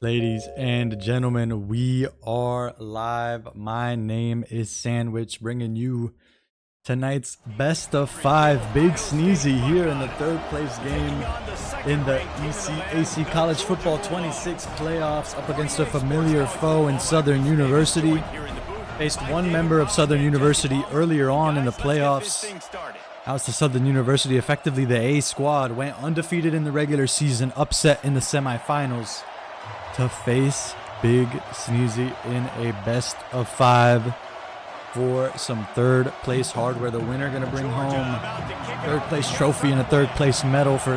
Ladies and gentlemen, we are live. My name is Sandwich, bringing you tonight's best of 5 BigSneezy here in the third place game in the ECAC College Football 26 playoffs up against a familiar foe in Southern University. Faced one member of Southern University earlier on in the playoffs. House to Southern University, effectively the A squad, went undefeated in the regular season, upset in the semifinals to face BigSneezy in a best of 5 for some third place hardware. The winner gonna bring home third place trophy and a third place medal for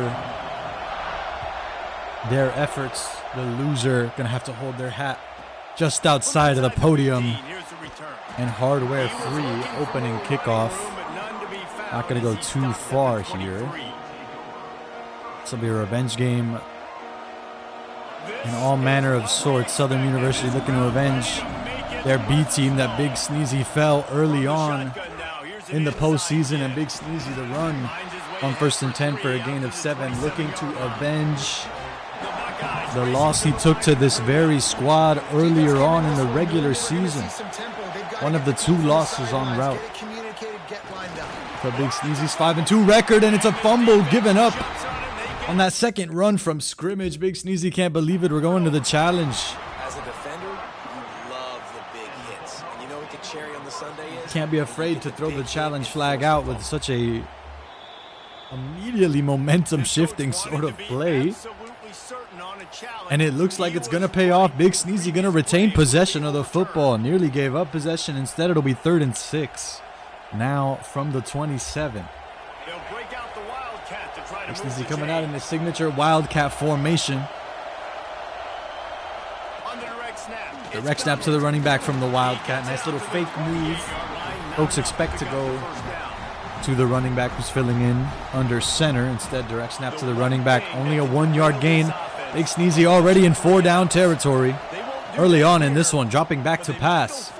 their efforts. The loser gonna have to hold their hat just outside of the podium. And hardware free opening kickoff. Not gonna go too far here. This will be a revenge game in all manner of sorts. Southern University looking to avenge their B team that BigSneezy fell early on in the postseason, and BigSneezy the run on 1st and 10 for a gain of 7, looking to avenge the loss he took to this very squad earlier on in the regular season. One of the 2 losses on route for BigSneezy's 5-2 record, and it's a fumble given up on that second run from scrimmage. BigSneezy can't believe it. We're going to the challenge. As a defender, you love the big hits. And you know what the cherry on the sundae is? Can't be afraid to throw the challenge flag out with such a immediately momentum shifting sort of play. And it looks like it's going to pay off. BigSneezy going to retain possession of the football. Nearly gave up possession. Instead, it'll be 3rd and 6. Now from the 27. BigSneezy coming out in his signature Wildcat formation. Direct snap to the running back from the Wildcat. Nice little fake move. Folks expect to go to the running back who's filling in under center. Instead, direct snap to the running back. Only a 1-yard gain. BigSneezy already in 4-down territory. Early on in this one, dropping back to pass.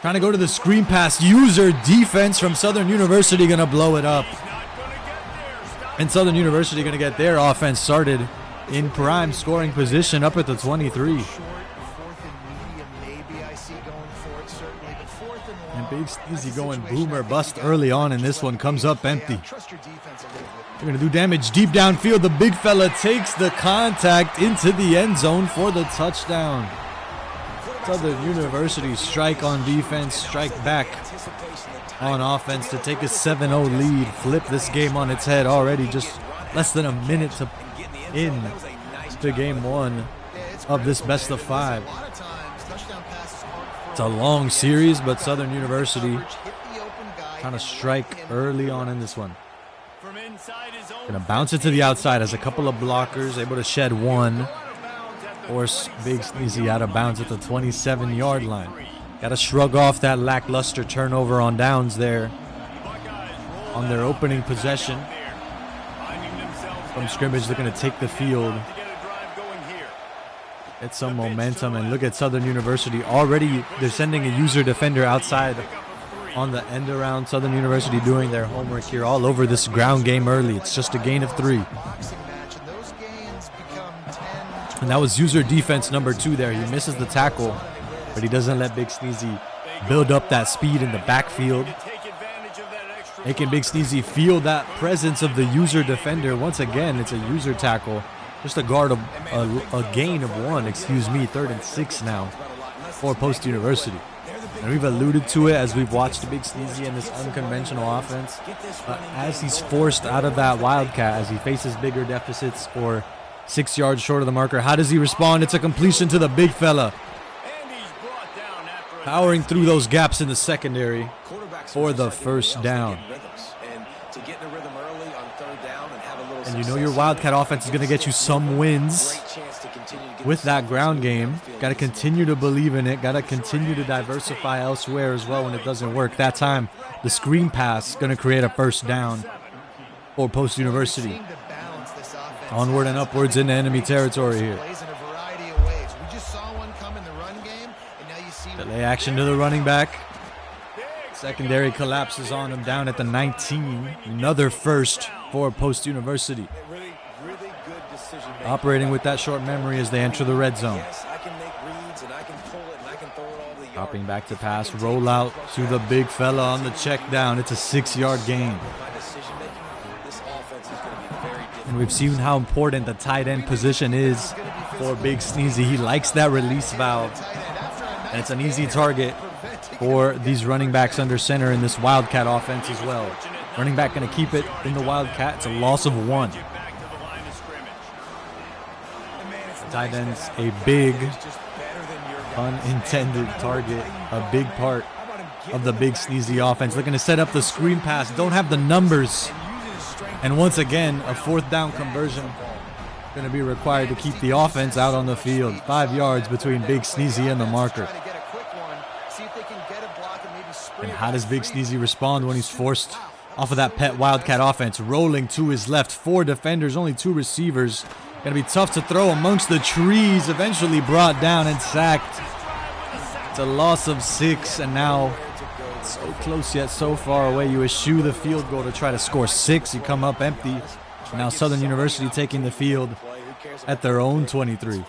Trying to go to the screen pass. User defense from Southern University going to blow it up. And Southern University going to get their offense started in prime scoring position up at the 23. And BigSneezy going boomer bust early on, and this one comes up empty. They're going to do damage deep downfield. The big fella takes the contact into the end zone for the touchdown. Southern University strike on defense, strike back on offense to take a 7-0 lead. Flip this game on its head already. Just less than a minute to game 1 of this best of 5. It's a long series, but Southern University trying to strike early on in this one. Gonna bounce it to the outside as a couple of blockers able to shed one. Force BigSneezy out of bounds at the 27-yard line. Got to shrug off that lackluster turnover on downs there on their opening possession. From scrimmage, looking to take the field. Get some momentum, and look at Southern University. Already, they're sending a user defender outside on the end around. Southern University doing their homework here all over this ground game early. It's just a gain of 3. And that was user defense number 2 there. He misses the tackle, but he doesn't let BigSneezy build up that speed in the backfield. Making BigSneezy feel that presence of the user defender. Once again, it's a user tackle. Just a guard of a gain of 1, 3rd and 6 now for Post University. And we've alluded to it as we've watched BigSneezy in this unconventional offense. As he's forced out of that Wildcat, as he faces bigger deficits or 6 yards short of the marker, how does he respond? It's a completion to the big fella. Powering through those gaps in the secondary for the first down. And you know your Wildcat offense is going to get you some wins with that ground game. Got to continue to believe in it. Got to continue to diversify elsewhere as well when it doesn't work. That time, the screen pass is going to create a first down for Post University. Onward and upwards into enemy territory here. Delay action to the running back. Secondary collapses on him down at the 19. Another first for Post University. Really good decision operating with that short memory as they enter the red zone. Yes, I can make reads and I can pull it and I can throw it all the yard. Dropping back to pass, roll out to the big fella on the check down. It's a 6-yard gain. My decision making, this offense is going to be very different. And we've seen how important the tight end position is for BigSneezy. He likes that release valve. And it's an easy target for these running backs under center in this Wildcat offense as well. Running back going to keep it in the Wildcat. It's a loss of 1. Tight end's a big, unintended target. A big part of the BigSneezy offense. Looking to set up the screen pass. Don't have the numbers. And once again, a 4th down conversion going to be required to keep the offense out on the field. 5 yards between BigSneezy and the marker. And how does BigSneezy respond when he's forced off of that pet Wildcat offense? Rolling to his left. 4 defenders, only 2 receivers. Going to be tough to throw amongst the trees. Eventually brought down and sacked. It's a loss of 6, and now so close yet so far away. You eschew the field goal to try to score 6. You come up empty. Now Southern University taking the field at their own 23.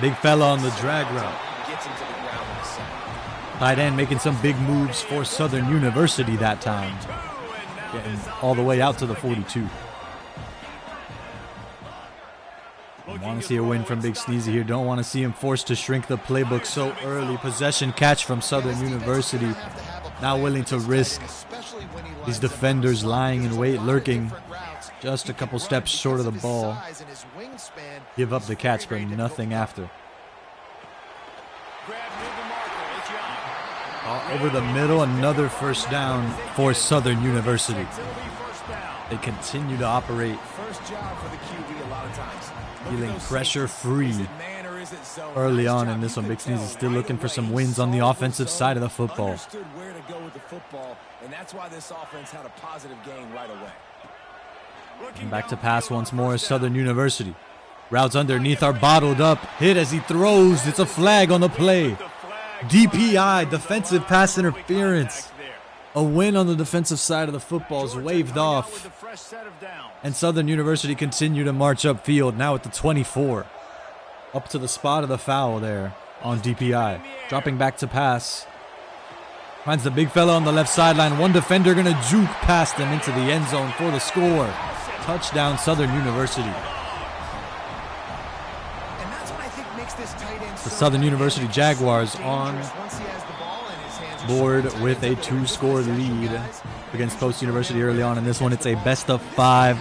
Big fella on the drag route. Tight end making some big moves for Southern University that time. Getting all the way out to the 42. Want to see a win from BigSneezy here. Don't want to see him forced to shrink the playbook so early. Possession catch from Southern University. Not willing to risk these defenders lying in wait, lurking just a couple steps short of the ball. Give up the catch, but nothing after. Over the middle, another 1st down for Southern University. They continue to operate, feeling pressure-free early on in this one. BigSneezy is still looking for some wins on the offensive side of the football. And back to pass once more, Southern University. Routes underneath are bottled up. Hit as he throws. It's a flag on the play. DPI, defensive pass interference. A win on the defensive side of the football is waved off. And Southern University continue to march upfield, now at the 24. Up to the spot of the foul there on DPI. Dropping back to pass. Finds the big fella on the left sideline. One defender going to juke past him into the end zone for the score. Touchdown, Southern University. The Southern University Jaguars on board with a 2-score lead against Post University early on. In this one, it's a best of 5.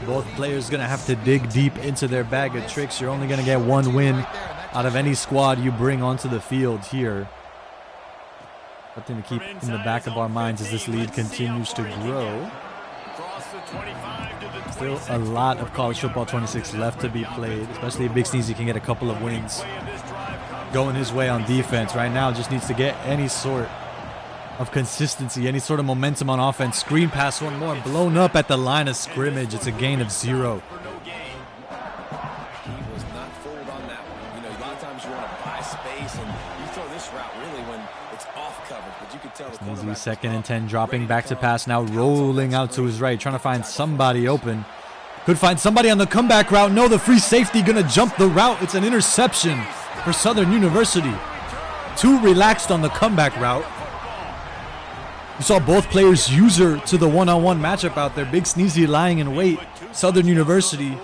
Both players going to have to dig deep into their bag of tricks. You're only going to get 1 win out of any squad you bring onto the field here. Something to keep in the back of our minds as this lead continues to grow. Still a lot of college football 26 left to be played, especially if BigSneezy can get a couple of wins going his way on defense. Right now, just needs to get any sort of consistency, any sort of momentum on offense. Screen pass, one more, blown up at the line of scrimmage. It's a gain of 0. He was not fooled on that one. You know, a lot of times you want to buy space and you throw this route really when it's off coverage, but you can tell the quarterback. 2nd and 10, dropping back to pass now, rolling out to his right, trying to find somebody open. Could find somebody on the comeback route. No, the free safety gonna jump the route. It's an interception for Southern University. Too relaxed on the comeback route. You saw both players user to the one-on-one matchup out there. BigSneezy lying in wait. Southern University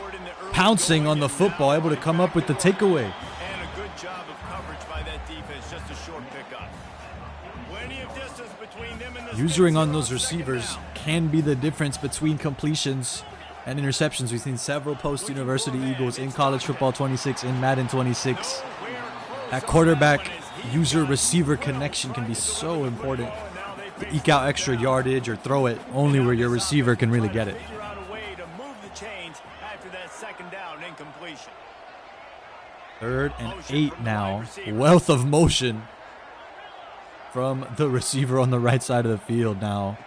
pouncing on the football, able to come up with the takeaway. And a good job of coverage by that defense, just a short pickup. Plenty of distance between them and the Usering on those receivers can be the difference between completions and interceptions. We've seen several post-University Eagles in college football 26, in Madden 26. That quarterback user-receiver connection can be so important to eke out extra yardage or throw it only where your receiver can really get it. 3rd and 8 now. Wealth of motion from the receiver on the right side of the field now.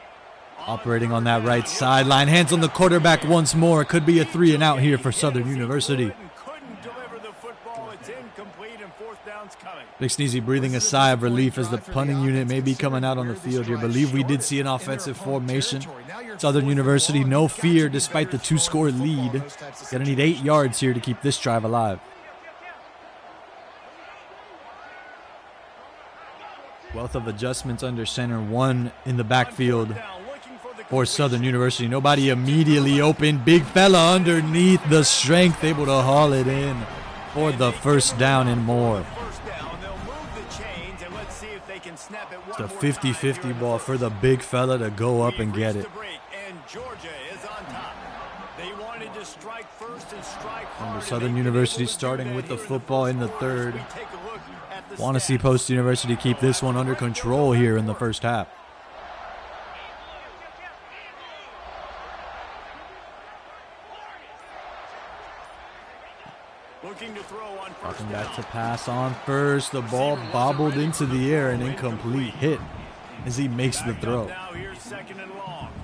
Operating on that right sideline. Hands on the quarterback once more. It could be a 3 and out here for Southern University. Couldn't deliver the football. It's incomplete and 4th down's coming. BigSneezy breathing a sigh of relief as the punting unit may be coming out on the field here. Believe we did see an offensive formation. Southern University, no fear despite the 2-score lead. Gonna need 8 yards here to keep this drive alive. Wealth of adjustments under center. One in the backfield for Southern University. Nobody immediately open. Big fella underneath the strength, able to haul it in for the first down and more. It's a 50-50 ball for the big fella to go up and get it. And Southern University starting with the football in the third. Want to see Post University keep this one under control here in the first half. Talking back to pass on first. The ball bobbled into the air, an incomplete hit as he makes the throw.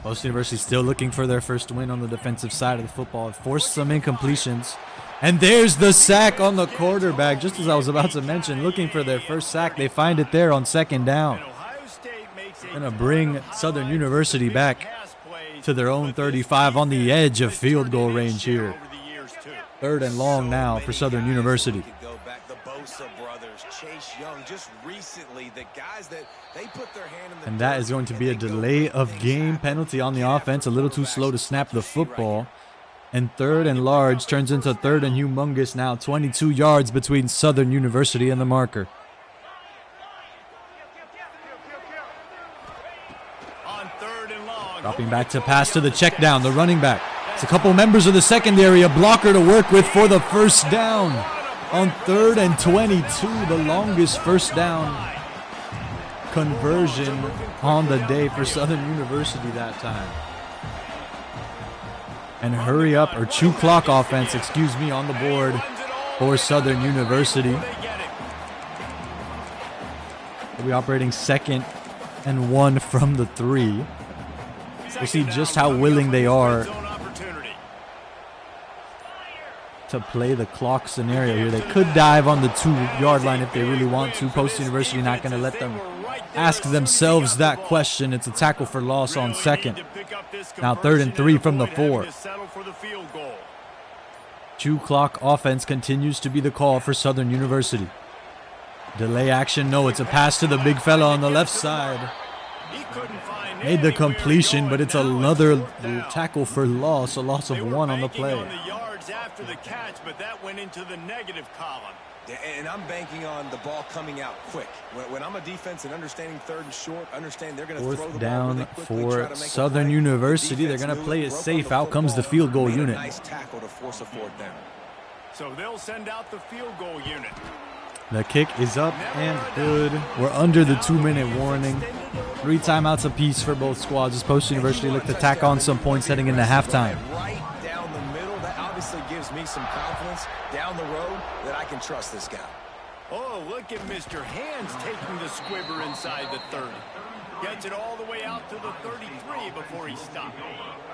Post University still looking for their first win on the defensive side of the football. It forced some incompletions. And there's the sack on the quarterback. Just as I was about to mention, looking for their first sack. They find it there on second down. Going to bring Southern University back to their own 35 on the edge of field goal range here. 3rd and long now for Southern University. And that is going to be a delay of game penalty on the offense. A little too slow to snap the football. And 3rd and large turns into 3rd and humongous now. 22 yards between Southern University and the marker. Dropping back to pass to the check down, the running back. It's a couple members of the secondary, a blocker to work with for the first down. On 3rd and 22, the longest first down conversion on the day for Southern University that time. And hurry up, or chew clock offense, excuse me, on the board for Southern University. They'll be operating 2nd and 1 from the 3. We'll see just how willing they are to play the clock scenario here. They could dive on the 2-yard line if they really want to. Post University not going to let them ask themselves that question. It's a tackle for loss on 2nd. Now 3rd and 3 from the 4. Chew clock offense continues to be the call for Southern University. Delay action, no, it's a pass to the big fella on the left side. Made the completion, but it's another tackle for loss, a loss of 1 on the play. After the catch, but that went into the negative column. And I'm banking on the ball coming out quick. When I'm a defense and understanding 3rd and short, understand they're going to throw the ball. 4th down for Southern University. They're going to play it safe. Out comes the field goal unit. Nice tackle to force a 4th down. So they'll send out the field goal unit. The kick is up and good. We're under the 2-minute warning. 3 timeouts apiece for both squads as Post University look to tack on some points heading into halftime. Gives me some confidence down the road that I can trust this guy. Oh, look at Mr. Hands taking the squibber inside the 30. Gets it all the way out to the 33 before he stopped.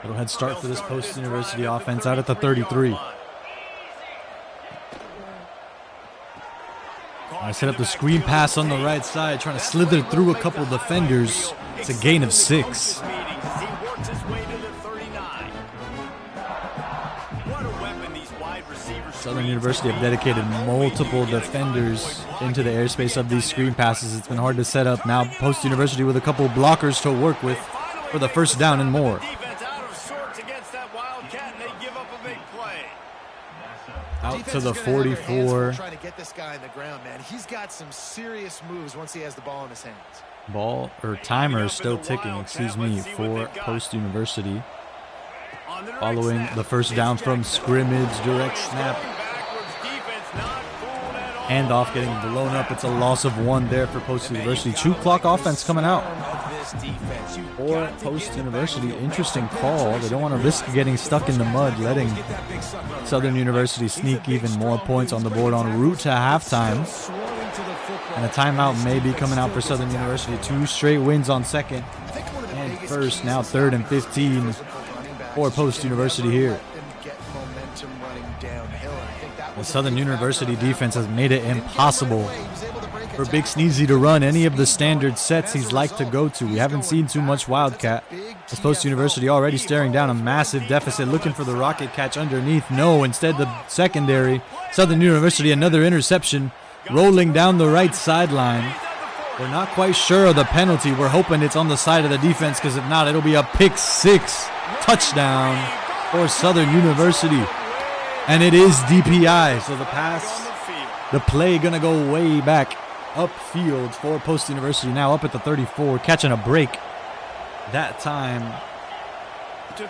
Little head start for this Post University offense out at the 33. I set up the screen pass on the right side, trying to slither through a couple of defenders. It's a gain of 6. Southern University have dedicated multiple defenders into the airspace of these screen passes. It's been hard to set up. Now Post University with a couple blockers to work with for the first down and more. Out to the 44. Trying to get this guy on the ground, man. He's got some serious moves once he has the ball in his hands. Ball or timer is still ticking, excuse me, for Post University. Following the first down from scrimmage, direct snap. Handoff getting blown up. It's a loss of 1 there for Post University. Chew clock offense coming out for Post University. Interesting call. They don't want to risk getting stuck in the mud, letting Southern University sneak even more points on the board en route to halftime. And a timeout may be coming out for Southern University. 2 straight wins on 2nd and 1st. Now 3rd and 15 for Post University here. The Southern University defense has made it impossible for BigSneezy to run any of the standard sets he's like to go to. We haven't seen too much Wildcat. As Post University already staring down a massive deficit, looking for the rocket catch underneath. No, instead the secondary. Southern University, another interception, rolling down the right sideline. We're not quite sure of the penalty. We're hoping it's on the side of the defense, because if not, it'll be a pick six touchdown for Southern University. And it is DPI, so the play gonna go way back upfield for Post University, now up at the 34, catching a break that time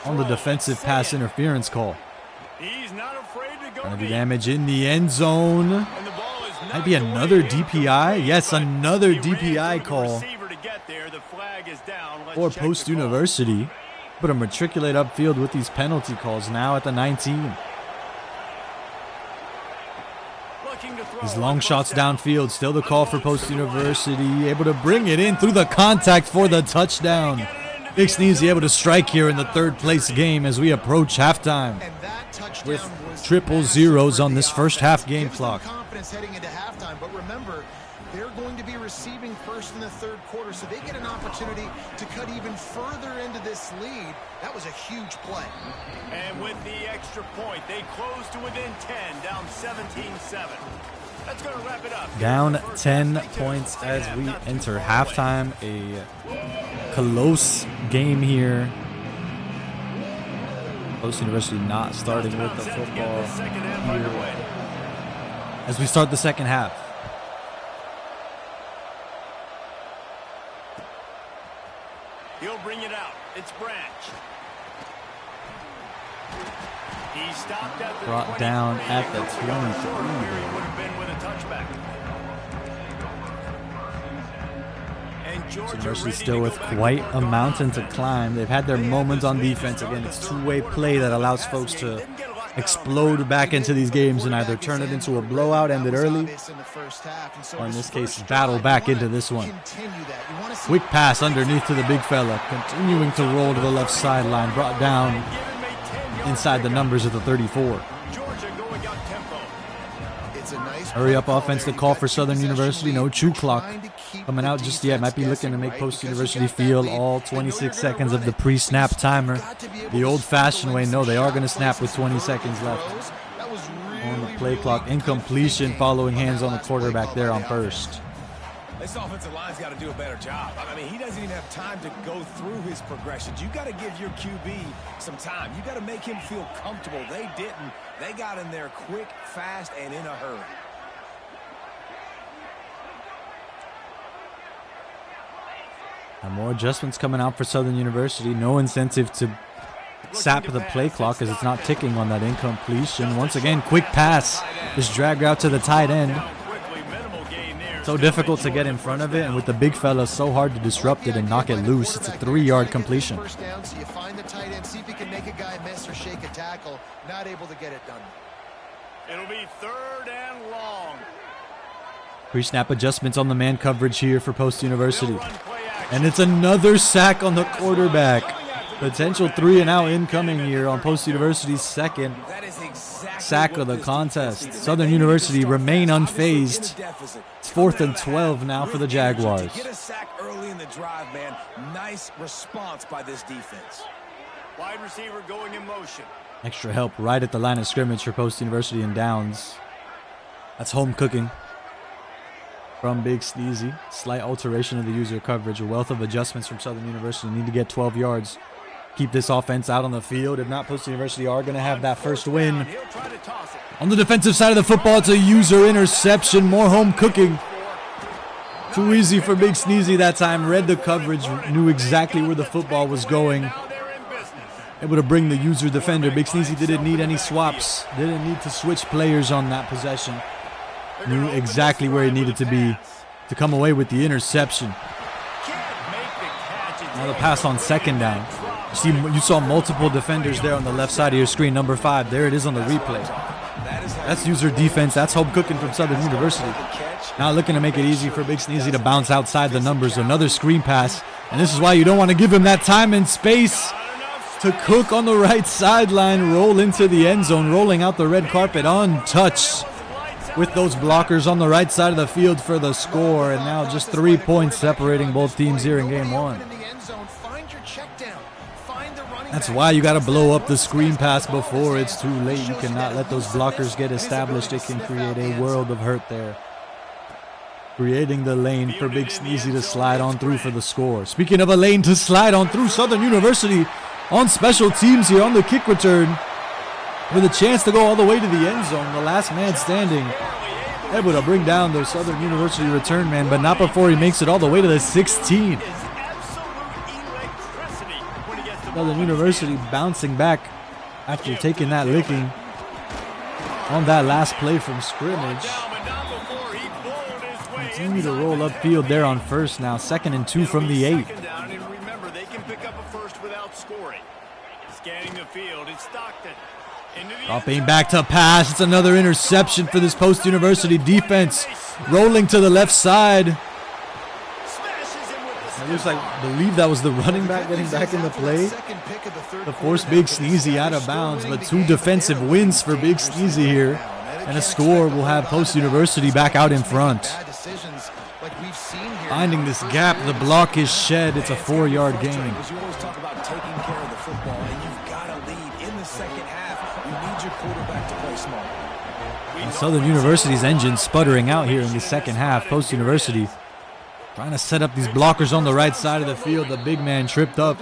on the defensive pass interference call. Gonna be damage in the end zone. Might be another DPI. Yes, another DPI call for Post University. But matriculate upfield with these penalty calls now at the 19. These long shots downfield, still the call for Post University, able to bring it in through the contact for the touchdown. BigSneezy able to strike here in the third place game as we approach halftime with triple zeros on this first half game clock. Heading into halftime, but remember, they're going to be receiving first in the third quarter, so they get an opportunity to cut even further into this lead. That was a huge play. And with the extra point, they close to within 10, down 17-7. That's going to wrap it up. Down 10 points as we enter halftime. A close game here. Post University not starting with the football here as we start the second half. He'll bring it out. It's Branch. He stopped at the brought down at the 23. Would have been with a touchback. And University still with quite a mountain to climb. They've had their moments on defense. Again, it's two-way play that allows folks to explode back into these games and either turn it into a blowout, end it early, or in this case, battle back into this one. Quick pass underneath to the big fella, continuing to roll to the left sideline, brought down inside the numbers of the 34. Hurry up offense to call for Southern University. No chew clock coming out just yet. Might be looking to make Post University feel all 26 seconds of the pre-snap timer. The old-fashioned way. No, they are going to snap with 20 seconds left on the play clock. Incompletion following hands on the quarterback there on first. This offensive line's got to do a better job. I mean, he doesn't even have time to go through his progressions. You got to give your QB some time. You got to make him feel comfortable. They didn't. They got in there quick, fast, and in a hurry. And more adjustments coming out for Southern University. No incentive to sap the play clock as it's not ticking on that incompletion. Once again, quick pass is dragged out to the tight end. So difficult to get in front of it, and with the big fella, so hard to disrupt it and knock it loose. It's a 3-yard completion. First down, so you find the tight end, see if he can make a guy miss or shake a tackle. Not able to get it done. It'll be 3rd and long. Pre-snap adjustments on the man coverage here for Post University. And it's another sack on the quarterback. Potential 3-and-out incoming here on Post University's second sack of the contest. Southern University remain unfazed. It's 4th and 12 now for the Jaguars. Get a sack early in the drive, man. Nice response by this defense. Wide receiver going in motion. Extra help right at the line of scrimmage for Post University and downs. That's home cooking from BigSneezy. Slight alteration of the user coverage. A wealth of adjustments from Southern University. Need to get 12 yards. Keep this offense out on the field. If not, Post University are going to have that first win. On the defensive side of the football, it's a user interception. More home cooking. Too easy for BigSneezy that time. Read the coverage. Knew exactly where the football was going. Able to bring the user defender. BigSneezy didn't need any swaps. Didn't need to switch players on that possession. Knew exactly where he needed to be to come away with the interception. Now the pass on second down. You saw multiple defenders there on the left side of your screen. Number 5. There it is on the replay. That's user defense. That's home cooking from Southern University. Now looking to make it easy for BigSneezy to bounce outside the numbers. Another screen pass. And this is why you don't want to give him that time and space to cook on the right sideline. Roll into the end zone. Rolling out the red carpet untouched. with those blockers on the right side of the field for the score. And now just 3 points separating both teams here in game one. That's why you got to blow up the screen pass before it's too late. You cannot let those blockers get established. It can create a world of hurt there. Creating the lane for BigSneezy to slide on through for the score. Speaking of a lane to slide on through, Southern University on special teams here on the kick return with a chance to go all the way to the end zone. The last man standing able to bring down the Southern University return man, but not before he makes it all the way to the 16. Southern University bouncing back after taking that licking on that last play from scrimmage. Continue to roll upfield there on first now. 2nd and 2 from the 8. Remember, they can pick up a first without scoring. Scanning the field, it's Stockton. Dropping back to pass. It's another interception for this Post University defense. Rolling to the left side. It looks like, I believe that was the running back getting back in the play to force BigSneezy out of bounds, but 2 defensive wins for BigSneezy here. And a score will have Post University back out in front. Finding this gap, the block is shed. It's a 4-yard gain. You always talk about taking care of the football, and you've got to lead in the second half. You need your quarterback to play smart. And Southern University's engine sputtering out here in the second half. Post University trying to set up these blockers on the right side of the field. The big man tripped up.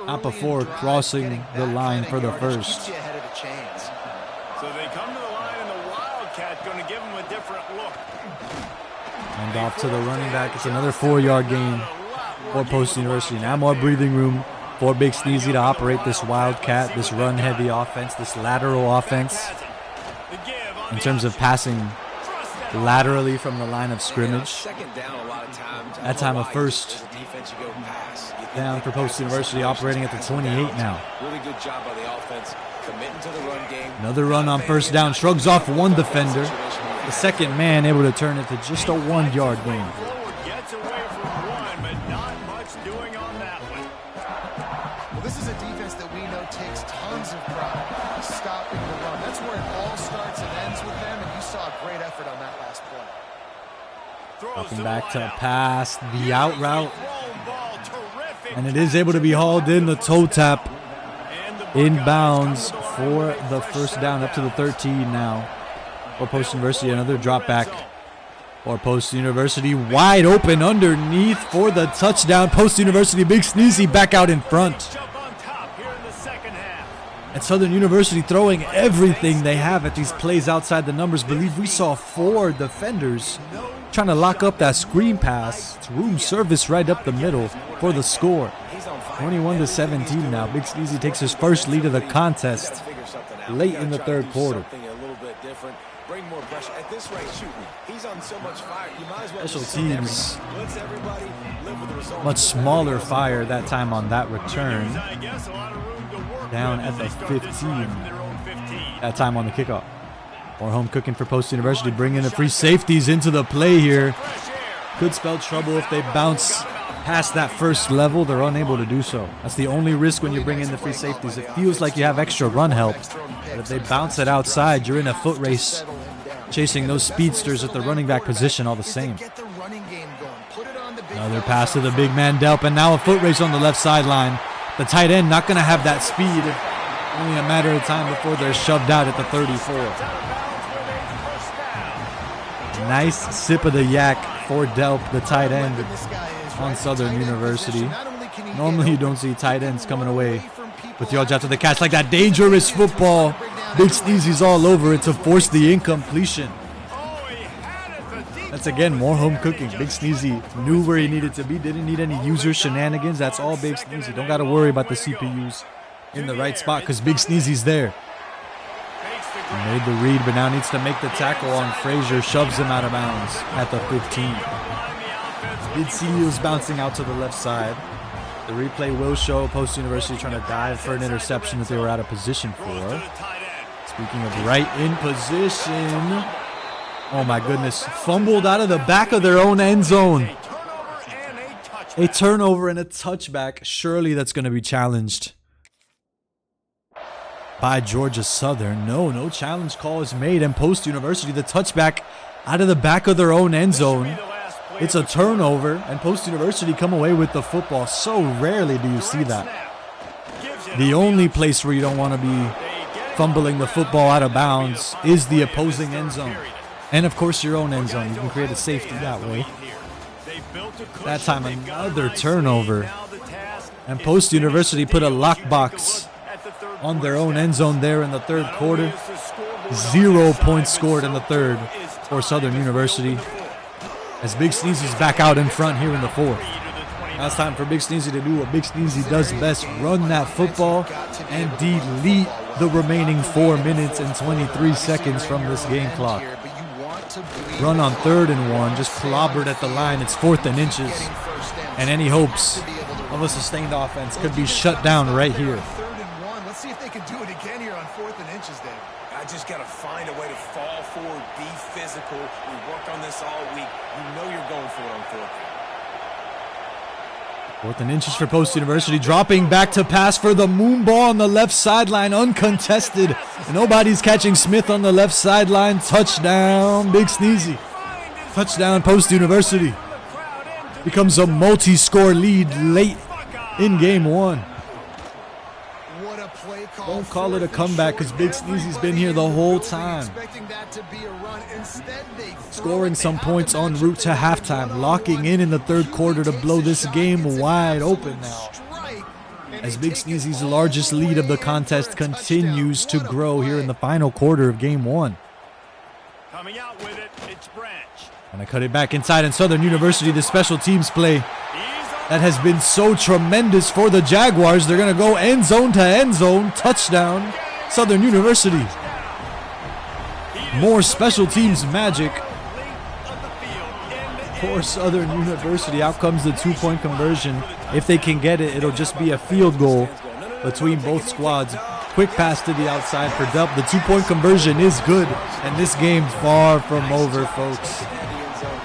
Not before crossing the line for the first. So they come to the line, and the Wildcat going to give them a different look. And off to the running back. It's another 4-yard gain for Post University. Now more breathing room for BigSneezy to operate this Wildcat, this run-heavy offense, this lateral offense. In terms of passing laterally from the line of scrimmage. That time a first down for Post University, operating at the 28 now. Really good job by the offense, committing to the run game. Another run on first down, shrugs off one defender. The second man able to turn it to just a 1-yard gain. Gets away from one, but not much doing on that one. Well, this is a defense that we know takes tons of pride stopping the run. That's where it all starts and ends with them, and you saw a great effort on that last play. Dropping back to pass, the out route. And it is able to be hauled in, the toe tap inbounds for the first down up to the 13 now. For Post University, another drop back. For Post University, wide open underneath for the touchdown. Post University, BigSneezy back out in front. And Southern University throwing everything they have at these plays outside the numbers. Believe we saw 4 defenders trying to lock up that screen pass. It's room service right up the middle for the score. 21-17 now. BigSneezy takes his first lead of the contest late in the third quarter. Special teams, much smaller fire that time on that return. Down at the 15. That time on the kickoff. More home cooking for Post University, bringing the free safeties into the play here. Could spell trouble if they bounce past that first level. They're unable to do so. That's the only risk when you bring in the free safeties. It feels like you have extra run help. But if they bounce it outside, you're in a foot race chasing those speedsters at the running back position all the same. Another pass to the big man Delp, and now a foot race on the left sideline. The tight end not going to have that speed. Only a matter of time before they're shoved out at the 34. Nice sip of the yak for Delp, the tight end on Southern University. Normally you don't see tight ends coming away with yards after the catch like that. Dangerous football. BigSneezy's all over it to force the incompletion. That's again more home cooking. BigSneezy knew where he needed to be. Didn't need any user shenanigans. That's all BigSneezy. Don't got to worry about the CPUs in the right spot because BigSneezy's there. He made the read, but now needs to make the tackle on Frazier. Shoves him out of bounds at the 15. Did see he was bouncing out to the left side. The replay will show Post University trying to dive for an interception that they were out of position for. Speaking of right in position. Oh my goodness. Fumbled out of the back of their own end zone. A turnover and a touchback. Surely that's going to be challenged. by Georgia Southern. No challenge call is made, and Post University, the touchback out of the back of their own end zone. It's a turnover, and Post University come away with the football. So rarely do you see that. The only place where you don't want to be fumbling the football out of bounds is the opposing end zone. And of course your own end zone. You can create a safety that way. That time another turnover. And Post University put a lockbox on their own end zone there in the third quarter. 0 points scored in the third for Southern University, as BigSneezy's back out in front here in the fourth. Now it's time for BigSneezy to do what BigSneezy does best, run that football and delete the remaining 4 minutes and 23 seconds from this game clock. Run on 3rd and 1, just clobbered at the line. It's 4th and inches, and any hopes of a sustained offense could be shut down right here. 3rd and 1. Let's see if they can do it again here on 4th and inches, Dave. I just got to find a way to fall forward, be physical. We work on this all week. You know you're going for it on 4th. 4th and inches for Post University, dropping back to pass for the moon ball on the left sideline, uncontested. Nobody's catching Smith on the left sideline. Touchdown, BigSneezy. Touchdown, Post University. Becomes a multi-score lead late in game 1. What a play call. Don't call it a comeback, because BigSneezy's been here the whole time. Scoring some points en route to halftime, locking in the third quarter to blow this game wide open now, as BigSneezy's largest lead of the contest continues to grow here in the final quarter of game 1. Coming out with it, it's Branch. And I cut it back inside, and Southern University, the special teams play that has been so tremendous for the Jaguars. They're going to go end zone to end zone. Touchdown, Southern University. More special teams magic for Southern University. Out comes the 2-point conversion. If they can get it, it'll just be a field goal between both squads. Quick pass to the outside for Delp. The 2-point conversion is good, and this game's far from over, folks.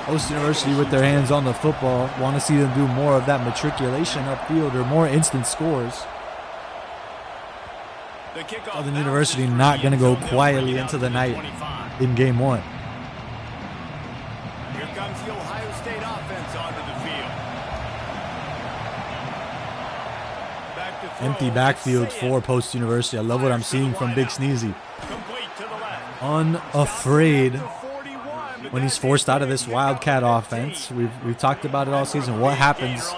Post University with their hands on the football. Want to see them do more of that matriculation upfield or more instant scores. Southern University not going to go quietly into the night in game 1. Here comes the Ohio State offense onto the field. Back to throw. Empty backfield for Post University. I love what I'm seeing from BigSneezy. Complete to the left. Unafraid when he's forced out of this Wildcat offense. We've talked about it all season. What happens?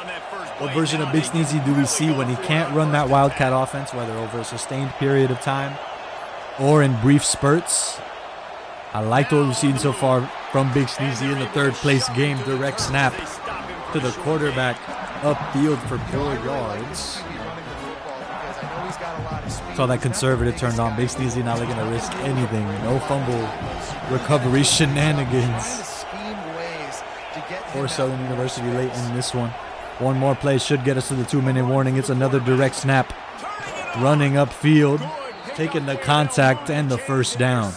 What version of BigSneezy do we see when he can't run that Wildcat offense, whether over a sustained period of time or in brief spurts? I like what we've seen so far from BigSneezy in the third place game. Direct snap to the quarterback upfield for 4 yards. Saw that conservative turned on. BigSneezy not looking to risk anything. No fumble recovery shenanigans for Southern University late in this one. One more play should get us to the 2-minute warning. It's another direct snap. Running upfield, taking the contact and the first down.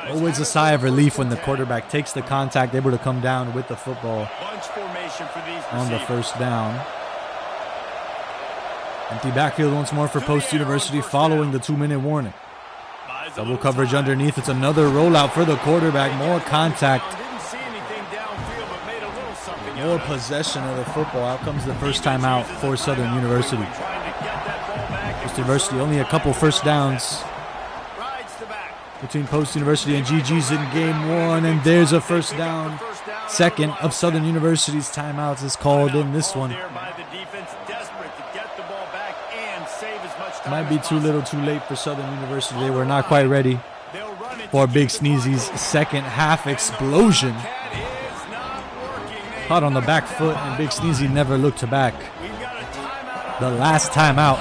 Always a sigh of relief when the quarterback takes the contact, able to come down with the football on the first down. Empty backfield once more for Post University following the 2-minute warning. Double coverage underneath. It's another rollout for the quarterback. More contact. More possession of the football. Out comes the first time out for Southern University. Post University only a couple first downs between Post University and GG's in game 1, and there's a first down. Second of Southern University's timeouts is called in this one. Might be too little too late for Southern University. They were not quite ready for BigSneezy's second half explosion. Caught on the back foot, and BigSneezy never looked back. The last timeout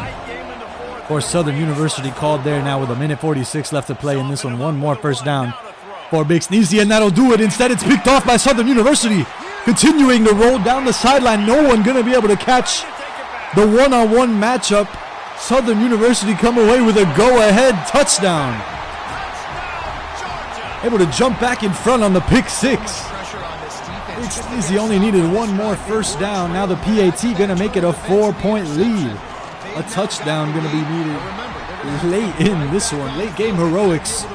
for Southern University called there now with 1:46 left to play in this one. One more first down for BigSneezy, and that'll do it. Instead, it's picked off by Southern University. Continuing to roll down the sideline. No one going to be able to catch the one-on-one matchup. Southern University come away with a go-ahead touchdown. Able to jump back in front on the pick 6. BigSneezy only needed one more first down. Now the PAT going to make it a 4-point lead. A touchdown going to be needed late in this one. Late game heroics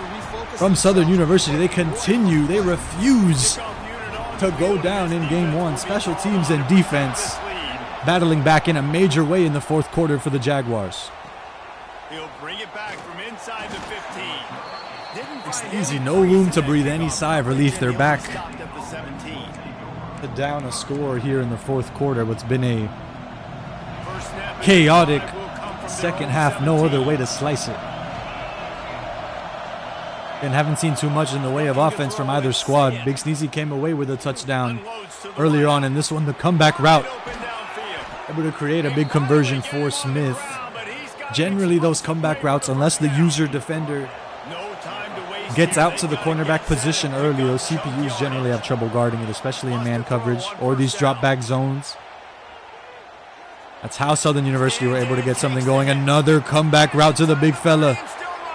from Southern University. They continue. They refuse to go down in game one. Special teams and defense battling back in a major way in the fourth quarter for the Jaguars. He'll bring it back from inside the 15. BigSneezy, no room to breathe any sigh of relief. They're back down a score here in the fourth quarter. What's been a chaotic second half, no other way to slice it. And haven't seen too much in the way of offense from either squad. BigSneezy came away with a touchdown earlier on in this one. The comeback route, able to create a big conversion for Smith. Generally, those comeback routes, unless the user defender gets out to the cornerback position early, those CPUs generally have trouble guarding it, especially in man coverage or these drop back zones. That's how Southern University were able to get something going. Another comeback route to the big fella.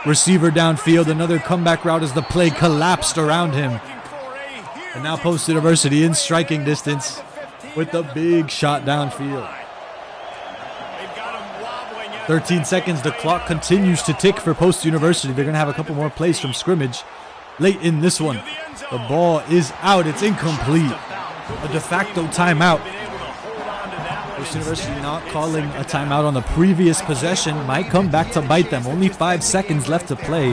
Receiver downfield. Another comeback route as the play collapsed around him. And now Post University in striking distance with the big shot downfield. 13 seconds. The clock continues to tick for Post University. They're going to have a couple more plays from scrimmage late in this one. The ball is out. It's incomplete. A de facto timeout. Post University not calling a timeout on the previous possession might come back to bite them. Only 5 seconds left to play.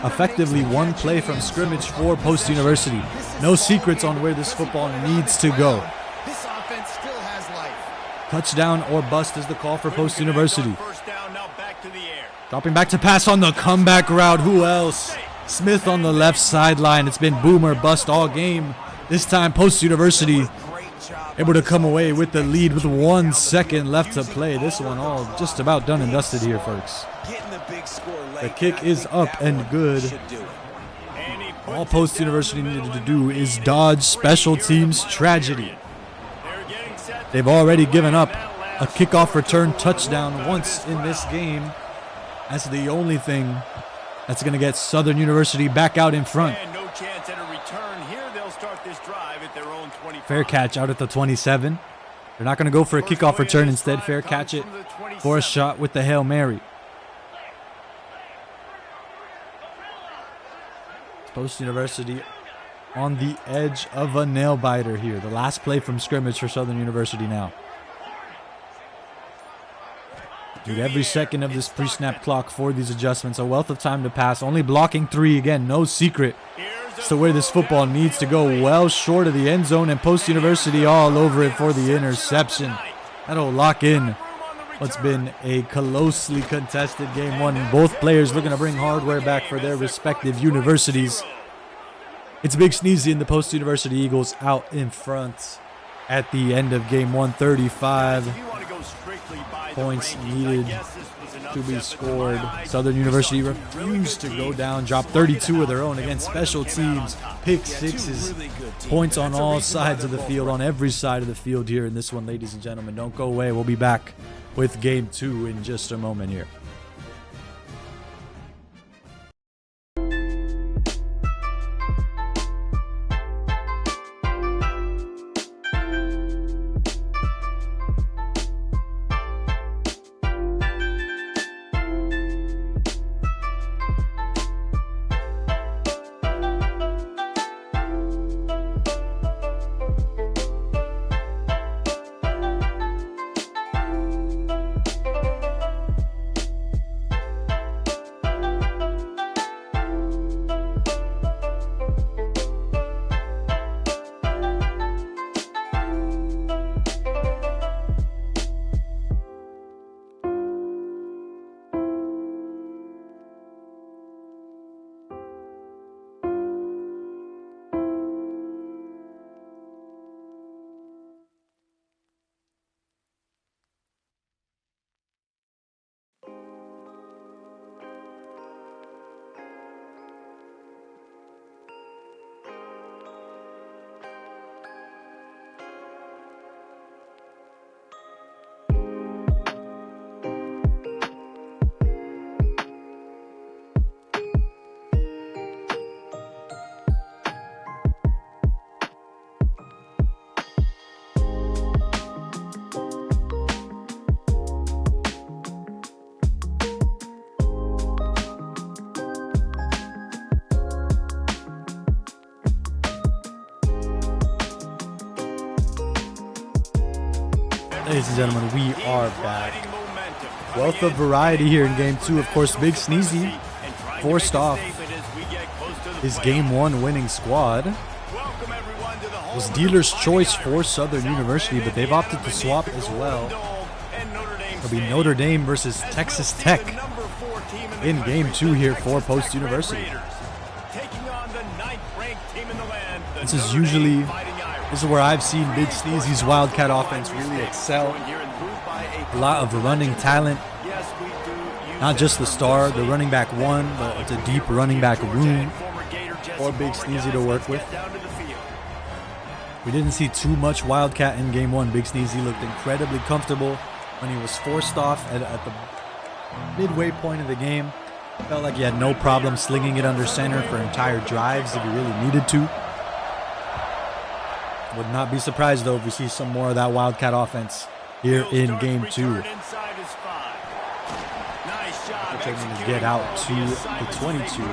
Effectively one play from scrimmage for Post University. No secrets on where this football needs to go. This offense still has life. Touchdown or bust is the call for Post University. Dropping back to pass on the comeback route. Who else? Smith on the left sideline. It's been boom or bust all game. This time Post University able to come away with the lead with 1 second left to play. This one all just about done and dusted here, folks. The kick is up and good. All Post University needed to do is dodge special teams tragedy. They've already given up a kickoff return touchdown once in this game. That's the only thing that's going to get Southern University back out in front. No chance at a return here. They'll start this drive at their own 25. Fair catch out at the 27. They're not going to go for a kickoff return. Instead, fair catch it for a shot with the Hail Mary. Post University on the edge of a nail biter here. The last play from scrimmage for Southern University now. Dude, every second of this pre-snap clock for these adjustments. A wealth of time to pass. Only blocking 3 again. No secret as to where this football needs to go. Well short of the end zone, and Post University all over it for the interception. That'll lock in what's been a closely contested game one. Both players looking to bring hardware back for their respective universities. It's BigSneezy and the Post University Eagles out in front at the end of game one. 35 points needed to be scored. Southern University refused to go down, dropped 32 of their own against special teams. Pick sixes, points on all sides of the field, on every side of the field here in this one, ladies and gentlemen. Don't go away. We'll be back with game two in just a moment here. Ladies and gentlemen, we are back. Wealth of variety here in game 2. Of course, BigSneezy forced off his game 1 winning squad. It was dealer's choice for Southern University, but they've opted to swap as well. It'll be Notre Dame versus Texas Tech in game 2 here for Post University. This is where I've seen BigSneezy's Wildcat offense really excel. A lot of running talent. Not just the star, the running back 1, but it's a deep running back room for BigSneezy to work with. We didn't see too much Wildcat in game 1. BigSneezy looked incredibly comfortable when he was forced off at the midway point of the game. Felt like he had no problem slinging it under center for entire drives if he really needed to. Would not be surprised, though, if we see some more of that Wildcat offense here in game 2. They're going to get out to the 22.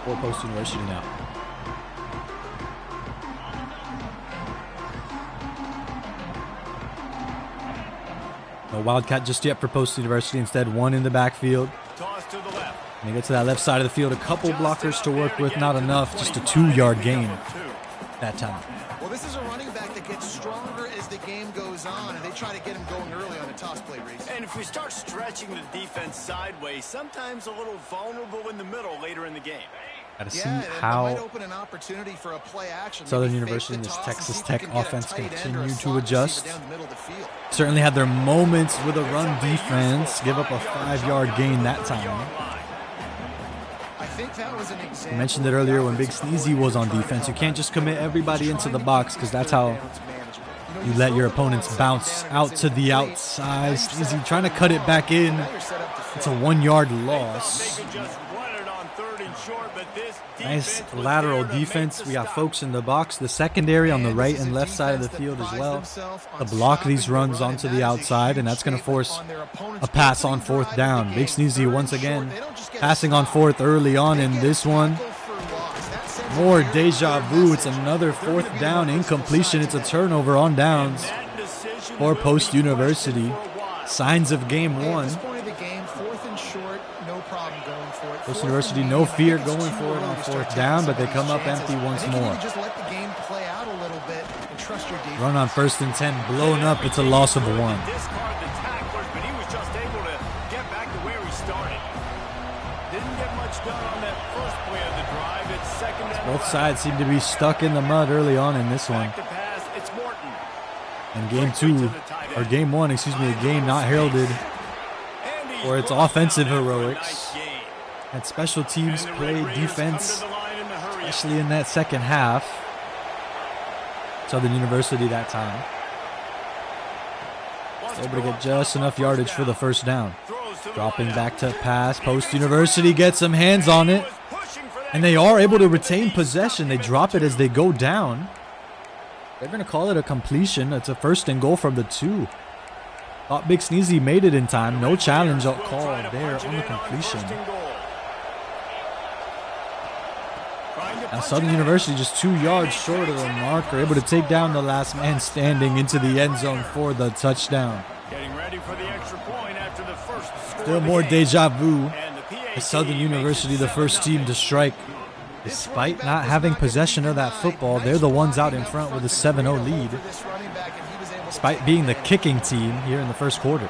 For Post University now. No Wildcat just yet for Post University. Instead, 1 in the backfield. And they get to that left side of the field. A couple blockers to work with. Not enough. Just a 2-yard gain that time. Well, this is a running back that gets stronger as the game goes on, and they try to get him going early on a toss play, Reese. And if we start stretching the defense sideways, sometimes a little vulnerable in the middle later in the game. Got to see how for a play action. Southern University and this Texas Tech offense continue to adjust. Certainly had their moments with a run defense. Give up a 5-yard gain that time. I mentioned it earlier when BigSneezy was on defense. You can't just commit everybody into the box because that's how you let your opponents bounce out to the outside. Sneezy trying to cut it back in. It's a 1-yard loss. Nice lateral defense. We got folks in the box. The secondary on the right and left side of the field as well to block these runs onto the outside, and that's going to force a pass on 4th down. BigSneezy once again passing on 4th early on in this one. More deja vu. It's another 4th down incompletion. It's a turnover on downs for Post University. Signs of game 1. Post University, no fear going for it on 4th down, but they come up empty once more. Run on 1st and 10, blown up. It's a loss of 1. Both sides seem to be stuck in the mud early on in this one. And game 2, or game 1, excuse me, a game not heralded for its offensive heroics. And special teams play defense, especially in that second half. Southern University that time. Able to get just enough yardage for the 1st down. Dropping back to pass. Post University gets some hands on it. And they are able to retain possession. They drop it as they go down. They're going to call it a completion. It's a 1st and goal from the 2. Thought BigSneezy made it in time. No challenge call there on the completion. Now Southern University just 2 yards short of the mark, are able to take down the last man standing into the end zone for the touchdown. Still more deja vu. Southern University, the first team to strike. Despite not having possession of that football, they're the ones out in front with a 7-0 lead. Despite being the kicking team here in the 1st quarter.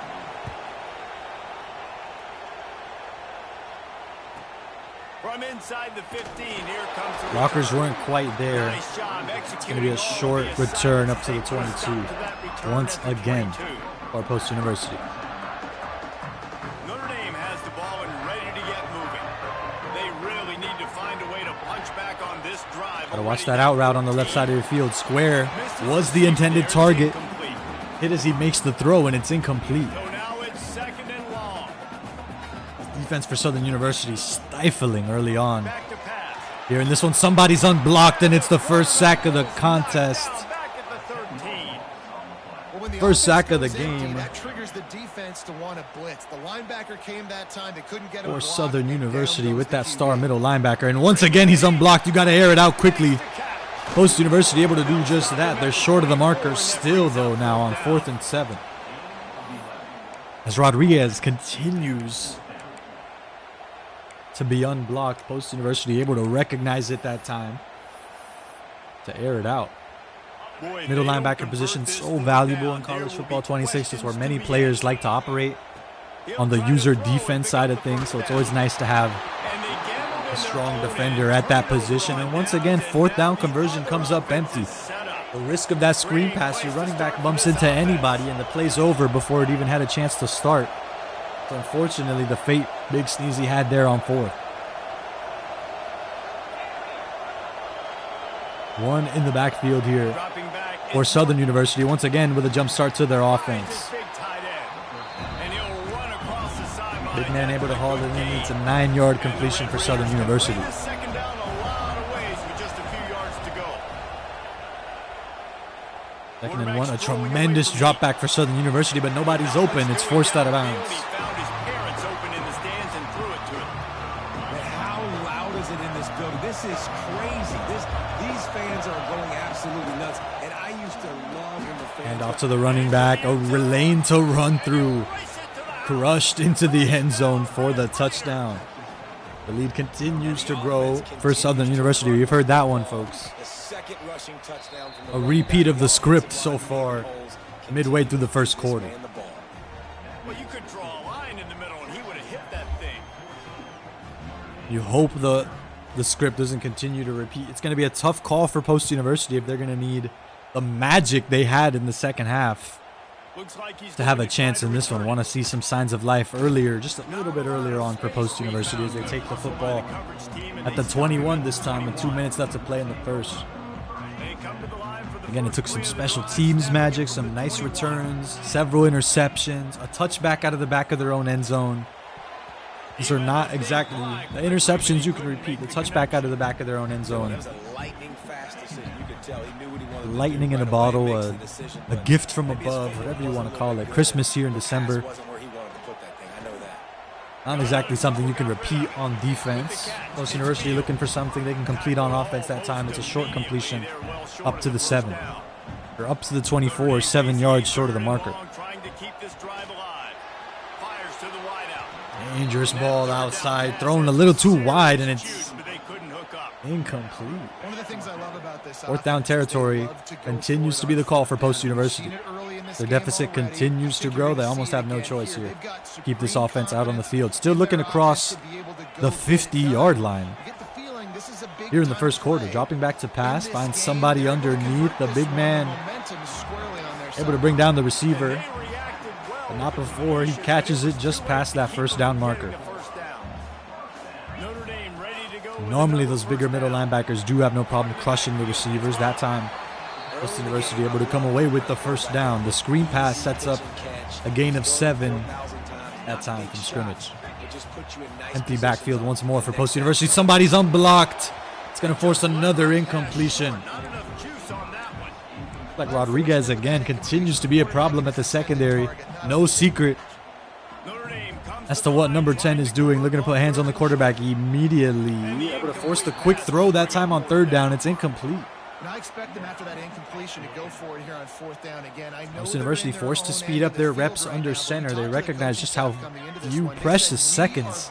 From inside the 15, here comes the Blockers weren't quite there. It's going to be a short return up to the 22 once again for Post University. Notre Dame has the ball and ready to get moving. They really need to find a way to punch back on this drive. Gotta watch that out route on the left side of the field. Square was the intended target. Hit as he makes the throw, and it's incomplete. So now it's 2nd and long. Defense for Southern University stifling early on. Here in this one, somebody's unblocked, and it's the 1st sack of the contest. First sack of the game. That triggers the defense to want to blitz. The linebacker came that time. They couldn't get him. For Southern University with that star middle linebacker. And once again, he's unblocked. You got to air it out quickly. Post University able to do just that. They're short of the marker still, though, now on 4th and 7. As Rodriguez continues to be unblocked. Post University able to recognize it that time to air it out. Middle linebacker position so valuable in college football 26. It's where many players like to operate on the user defense side of things. So it's always nice to have a strong defender at that position. And once again, 4th down conversion comes up empty. The risk of that screen pass, your running back bumps into anybody and the play's over before it even had a chance to start. So unfortunately, the fate BigSneezy had there on 4th. One in the backfield here for Southern University, once again with a jump start to their offense. Big man able to haul it in. It's a 9-yard completion for Southern University. Second and 1, a tremendous drop back for Southern University, but nobody's open. It's forced out of bounds. How loud is it in this building? This is crazy. These fans are going absolutely nuts. And I used to love when the fans. And off to the running back, a lane to run through. Crushed into the end zone for the touchdown. The lead continues to grow for Southern University. You've heard that one, folks. A repeat of the script so far, midway through the first quarter. Well, you could draw a line in the middle and he would have hit that thing. You hope the script doesn't continue to repeat. It's going to be a tough call for Post University if they're going to need the magic they had in the second half to have a chance in this one. Want to see some signs of life earlier, just a little bit earlier on for Post University as they take the football at the 21 this time with 2 minutes left to play in the first. Again, it took some special teams magic, some nice returns, several interceptions, a touchback out of the back of their own end zone. These are not exactly the interceptions you can repeat. The touchback out of the back of their own end zone. Lightning in a bottle, a gift from above, whatever you want to call it. Christmas here in December. Not exactly something you can repeat on defense. Post University looking for something they can complete on offense that time. It's a short completion up to the 7. Or up to the 24, 7 yards short of the marker. Dangerous ball outside, thrown a little too wide, and it's incomplete. One of the things I love about this 4th down territory continues to be the call for Post University. Their deficit continues to grow. They almost have no choice here. Keep this offense out on the field. Still looking across the 50-yard line. Here in the first quarter, dropping back to pass, finds somebody underneath. The big man able to bring down the receiver. But not before he catches it just past that 1st down marker. Normally those bigger middle linebackers do have no problem crushing the receivers. That time, Post University able to come away with the 1st down. The screen pass sets up a gain of 7 that time from scrimmage. Empty backfield once more for Post University. Somebody's unblocked. It's going to force another incompletion. Like Rodriguez again continues to be a problem at the secondary. No secret as to what number 10 is doing. Looking to put hands on the quarterback immediately. Able to force the quick throw that time on 3rd down. It's incomplete. And I expect them after that incompletion to go for it here on 4th down again. I know Post University forced to speed up their reps under center. They recognize just how few precious seconds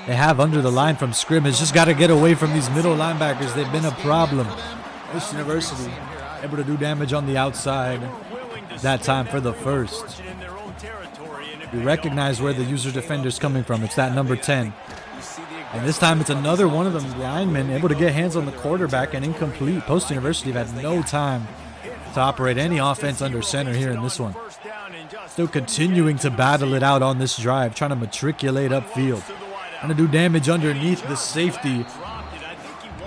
they have under the line from scrimmage. Just got to get away from these middle linebackers. They've been a problem. Post University able to do damage on the outside that time for the 1st. You recognize where the user defender's coming from. It's that number 10. And this time it's another one of them linemen able to get hands on the quarterback and incomplete. Post University have had no time to operate any offense under center here in this one. Still continuing to battle it out on this drive, trying to matriculate upfield. Trying to do damage underneath the safety.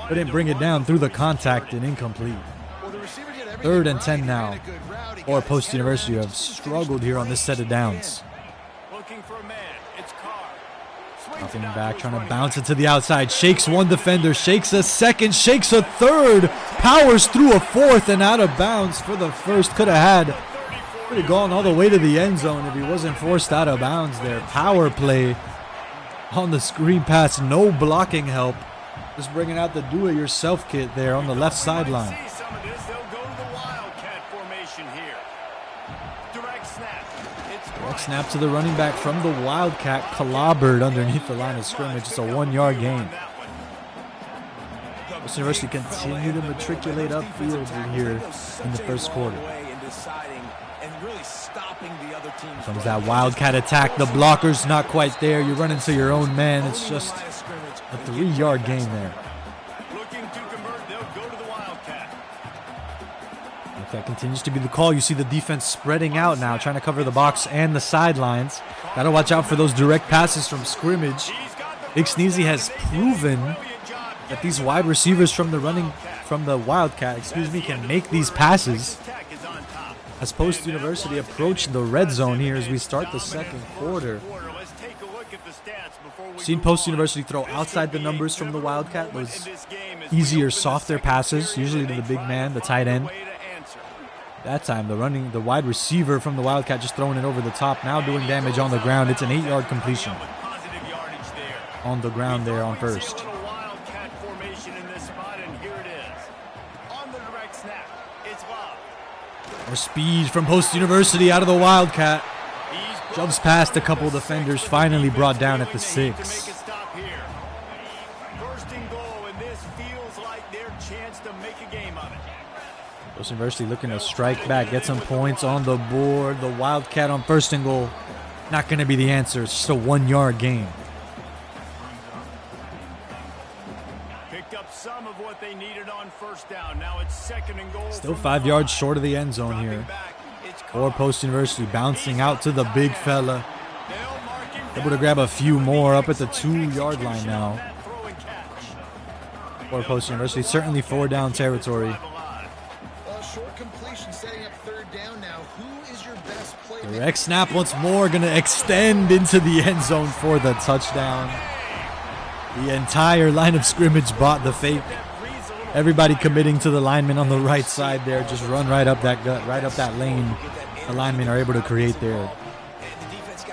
Couldn't bring it down through the contact and incomplete. 3rd and 10 now. Or Post University have struggled here on this set of downs. Dropping back, trying to bounce it to the outside. Shakes one defender, shakes a second, shakes a third. Powers through a 4th and out of bounds for the 1st. Could have gone all the way to the end zone if he wasn't forced out of bounds there. Power play on the screen pass, no blocking help. Just bringing out the do-it-yourself kit there on the left sideline. Direct snap to the running back from the Wildcat, clobbered underneath the line of scrimmage. It's a 1-yard gain. West University continue to matriculate upfield here in the first quarter. Comes that Wildcat attack. The blocker's not quite there. You run into your own man. It's just a 3-yard gain there. That continues to be the call. You see the defense spreading out now, trying to cover the box and the sidelines. Got to watch out for those direct passes from scrimmage. BigSneezy has proven that these wide receivers from the Wildcat, can make these passes. As Post University approach the red zone here as we start the second quarter. Seen Post University throw outside the numbers from the Wildcat. Those easier, softer passes, usually to the big man, the tight end. That time, the wide receiver from the Wildcat just throwing it over the top, now doing damage on the ground. It's an 8-yard completion. On the ground there on first. More speed from Post University out of the Wildcat. Jumps past a couple defenders, finally brought down at the 6. Post University looking to strike back, get some points on the board. The Wildcat on 1st and goal. Not going to be the answer. It's just a 1-yard gain. Picked up some of what they needed on 1st down. Now it's 2nd and goal. Still 5 yards short of the end zone here. Or Post University bouncing out to the big fella. Able to grab a few more up at the 2-yard line now. Or Post University, certainly 4-down territory. Direct snap once more, going to extend into the end zone for the touchdown. The entire line of scrimmage bought the fake. Everybody committing to the lineman on the right side there. Just run right up that gut, right up that lane. The linemen are able to create there.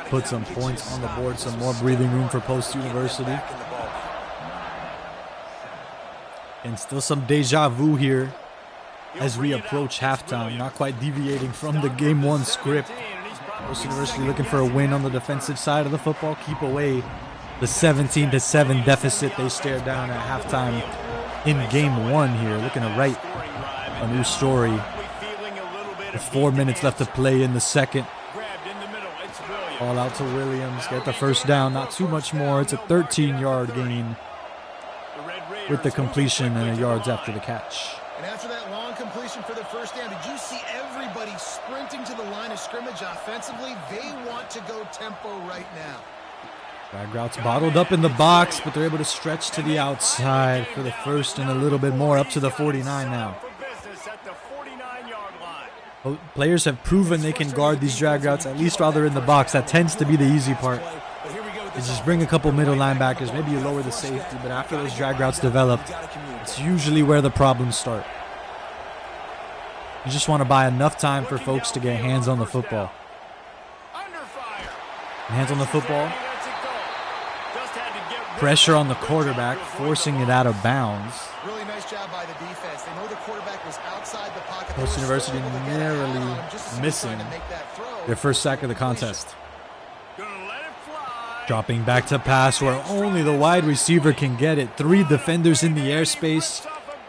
Put some points on the board, some more breathing room for Post University. And still some deja vu here as we approach halftime. Not quite deviating from the Game 1 script. Post University looking for a win on the defensive side of the football. Keep away the 17-7 deficit they stared down at halftime in Game 1 here. Looking to write a new story. With 4 minutes left to play in the second. All out to Williams. Get the 1st down. Not too much more. It's a 13-yard gain with the completion and yards after the catch. And after that long completion for the 1st down, did you see everybody sprinting to the line of scrimmage offensively? They want to go tempo right now. Drag routes bottled up in the box, but they're able to stretch to the outside for the 1st and a little bit more, up to the 49 now. Players have proven they can guard these drag routes, at least while they're in the box. That tends to be the easy part. You just bring a couple middle linebackers, maybe you lower the safety, but after those drag routes develop, it's usually where the problems start. You just want to buy enough time for folks to get hands on the football. Hands on the football. Pressure on the quarterback, forcing it out of bounds. Really nice job by the defense. They know the quarterback was outside the pocket. Post University narrowly missing their 1st sack of the contest. Dropping back to pass where only the wide receiver can get it. 3 defenders in the airspace,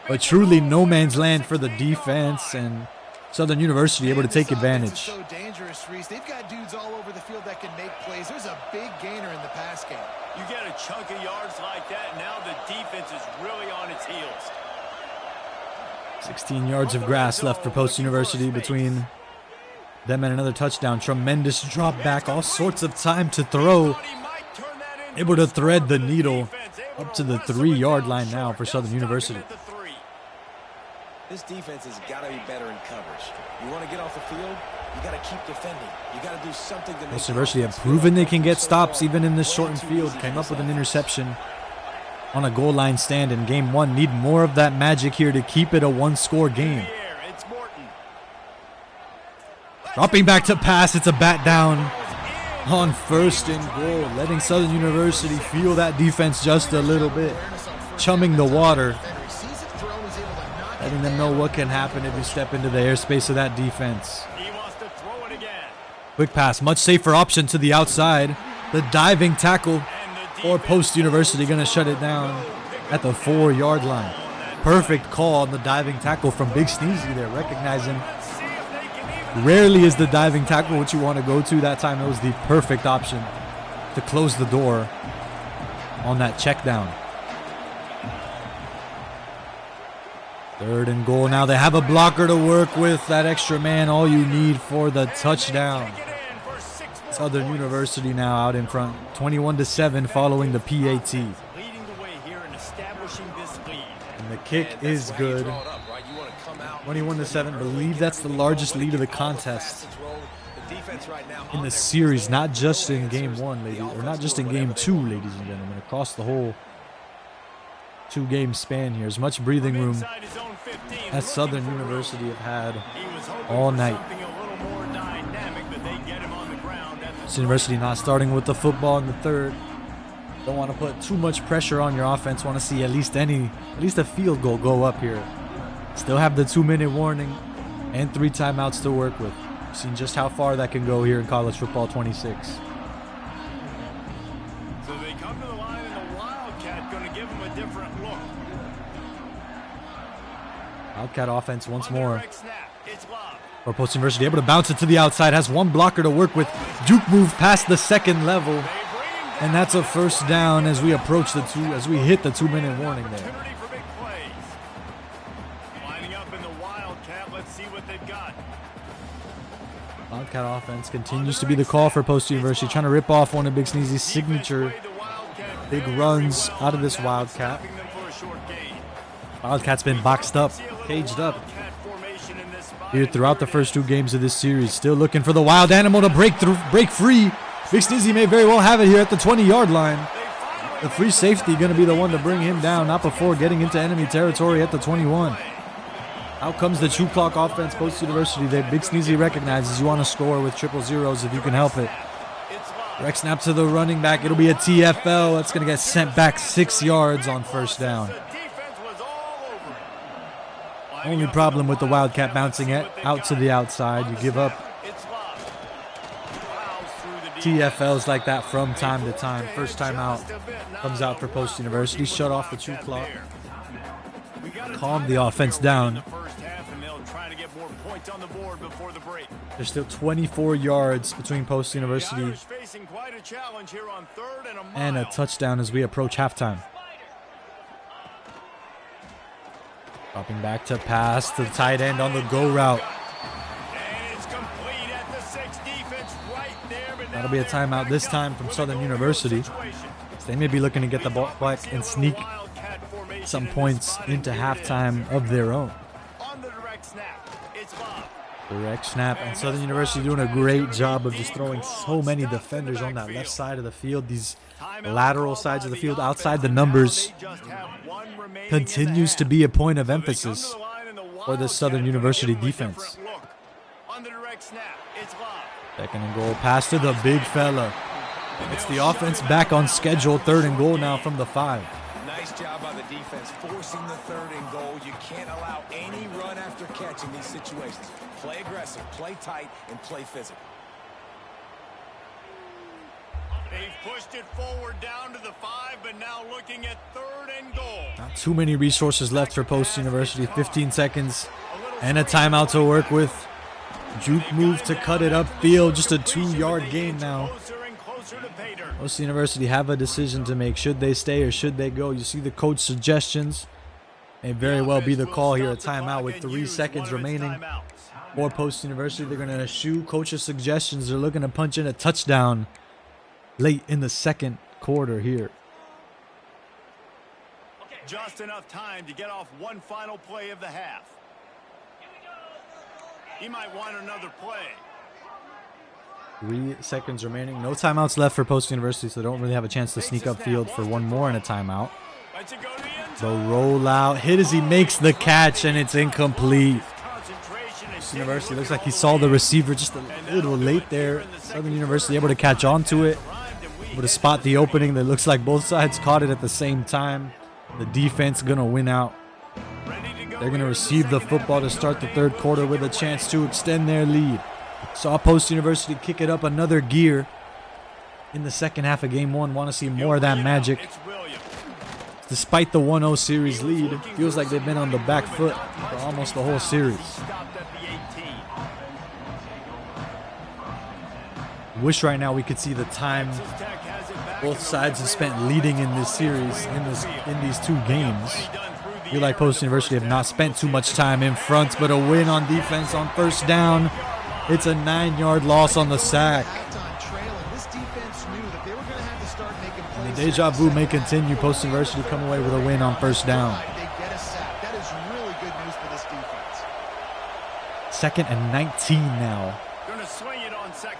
but truly no man's land for the defense, and Southern University able to take advantage. So dangerous, Reese. They've got dudes all over the field that can make plays. There's a big gainer in the pass game. You get a chunk of yards like that, now the defense is really on its heels. 16 yards of grass left for Post University between them and another touchdown. Tremendous drop back, all sorts of time to throw. Able to thread the needle up to the 3-yard line now for Southern University. This defense has got to be better in coverage. You want to get off the field, you got to keep defending. You got to do something to make Post University have proven they can get stops even in this shortened field. Came up with an interception on a goal line stand in Game 1. Need more of that magic here to keep it a 1-score game. Dropping back to pass, it's a bat down on 1st and goal, letting Southern University feel that defense just a little bit. chumming the water, letting them know what can happen if you step into the airspace of that defense. Quick pass, much safer option to the outside. The diving tackle for Post University going to shut it down at the 4-yard line. Perfect call on the diving tackle from BigSneezy there, recognizing rarely is the diving tackle what you want to go to. That time it was the perfect option to close the door on that check down. 3rd and goal now. They have a blocker to work with. That extra man, all you need for the touchdown. Southern University now out in front, 21-7 following the PAT. And the kick is good. 21-7. Believe that's the largest lead of the contest in the series, not just in game 1, ladies, or not just in game 2, ladies and gentlemen, across the whole 2-game span here. As much breathing room as Southern University have had all night. University not starting with the football in the 3rd. Don't want to put too much pressure on your offense. Want to see at least a field goal go up here. Still have the 2-minute warning and 3 timeouts to work with. Seen just how far that can go here in college football 26. So they come to the line and the Wildcat going to give them a different look. Wildcat offense once more. Or Post University able to bounce it to the outside. Has one blocker to work with. Juke move past the 2nd level. And that's a 1st down as we approach as we hit the 2-minute warning there. Wildcat offense continues to be the call for Post University. Trying to rip off one of BigSneezy's signature big runs out of this Wildcat. Wildcat's been boxed up, caged up here throughout the first 2 games of this series. Still looking for the wild animal to break free. BigSneezy may very well have it here at the 20-yard line. The free safety going to be the one to bring him down, not before getting into enemy territory at the 21. Out comes the true clock offense, Post University. BigSneezy recognizes you want to score with 000s if you can help it. Rec snap to the running back. It'll be a TFL. That's going to get sent back 6 yards on 1st down. Only problem with the Wildcat bouncing it out to the outside. You give up TFLs like that from time to time. 1st time out comes out for Post University. Shut off the true clock. Calm the offense down. There's still 24 yards between Post University and a touchdown as we approach halftime. Dropping back to pass to the tight end on the go route. That'll be a timeout this time from Southern University. So they may be looking to get the ball back and sneak some points into halftime of their own. Direct snap, and Southern University doing a great job of just throwing so many defenders on that left side of the field. These lateral sides of the field outside the numbers continues to be a point of emphasis for the Southern University defense. 2nd and goal, pass to the big fella. It's the offense back on schedule. 3rd and goal now from the 5. Nice job by the defense forcing the 3rd and goal. You can't allow any run after catch in these situations. Play aggressive, play tight, and play physical. They've pushed it forward down to the 5, but now looking at 3rd and goal. Not too many resources left for Post University. 15 seconds and a timeout to work with. Juke move to cut it upfield. Just a 2-yard gain now. Post University have a decision to make. Should they stay or should they go? You see the coach suggestions. May very well be the call here. A timeout with 3 seconds remaining for Post University. They're going to eschew coach's suggestions. They're looking to punch in a touchdown late in the 2nd quarter here. Just enough time to get off one final play of the half. He might want another play. 3 seconds remaining. No timeouts left for Post University, so they don't really have a chance to sneak upfield for one more and a timeout. The rollout hit as he makes the catch, and it's incomplete. Post University looks like he saw the receiver just a little late there. Southern University able to catch on to it, able to spot the opening. That looks like both sides caught it at the same time. The defense going to win out. They're going to receive the football to start the third quarter with a chance to extend their lead. Saw Post University kick it up another gear in the second half of game one. Want to see more of that magic. Despite the 1-0 series lead, it feels like they've been on the back foot for almost the whole series. Wish right now we could see the time both sides have spent leading in this series, in these two games. I feel like Post University have not spent too much time in front, but a win on defense on first down. It's a 9-yard loss on the sack. And the deja vu may continue. Post University come away with a win on first down. That is really good news for this defense. 2nd and 19 now.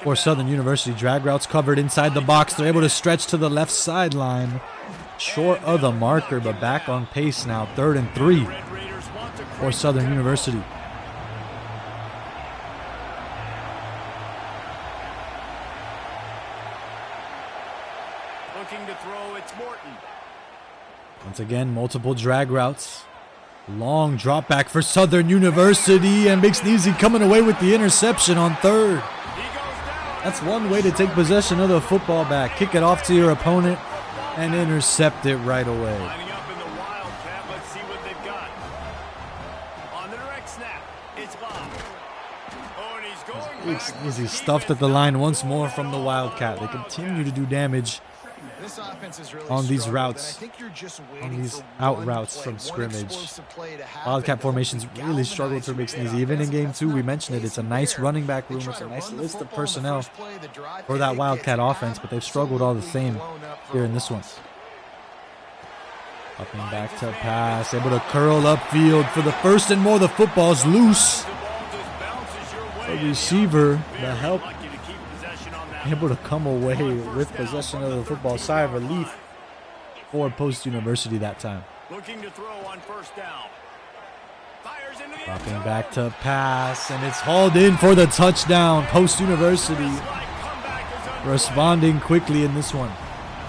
For Southern University, drag routes covered inside the box. They're able to stretch to the left sideline. Short of the marker, but back on pace now. 3rd and 3 for Southern University. Looking to throw, it's Morton. Once again, multiple drag routes. Long drop back for Southern University, and BigSneezy coming away with the interception on 3rd. That's one way to take possession of the football back. Kick it off to your opponent and intercept it right away. Lining up in the Wildcat. Let's see what they've got. On the direct snap, it's Bob. Oh, and he's going. BigSneezy stuffed at the line once more from the Wildcat. They continue to do damage This offense is really on these struggled, routes, and I think you're just on waiting these for out one routes play, from one scrimmage. explosive play to happen Wildcat that formations will really struggled for galvanize BigSneezy. your Even in game offense. 2, we That's mentioned it. It's a not nice fair. running back They room. try It's a to nice run the list of football in the personnel first play, the drive, for and that it Wildcat gets offense, but they've struggled all the same absolutely blown up for here a in this one. loss. Upping back to pass, able to curl upfield for the first and more. The football's loose. The receiver, the help, able to come away with possession of the football. Sigh of relief for Post University that time. Looking to throw on first down. Fires into the end Dropping zone. back to pass, and it's hauled in for the touchdown. Post University Comeback is responding quickly in this one.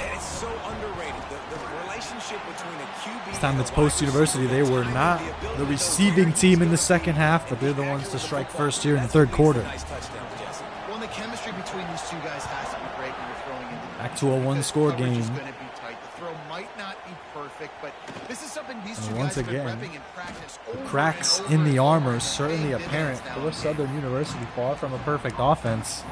And it's so underrated. The relationship between a QB This time it's Post University. They were not the receiving team in the second half, but they're the ones to strike first here in the third quarter. Nice touchdown, Jesse. Well, and the chemistry between these two guys has to be great when you're throwing into Back to a one-score Coverage is game. gonna be tight. The throw might not be perfect, but this is something these two And guys once have been again, repping in practice over cracks and over in the and armor over. certainly Big apparent minutes for now. Southern University. Far from a perfect offense.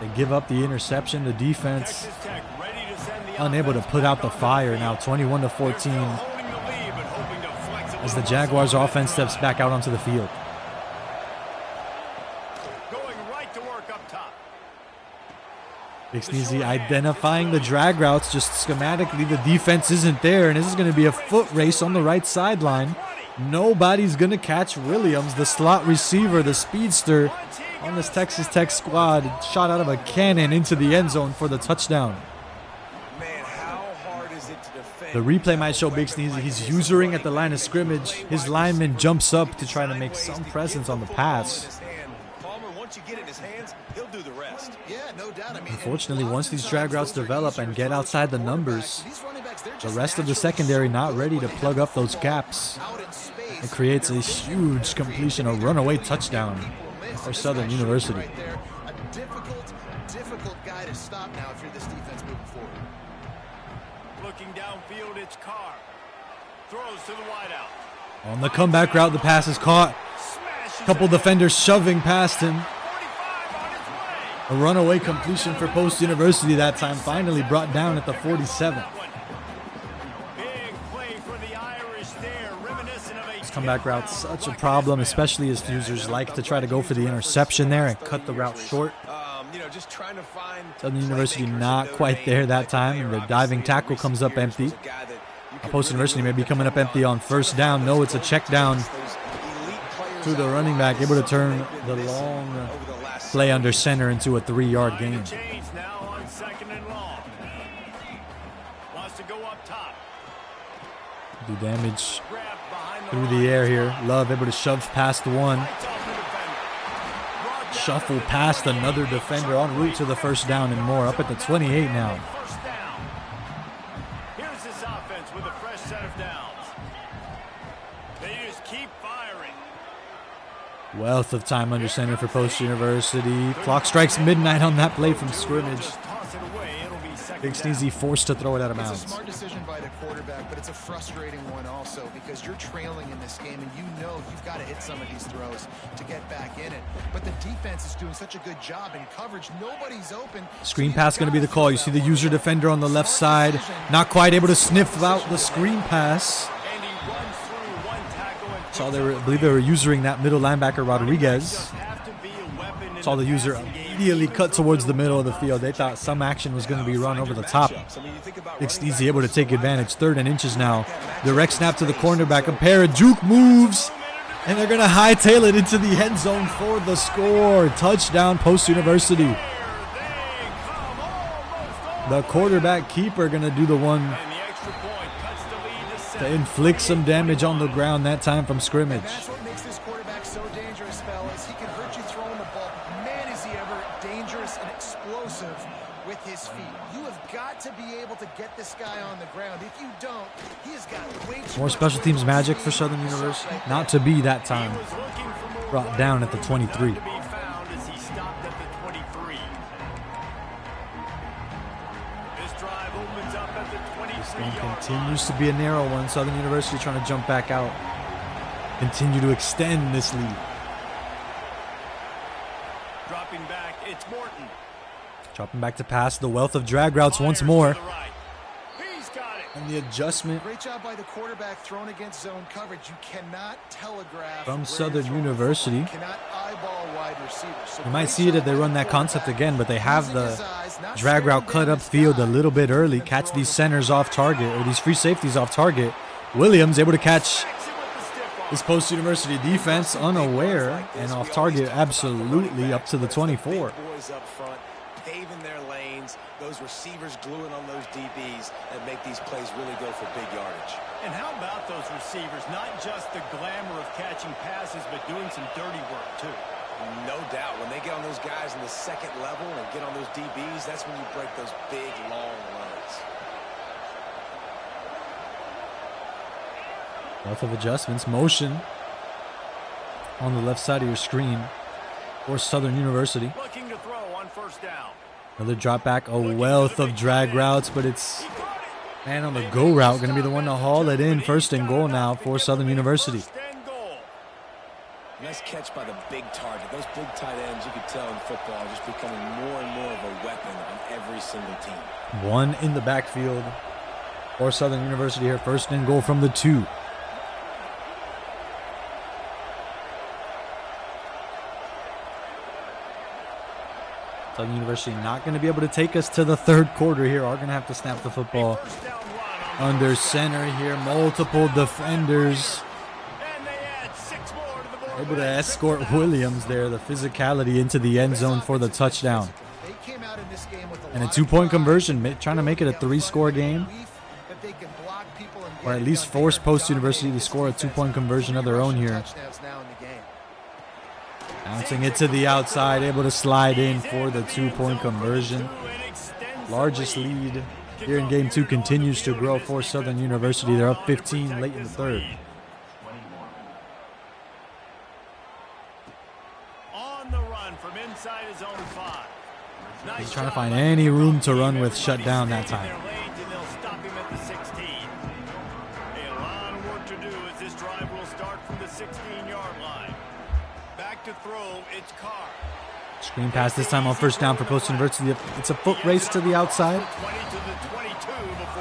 They give up the interception. The defense Texas Tech ready to send the unable to offense put out the back on fire. field. Now 21-14 Holding the lead, but hoping to flex a as the little Jaguars muscle offense on that steps back out onto the field. drive. Going right to work up top. BigSneezy identifying the drag routes. Just schematically, the defense isn't there, and this is going to be a foot race on the right sideline. Nobody's going to catch Williams, the slot receiver, the speedster on this Texas Tech squad. Shot out of a cannon into the end zone for the touchdown. Man, how hard is it to defend? The replay might show BigSneezy. He's usering at the line of scrimmage. His lineman jumps up to try to make some presence on the pass. Palmer, once you get in his hands, he'll do the rest. Yeah, no doubt. I mean, Unfortunately, and once these lots of drag times routes those are develop easier and get for outside the quarterbacks. numbers, These running backs, they're the just rest of the naturally secondary so not good ready when to they plug have up those the ball gaps. out in space. It creates a They're huge completion, a runaway touchdown for Southern University. right there. A difficult guy to stop now if you're this defense moving forward. Looking downfield, it's Carr. Throws to the wideout. On the comeback route, the pass is caught. Smashes Couple it. defenders shoving past him. 45 on its way. A runaway completion for Post University that time, finally brought down at the 47. Big play for the Irish there, reminiscent of a This comeback route, such a problem, especially as users like to try to go for the interception there and cut the route short. Just trying to find Southern University not quite there that time, and their diving tackle comes up empty. Post University may be coming up empty on first down. No, it's a check down to the running back, able to turn the long play under center into a 3-yard gain. change now on second and long. Wants to go up top. Do damage Grab behind through the air here. Love able to shove past one. Lights off the defender. Brought down Shuffle past another defender en route to the first down and more. Up at the 28 now. First down. Here's this offense with a fresh set of downs. Wealth of time under center for Post University. Clock strikes midnight on that play from scrimmage. BigSneezy forced to throw it out of bounds. It's a smart decision by the quarterback, but it's a frustrating one also because you're trailing in this game and you know you've got to hit some of these throws to get back in it. But the defense is doing such a good job in coverage. Nobody's open. Screen pass going to be the call. You see the user defender on the left side. Not quite able to sniff out the screen pass. I believe they were using that middle linebacker, Rodriguez. Saw the user immediately cut towards the middle of the field. They thought some action was going to be run over the top. BigSneezy able to take advantage. 3rd and inches now. Direct snap to the cornerback. A pair of juke moves. And they're going to hightail it into the end zone for the score. Touchdown, Post University. The quarterback keeper going to do the one to inflict some damage on the ground that time from scrimmage. That's what makes this quarterback so dangerous, fellas. He can hurt you throwing the ball. Man, is he ever dangerous and explosive with his feet. You have got to be able to get this guy on the ground. If you don't, he has got way too more special teams magic for Southern University. Not to be that time. Brought down at the 23. This game continues to be a narrow one. Southern University trying to jump back out. Continue to extend this lead. Dropping back, it's Morton. Dropping back to pass. The wealth of drag routes once more. He's got it. And the adjustment great job by the quarterback thrown against zone coverage. You cannot telegraph from Southern University. You cannot eyeball wide receivers. So you might see it if they run that concept again, but they have the drag route cut upfield a little bit early. Catch these centers off target, or these free safeties off target. Williams able to catch this Post University defense unaware and off target absolutely up to the 24. Boys up front, paving their lanes. Those receivers gluing on those DBs that make these plays really go for big yardage. And how about those receivers? Not just the glamour of catching passes, but doing some dirty work too. No doubt. When they get on those guys in the second level and get on those DBs, that's when you break those big, long runs. Lots of adjustments. Motion on the left side of your screen for Southern University. Looking to throw on 1st down. Another drop back. A wealth of drag routes, but it's man on the go route going to be the one to haul it in. 1st and goal now for Southern University. Nice catch by the big target. Those big tight ends, you could tell in football, are just becoming more and more of a weapon on every single team. One in the backfield for Southern University here. 1st and goal from the 2. Southern University not going to be able to take us to the 3rd quarter here. Are going to have to snap the football under center here. Multiple defenders. Able to escort Williams there. The physicality into the end zone for the touchdown. And a 2-point conversion. Trying to make it a 3-score game. Or at least force Post University to score a 2-point conversion of their own here. Bouncing it to the outside, able to slide in for the 2-point conversion. Largest lead here in game 2 continues to grow for Southern University. They're up 15 late in the 3rd. On the run from inside his own 5. He's trying to find any room to run with, shut down that time. They'll stop him at the 16. A lot of work to do as this drive will start from the 16-yard line. Back to throw, it's Carr. Screen pass this time on 1st down for Post University. It's a foot race to the outside.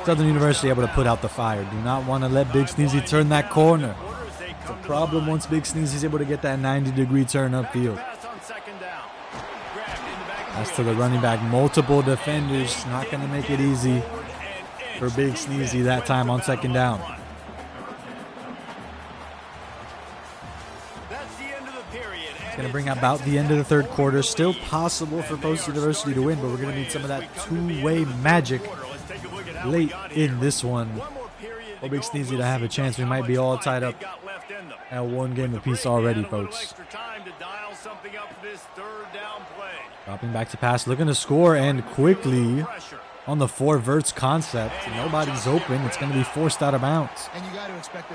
Southern University able to put out the fire. Do not want to let BigSneezy turn that corner. It's a problem once BigSneezy's able to get that 90-degree turn upfield. As to the running back, multiple defenders. Not going to make it easy for BigSneezy that time on 2nd down. It's going to bring about the end of the 3rd quarter. Still possible for Post University to win, but we're going to need some of that two-way magic late in this one. For BigSneezy to have a chance, we might be all tied up at 1 game apiece already, folks. Dropping back to pass, looking to score, and quickly on the four verts concept. Nobody's open. It's going to be forced out of bounds.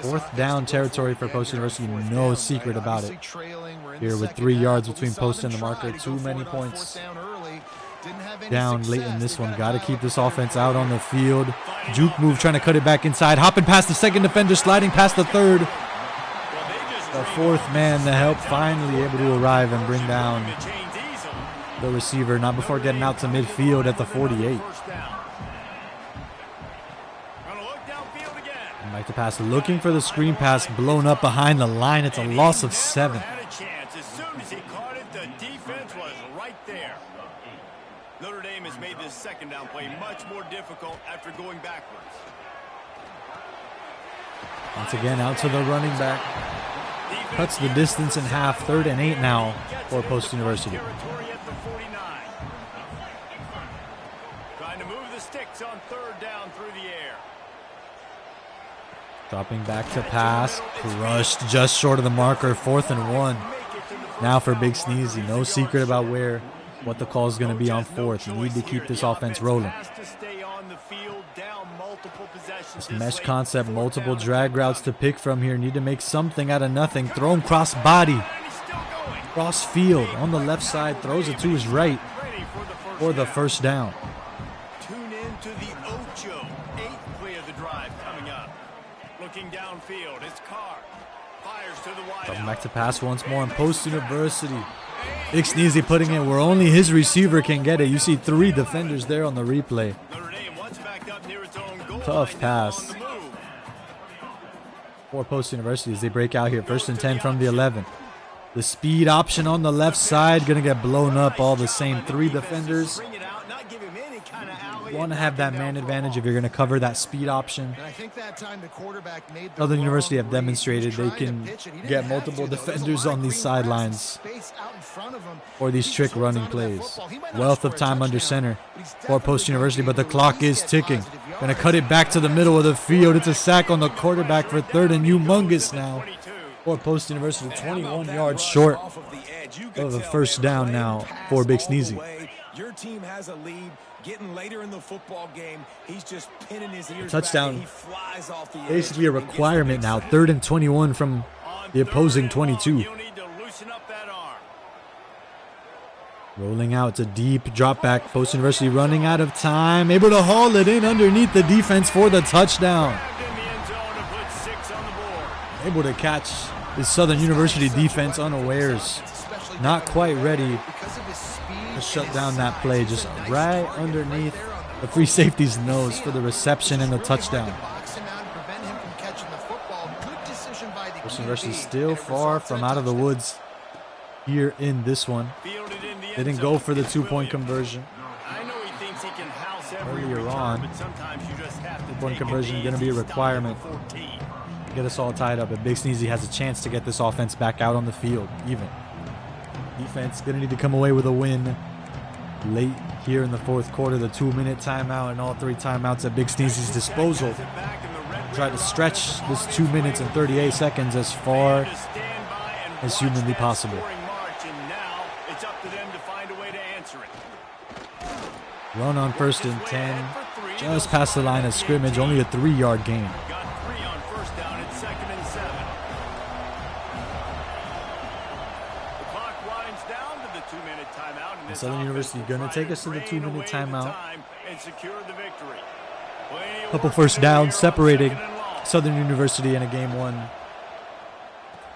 Fourth down territory for Post University. No secret about it. Here with 3 yards between post and the marker. Too many points down late in this one. Got to keep this offense out on the field. Juke move, trying to cut it back inside. Hopping past the second defender, sliding past the third. The fourth man to help, finally able to arrive and bring down the receiver. Not before getting out to midfield at the 48. Back to pass, looking for the screen pass, blown up behind the line. It's a loss of 7. As soon as he caught it, the defense was right there. Notre Dame has made this second down play much more difficult after going backwards. Once again, out to the running back. Cuts the distance in half. 3rd and 8 now for Post University. Trying to move the sticks on 3rd down through the air. Dropping back to pass. Crushed just short of the marker. 4th and 1. Now for BigSneezy. No secret about what the call is going to be on 4th. Need to keep this offense rolling. This mesh concept, multiple drag routes to pick from here. Need to make something out of nothing. Thrown cross body. Cross field on the left side. Throws it to his right for the first down. Tune in to the Ocho. 8th play of the drive coming up. Looking downfield, it's Carr. Fires to the wide Coming out. back to pass once more on Post University. BigSneezy putting it where only his receiver can get it. You see 3 defenders there on the replay. Tough pass for Post University as they break out here. 1st and 10 from the 11. The speed option on the left side going to get blown up all the same. 3 defenders. You want to have that man advantage if you're going to cover that speed option. Southern University have demonstrated they can get multiple defenders on these sidelines for these trick running plays. Wealth of time under center for Post University, but the clock is ticking. Going to cut it back to the middle of the field. It's a sack on the quarterback for 3rd and humongous now for Post University. 21 yards short of the first down now for BigSneezy. Your team has a lead. Getting later in the football game, he's just pinning his ears touchdown. Back. He flies off the edge. Basically a requirement now. 3rd and 21 from the opposing 22. Rolling out to deep drop back. Post University running out of time. Able to haul it in underneath the defense for the touchdown. Able to catch the Southern University defense unawares. Not quite ready to shut down that play, just right underneath the free safety's nose for the reception and the touchdown. Post University still far from out of the woods here in this one. Didn't go for the 2-point conversion earlier on. 2-point conversion going to be a requirement. Get us all tied up, but BigSneezy has a chance to get this offense back out on the field even. Defense going to need to come away with a win late here in the 4th quarter. The 2-minute timeout and all 3 timeouts at BigSneezy's disposal. Try to stretch this 2 minutes and 38 seconds as far as humanly possible. Run on 1st and 10. Just past the line of scrimmage. Only a 3-yard gain. Southern University going to take us to the 2-minute timeout. Couple first downs separating Southern University in a Game 1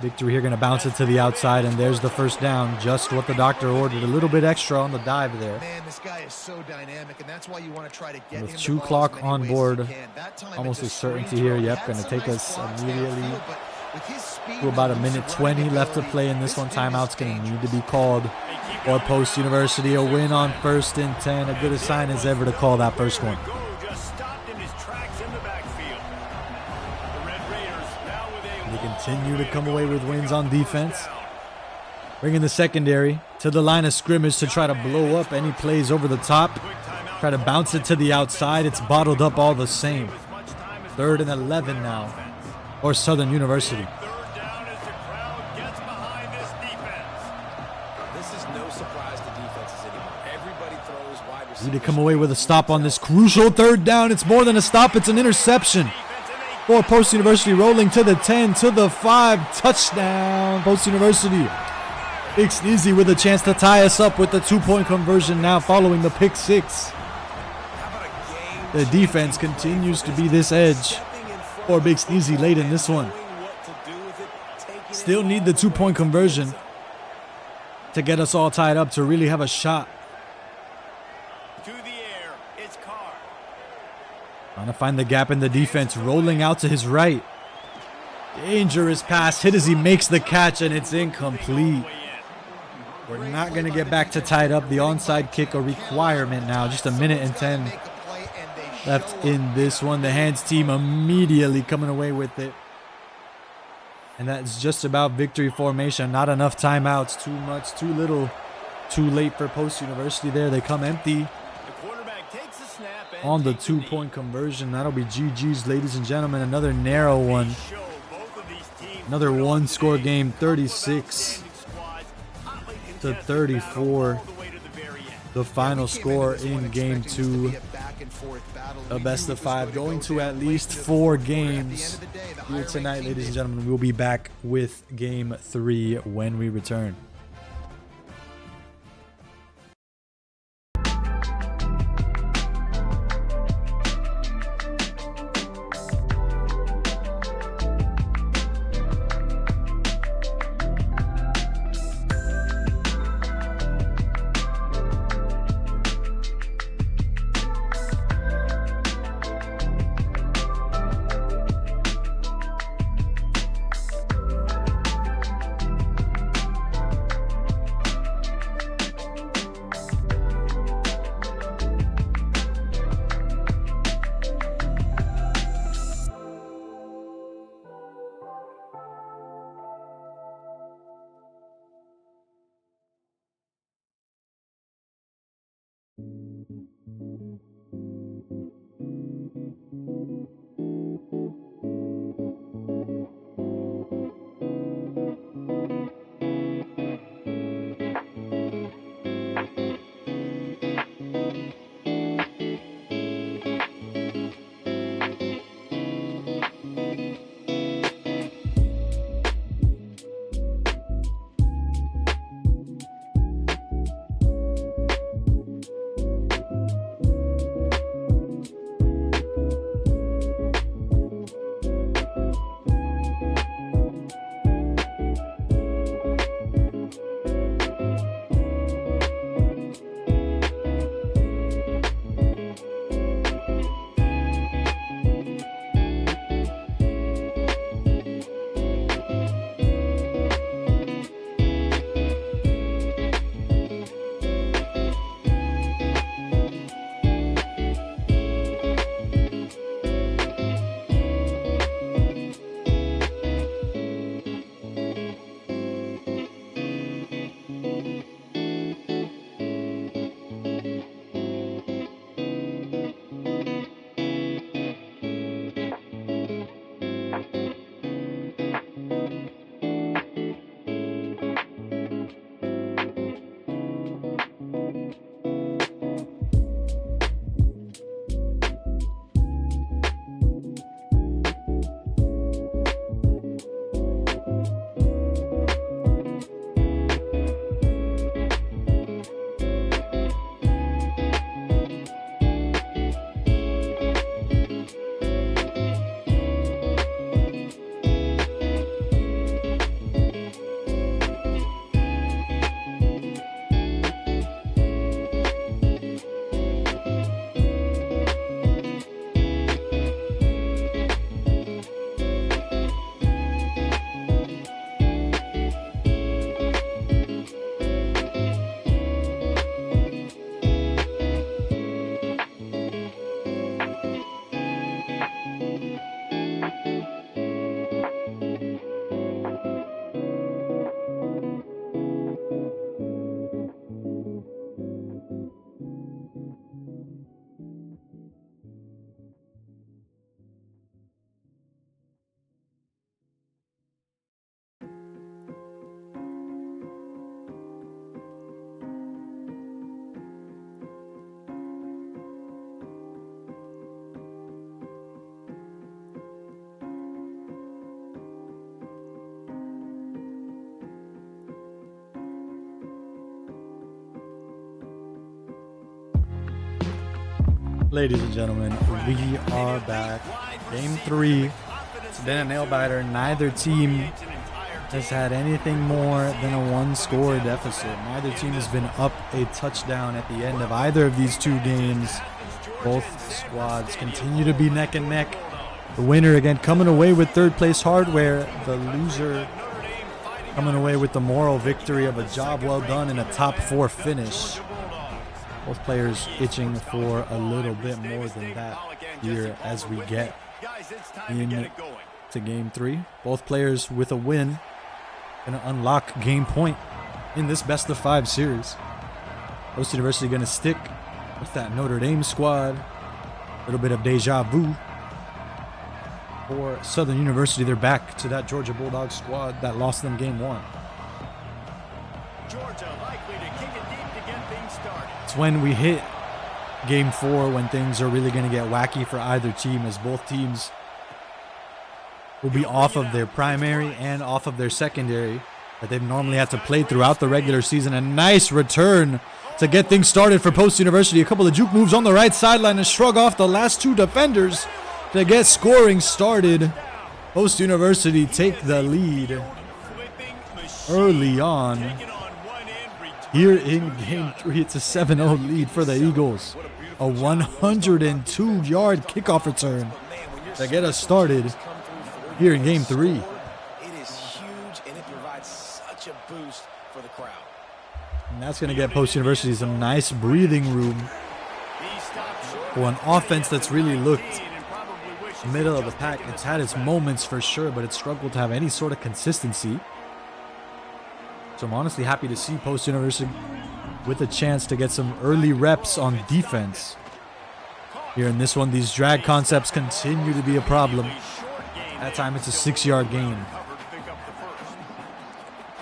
victory here. Going to bounce it to the outside, and there's the first down. Just what the doctor ordered. A little bit extra on the dive there. Man, this guy is so dynamic, and that's why you want to try to get with him 2 the ball clock as many on ways board. as you can. Almost a it's certainty screen here. throw. Yep, going to That's take some us nice immediately downfield, but with his speed to about a and minute his 20 running left to ability, play in this one. dude is Timeout's going to need dangerous. to be called for Post University. A win on 1st and 10. A good a sign as ever to call that first one. They continue to come away with wins on defense. Bringing the secondary to the line of scrimmage to try to blow up any plays over the top. Try to bounce it to the outside. It's bottled up all the same. 3rd and 11 now for Southern University. This is no surprise to defenses anymore. Everybody throws wide Need to come away with a stop on this crucial third down. It's more than a stop. It's an interception. For Post University, rolling to the 10, to the 5. Touchdown, Post University. BigSneezy with a chance to tie us up with the 2-point conversion now following the pick 6. The defense continues to be this edge for BigSneezy late in this one. Still need the 2-point conversion to get us all tied up to really have a shot. To the air, it's Carr. Trying to find the gap in the defense, rolling out to his right. Dangerous pass, hit as he makes the catch, and it's incomplete. We're not going to get back to tied up. The onside kick a requirement now. Just a minute and 10 left in this one. The hands team immediately coming away with it. And that's just about victory formation. Not enough timeouts. Too much, too little, too late for Post University there. They come empty on the 2-point conversion. That'll be GG's, ladies and gentlemen. Another narrow one. Another one-score game, 36 to 34. The final score in game 2. A best of 5 going to at least 4 games here tonight, ladies and gentlemen. We'll be back with game 3 when we return. Ladies and gentlemen, we are back. Game 3. It's been a nail-biter. Neither team has had anything more than a one-score deficit. Neither team has been up a touchdown at the end of either of these two games. Both squads continue to be neck and neck. The winner, again, coming away with third-place hardware. The loser coming away with the moral victory of a job well done and a top-4 finish. Both players itching for a little bit more than that here as we get into Game 3. Both players with a win going to unlock game point in this best-of-5 series. Post University going to stick with that Notre Dame squad. A little bit of deja vu for Southern University. They're back to that Georgia Bulldogs squad that lost them Game 1. Georgia likely to kick it deep to get things started. It's when we hit Game 4 when things are really going to get wacky for either team, as both teams will be off of their primary and off of their secondary that they've normally had to play throughout the regular season. A nice return to get things started for Post University. A couple of juke moves on the right sideline and shrug off the last two defenders to get scoring started. Post University take the lead early on. Here in Game 3, it's a 7-0 lead for the Eagles. A 102-yard kickoff return to get us started here in Game 3. It is huge, and it provides such a boost for the crowd. And that's going to get Post University some nice breathing room for an offense that's really looked middle of the pack. It's had its moments for sure, but it's struggled to have any sort of consistency. So I'm honestly happy to see Post University with a chance to get some early reps on defense. Here in this one, these drag concepts continue to be a problem. That time it's a 6-yard gain.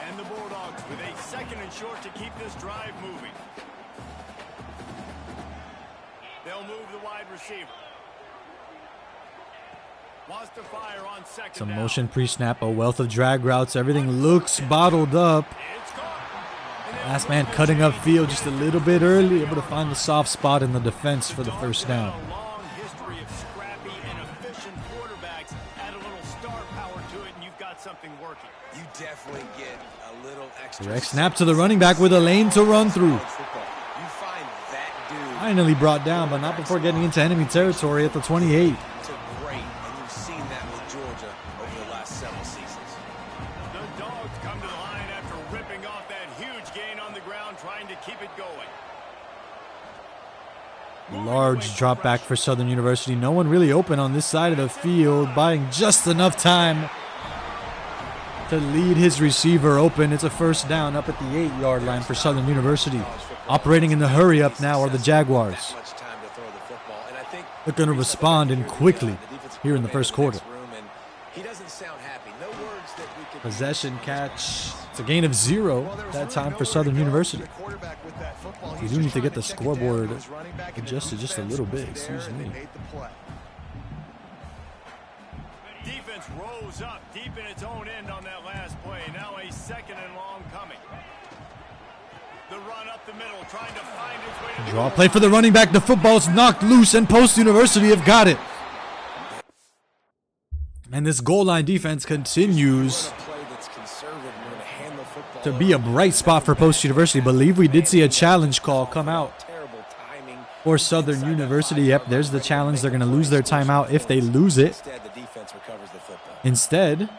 And the Bulldogs with a second and short to keep this drive moving. They'll move the wide receiver. Wants to fire on second Some down. motion pre-snap, a wealth of drag routes. Everything looks bottled up. It's caught. Last man cutting up field just a little bit early, able to find the soft spot in the defense for the first down. A long history of scrappy and efficient quarterbacks. Add a little star power to it, and you've got something working. You definitely get a little extra. Direct snap to the running back with a lane to run through. You find that dude Finally brought down, but not before getting into enemy territory at the 28. to great, and you've seen that with Georgia over the last several seasons. The Dogs come to the line after ripping off that huge gain on the ground, trying to keep it going. Large drop back for Southern University. No one really open on this side of the field, buying just enough time to lead his receiver open. It's a first down up at the 8-yard line for Southern University. Operating in the hurry up now are the Jaguars. That much time to throw the football, and I think They're going to respond and quickly here in the first quarter. He doesn't sound happy. No words that we could Possession catch. It's a gain of 0 that time for Southern University. We do need to get the scoreboard adjusted just a little bit. Excuse me. Defense rose up deep in its own end on that last play. Now a second and long coming. The run up the middle, trying to find its way to Draw play for the running back. The football's knocked loose, and Post University have got it. And this goal line defense continues to be a bright spot for Post University. Believe we did see a challenge call come out for Southern University. Yep, there's the challenge. They're going to lose their timeout if they lose it. Instead,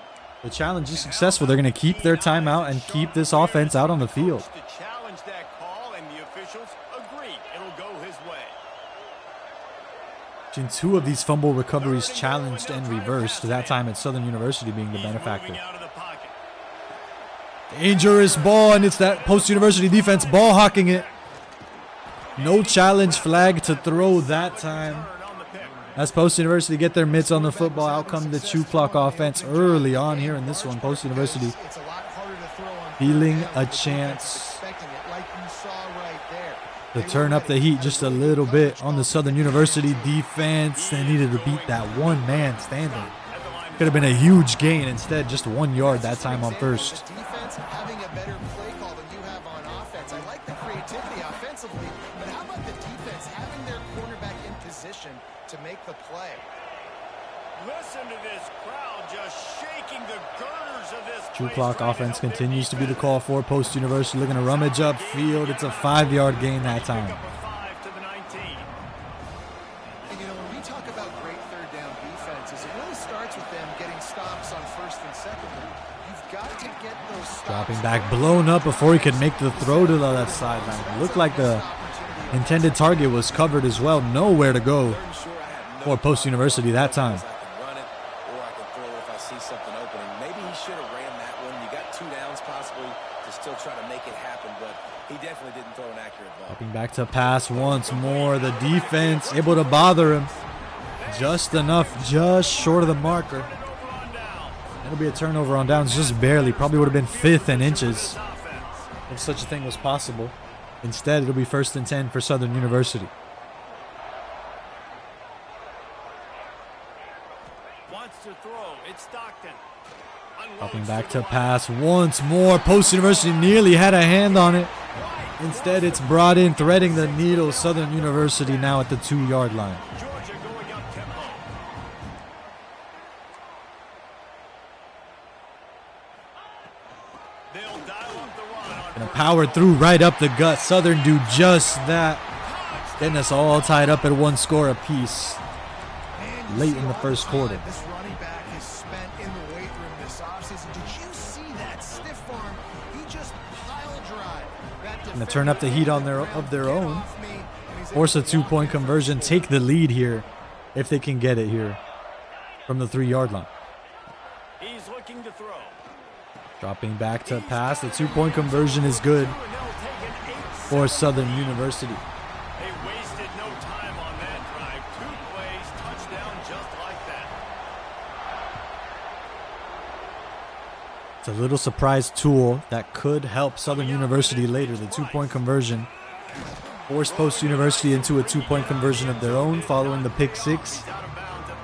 the challenge is successful. They're going to keep their timeout and keep this offense out on the field. to challenge that call, and the officials agree it'll go his way. In 2 of these fumble recoveries challenged and reversed, that time at Southern University being the benefactor. Moving out of the pocket. Dangerous ball, and it's that Post University defense ball hawking it. No challenge flag to throw that time. Turn on the pick. As Post University get their mitts on the football, out come the chew clock offense early on here in this one. Post University It's a lot harder to throw on feeling third a down. chance Expecting it like you saw right there. to turn up the heat just a little bit on the Southern University defense. They needed to beat that one-man standing. Could have been a huge gain. Instead, just 1 yard that time on first. Defense having a better play call than you have on offense. I like the creativity offensively, but how about the defense it's having their cornerback in position to make the play. Listen to this crowd just shaking the girders of this True place clock right offense now. continues to be the call for Post University. Looking to rummage upfield. It's a 5-yard gain that time. Pick up a 5 to the 19. And, you know, when we talk about great third down defenses, it really starts with them getting stops on first and second. You've got to get those stops. Dropping back, blown up before he could make the throw to the left sideline. Looked like the intended target was covered as well. Nowhere to go for Post University that time. Something opening. Maybe he should have ran that one. You got 2 downs possibly to still try to make it happen, but he definitely didn't throw an accurate ball. Dropping back to pass once more. The defense able to bother him just enough, just short of the marker. It'll be a turnover on downs, just barely. Probably would have been 5th and inches if such a thing was possible. Instead, it'll be 1st and 10 for Southern University. To throw. It's Stockton. Dropping back to pass once more. Post University nearly had a hand on it. Instead, it's brought in, threading the needle. Southern University now at the 2-yard line. Georgia going up tempo. They'll dial up the run. And a power through right up the gut. Southern do just that. Getting us all tied up at 1 score apiece late in the first quarter. This running back has spent in the weight room this offseason. Did you see that stiff arm? He just pile drive. Going to turn up the heat on their own. Force a 2-point conversion. Take the lead here if they can get it here from the 3-yard line. He's looking to throw. Dropping back to pass. The 2-point conversion is good for Southern University. They wasted no time on that drive. 2 plays, touchdown just like that. It's a little surprise tool that could help Southern University later. The 2-point conversion forced Post University into a 2-point conversion of their own following the pick 6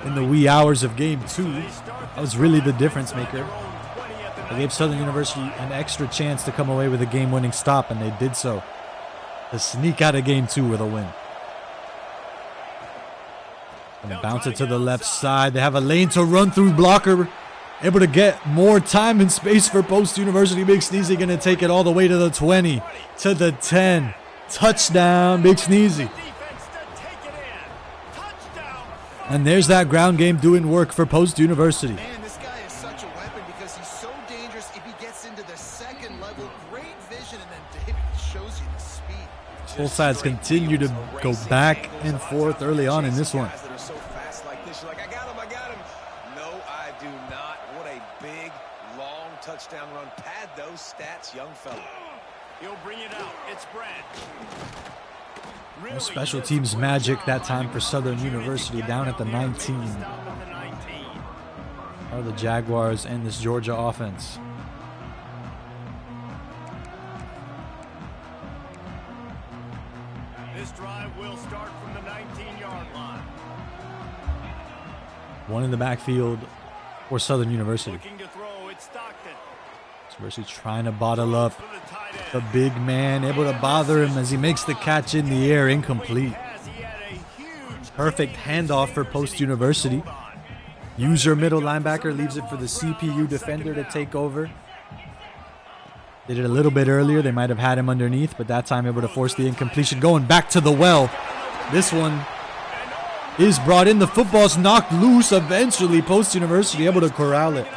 in the wee hours of game 2. That was really the difference maker. They gave Southern University an extra chance to come away with a game-winning stop, and they did so to sneak out of game 2 with a win. And bounce it to the left side. They have a lane to run through. Blocker able to get more time and space for Post University. BigSneezy going to take it all the way to the 20, to the 10. Touchdown, BigSneezy. And there's that ground game doing work for Post University. Man, this guy is such a weapon because he's so dangerous if he gets into the second level. Great vision, and then David shows you the speed. Both sides continue to go back and forth early on in this one. Guys that are so fast like this, you're like, I got him. No, I do not. What a big, long touchdown run. Pad those stats, young fella. He'll bring it out. It's Brad. No special teams magic that time for Southern University down at the 19. Are the Jaguars and this Georgia offense. This drive will start from the 19-yard line. One in the backfield for Southern University. Looking to throw. It's Stockton. University trying to bottle up the big man, able to bother him as he makes the catch in the air, incomplete. Perfect handoff for Post University. User middle linebacker leaves it for the CPU defender to take over. Did it a little bit earlier. They might have had him underneath, but that time able to force the incompletion. Going back to the well. This one is brought in. The football's knocked loose. Eventually, Post University able to corral it.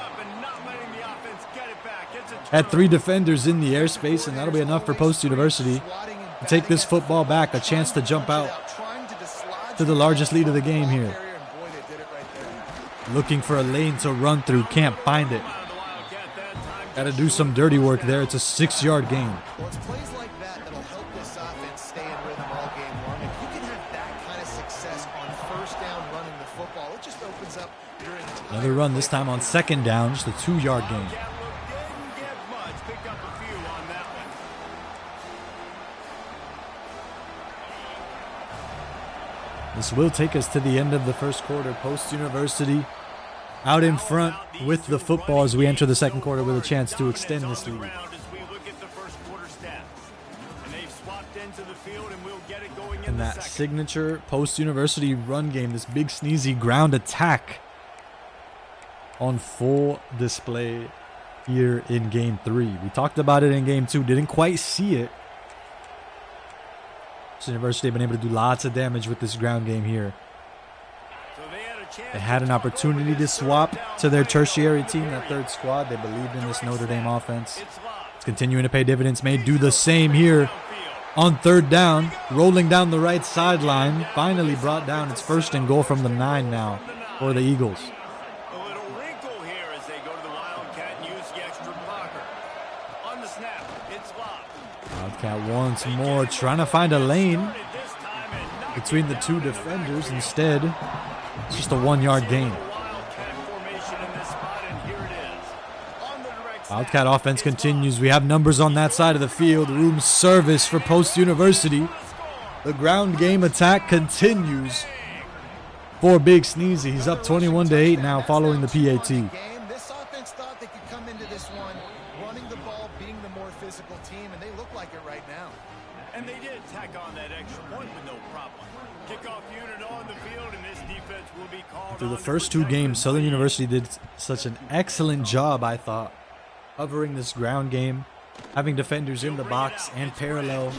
Had 3 defenders in the airspace, and that'll be enough for Post University to take this football back. A chance to jump out to the largest lead of the game here. Looking for a lane to run through. Can't find it. Got to do some dirty work there. It's a 6-yard gain. Well, it's plays like that that'll help this offense stay in rhythm all game long. If you can have that kind of success on first down running the football, it just opens up your entire... Another run, this time on 2nd down. Just a 2-yard gain. This will take us to the end of the first quarter. Post University out in front with the football as we enter the second quarter with a chance to extend this lead. As we look at the first quarter stats. And they've swapped into the field, and we'll get it going And that signature post-university run game, this BigSneezy ground attack on full display here in Game 3. We talked about it in Game 2. Didn't quite see it. University have been able to do lots of damage with this ground game here. They had an opportunity to swap to their tertiary team, that third squad. They believed in this Notre Dame offense. It's continuing to pay dividends. May do the same here on third down. Rolling down the right sideline. Finally brought down. It's 1st and goal from the 9 now for the Eagles. A little wrinkle here as they go to the Wildcat and use the extra blocker. On the snap, it's locked. Wildcat once more trying to find a lane between the two defenders. Instead, it's just a 1-yard gain. Wildcat offense continues. We have numbers on that side of the field. Room service for Post University. The ground game attack continues for BigSneezy. He's up 21-8 now following the PAT. This offense thought they could come into this one running the ball, being the more physical team, and they look like it right now. And they did tack on that extra point with no problem. Kickoff unit on the field, and this defense will be called. Through the first 2 games, Southern University did such an excellent job, I thought, covering this ground game, having defenders in the box and parallel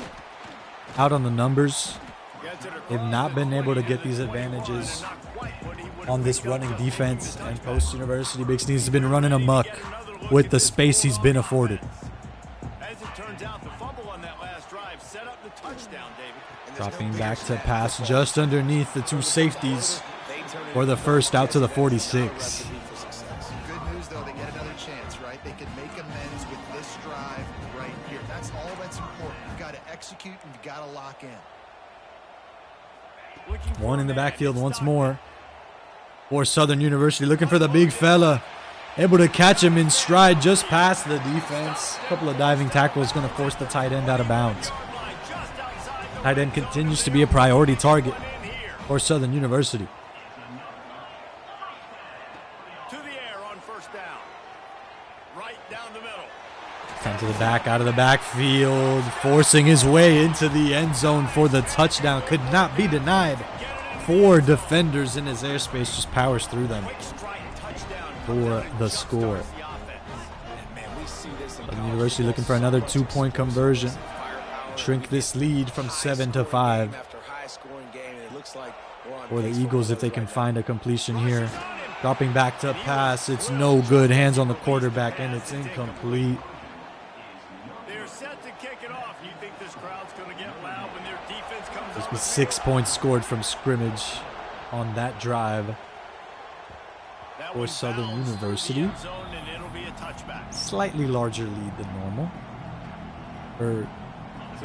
out on the numbers. They've not been able to get these advantages on this running defense, and Post University BigSneezy has been running amok with the space he's been afforded. As it turns out, the fumble on that last drive set up the touchdown, David. Dropping back to pass just underneath the 2 safeties for the first out to the 46. Good news, though, they get another chance, right? They can make amends with this drive right here. That's all that's important. You've got to execute and you've got to lock in. One in the backfield once more for Southern University, looking for the big fella. Able to catch him in stride just past the defense. A couple of diving tackles going to force the tight end out of bounds. Tight end continues to be a priority target for Southern University. To the air on 1st down. Right down the middle. Time to the back, out of the backfield, forcing his way into the end zone for the touchdown. Could not be denied. 4 defenders in his airspace, just powers through them for the score. Southern University looking for another 2-point conversion. Shrink this lead from 7 to 5 for the Eagles if they can find a completion here. Dropping back to pass. It's no good. Hands on the quarterback, and it's incomplete. They're set to kick it off. You think this crowd's going to get loud when their defense comes This up? was 6 points scored from scrimmage on that drive for Southern University. Slightly larger lead than normal. Or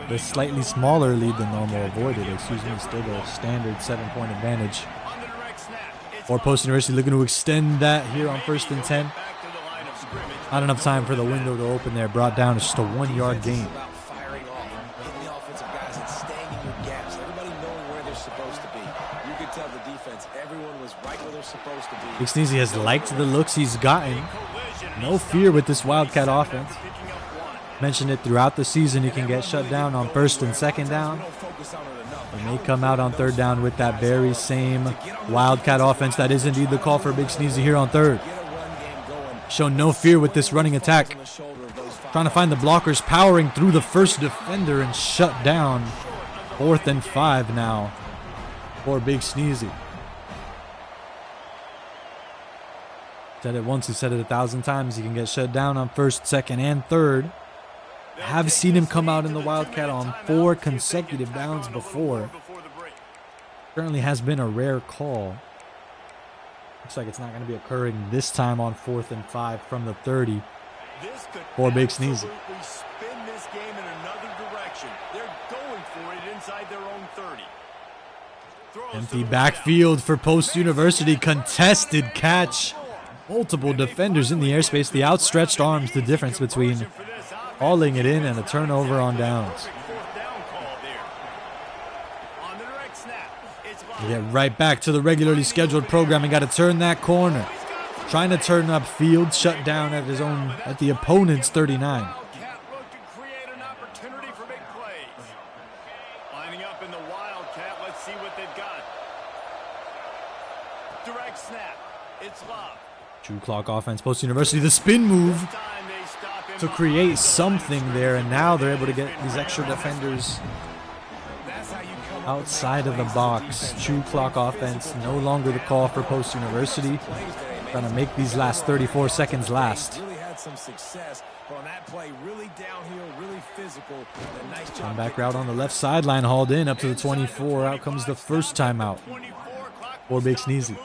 the slightly smaller lead than normal avoided. Excuse me, still a standard 7-point advantage. Or Post University looking to extend that here on 1st and 10. Not enough time for the window to open there. Brought down to just a 1-yard gain. BigSneezy has liked the looks he's gotten. No fear with this Wildcat offense. Mentioned it throughout the season. He can get shut down on 1st and 2nd down. They may come out on 3rd down with that very same Wildcat offense. That is indeed the call for BigSneezy here on 3rd. Shown no fear with this running attack. Trying to find the blockers, powering through the first defender and shut down. 4th and 5 now for BigSneezy. Said it once, he said it 1,000 times. He can get shut down on 1st, 2nd, and 3rd. Have seen him come out in the Wildcat on 4 consecutive downs before. Currently has been a rare call. Looks like it's not going to be occurring this time on 4th and 5 from the 30 for BigSneezy. Spin this game in another direction. They're going for it inside their own 30. Empty backfield for Post University. Contested catch. Multiple defenders in the airspace. The outstretched arms, the difference between hauling it in and a turnover on downs. We get right back to the regularly scheduled programming. Got to turn that corner. Trying to turn up field. Shut down at the opponent's 39. Lining up in the Wildcat see what they've got. Direct snap. It's Love. True clock offense, Post University. The spin move to create something there, and now they're able to get these extra defenders outside of the box. True clock offense, no longer the call for Post University. Trying to make these last 34 seconds last. Really had some success on that play. Really downhill, really physical. Nice job. Comeback route on the left sideline, hauled in up to the 24. Out comes the first timeout for BigSneezy.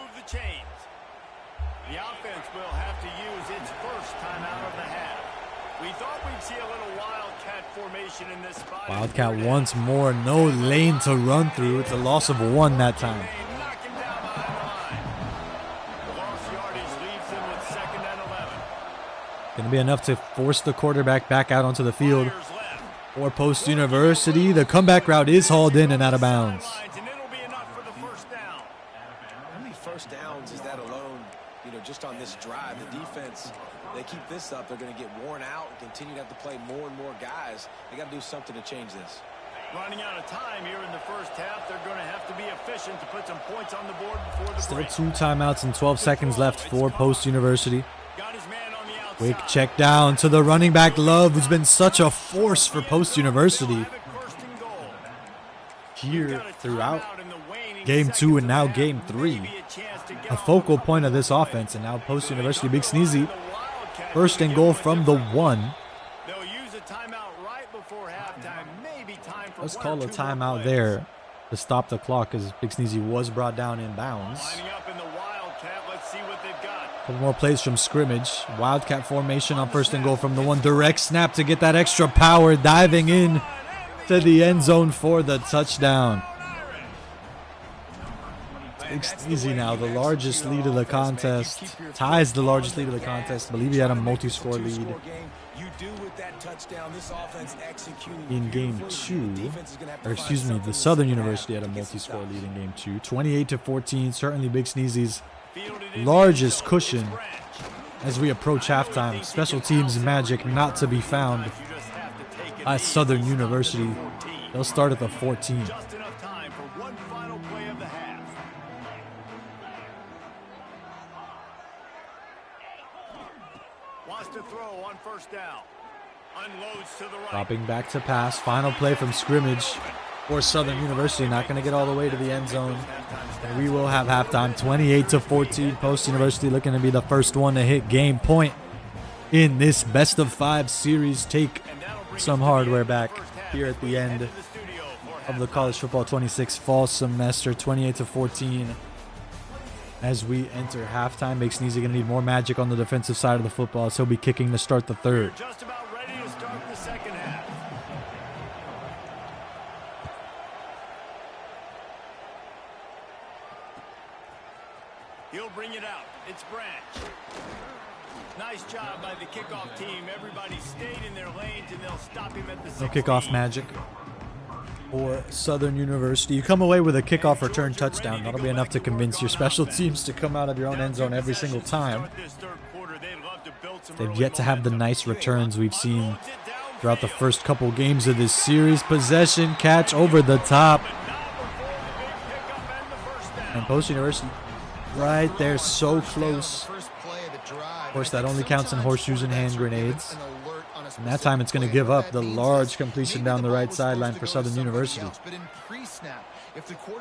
The offense will have to use its first timeout of the half. We thought we'd see a little wildcat formation in this spot. Wildcat once more, no lane to run through. It's a loss of 1 that time. Knock him down behind the line. The lost yardage leaves him with 2nd and 11. Going to be enough to force the quarterback back out onto the field. For Post University, the comeback route is hauled in and out of bounds. And it'll be enough for the first down. How many first downs is that alone? You know, just on this drive, the defense, they keep this up, they're going to get worn out and continue to have to play more and more guys. They got to do something to change this. Running out of time here in the first half, they're going to have to be efficient to put some points on the board before the Still break. 2 timeouts and 12 seconds left for Post University. Got his man on the outside. Quick check down to the running back Love, who's been such a force for Post University here throughout Game 2 and now Game 3. A focal point of this offense, and now Post University, BigSneezy, 1st and goal from the 1. They'll use a timeout right before halftime. Maybe time for Let's one call or a two more timeout plays. there to stop the clock, as BigSneezy was brought down in bounds. Lining up in the Wildcat. Let's see what they've got. Couple more plays from scrimmage. Wildcat formation on 1st and goal from the 1. Direct snap to get that extra power, diving in to the end zone for the touchdown. BigSneezy now, the largest lead of the contest. Ties the largest lead of the contest. I believe he had a multi-score lead in Game 2. Or excuse me, the Southern University had a multi-score lead in Game 2. 28-14, certainly BigSneezy's largest cushion as we approach halftime. Special teams magic not to be found at Southern University. They'll start at the 14. Just enough time for one final play of the half. Wants to throw on 1st down. Unloads to the right. Dropping back to pass. Final play from scrimmage for Southern University. Not going to get all the way to the end zone. And we will have halftime 28-14. Post University looking to be the first one to hit game point in this best of 5 series. Take some hardware back here at the end of the College Football 26 fall semester. 28-14 as we enter halftime. BigSneezy going to need more magic on the defensive side of the football, as he'll be kicking to start the 3rd. Just about ready to start the 2nd half. He'll bring it out. It's Branch. Nice job by the kickoff team. Everybody stayed in their lanes, and they'll stop him at the 16. No kickoff magic for Southern University. You come away with a kickoff return touchdown. That'll be enough to convince your special teams to come out of your own end zone every single time. They've yet to have the nice returns we've seen throughout the first couple games of this series. Possession, catch over the top. And Post University right there, so close. Of course, that only counts in horseshoes and hand grenades. And that time it's going to give up the large completion down the right sideline for Southern University.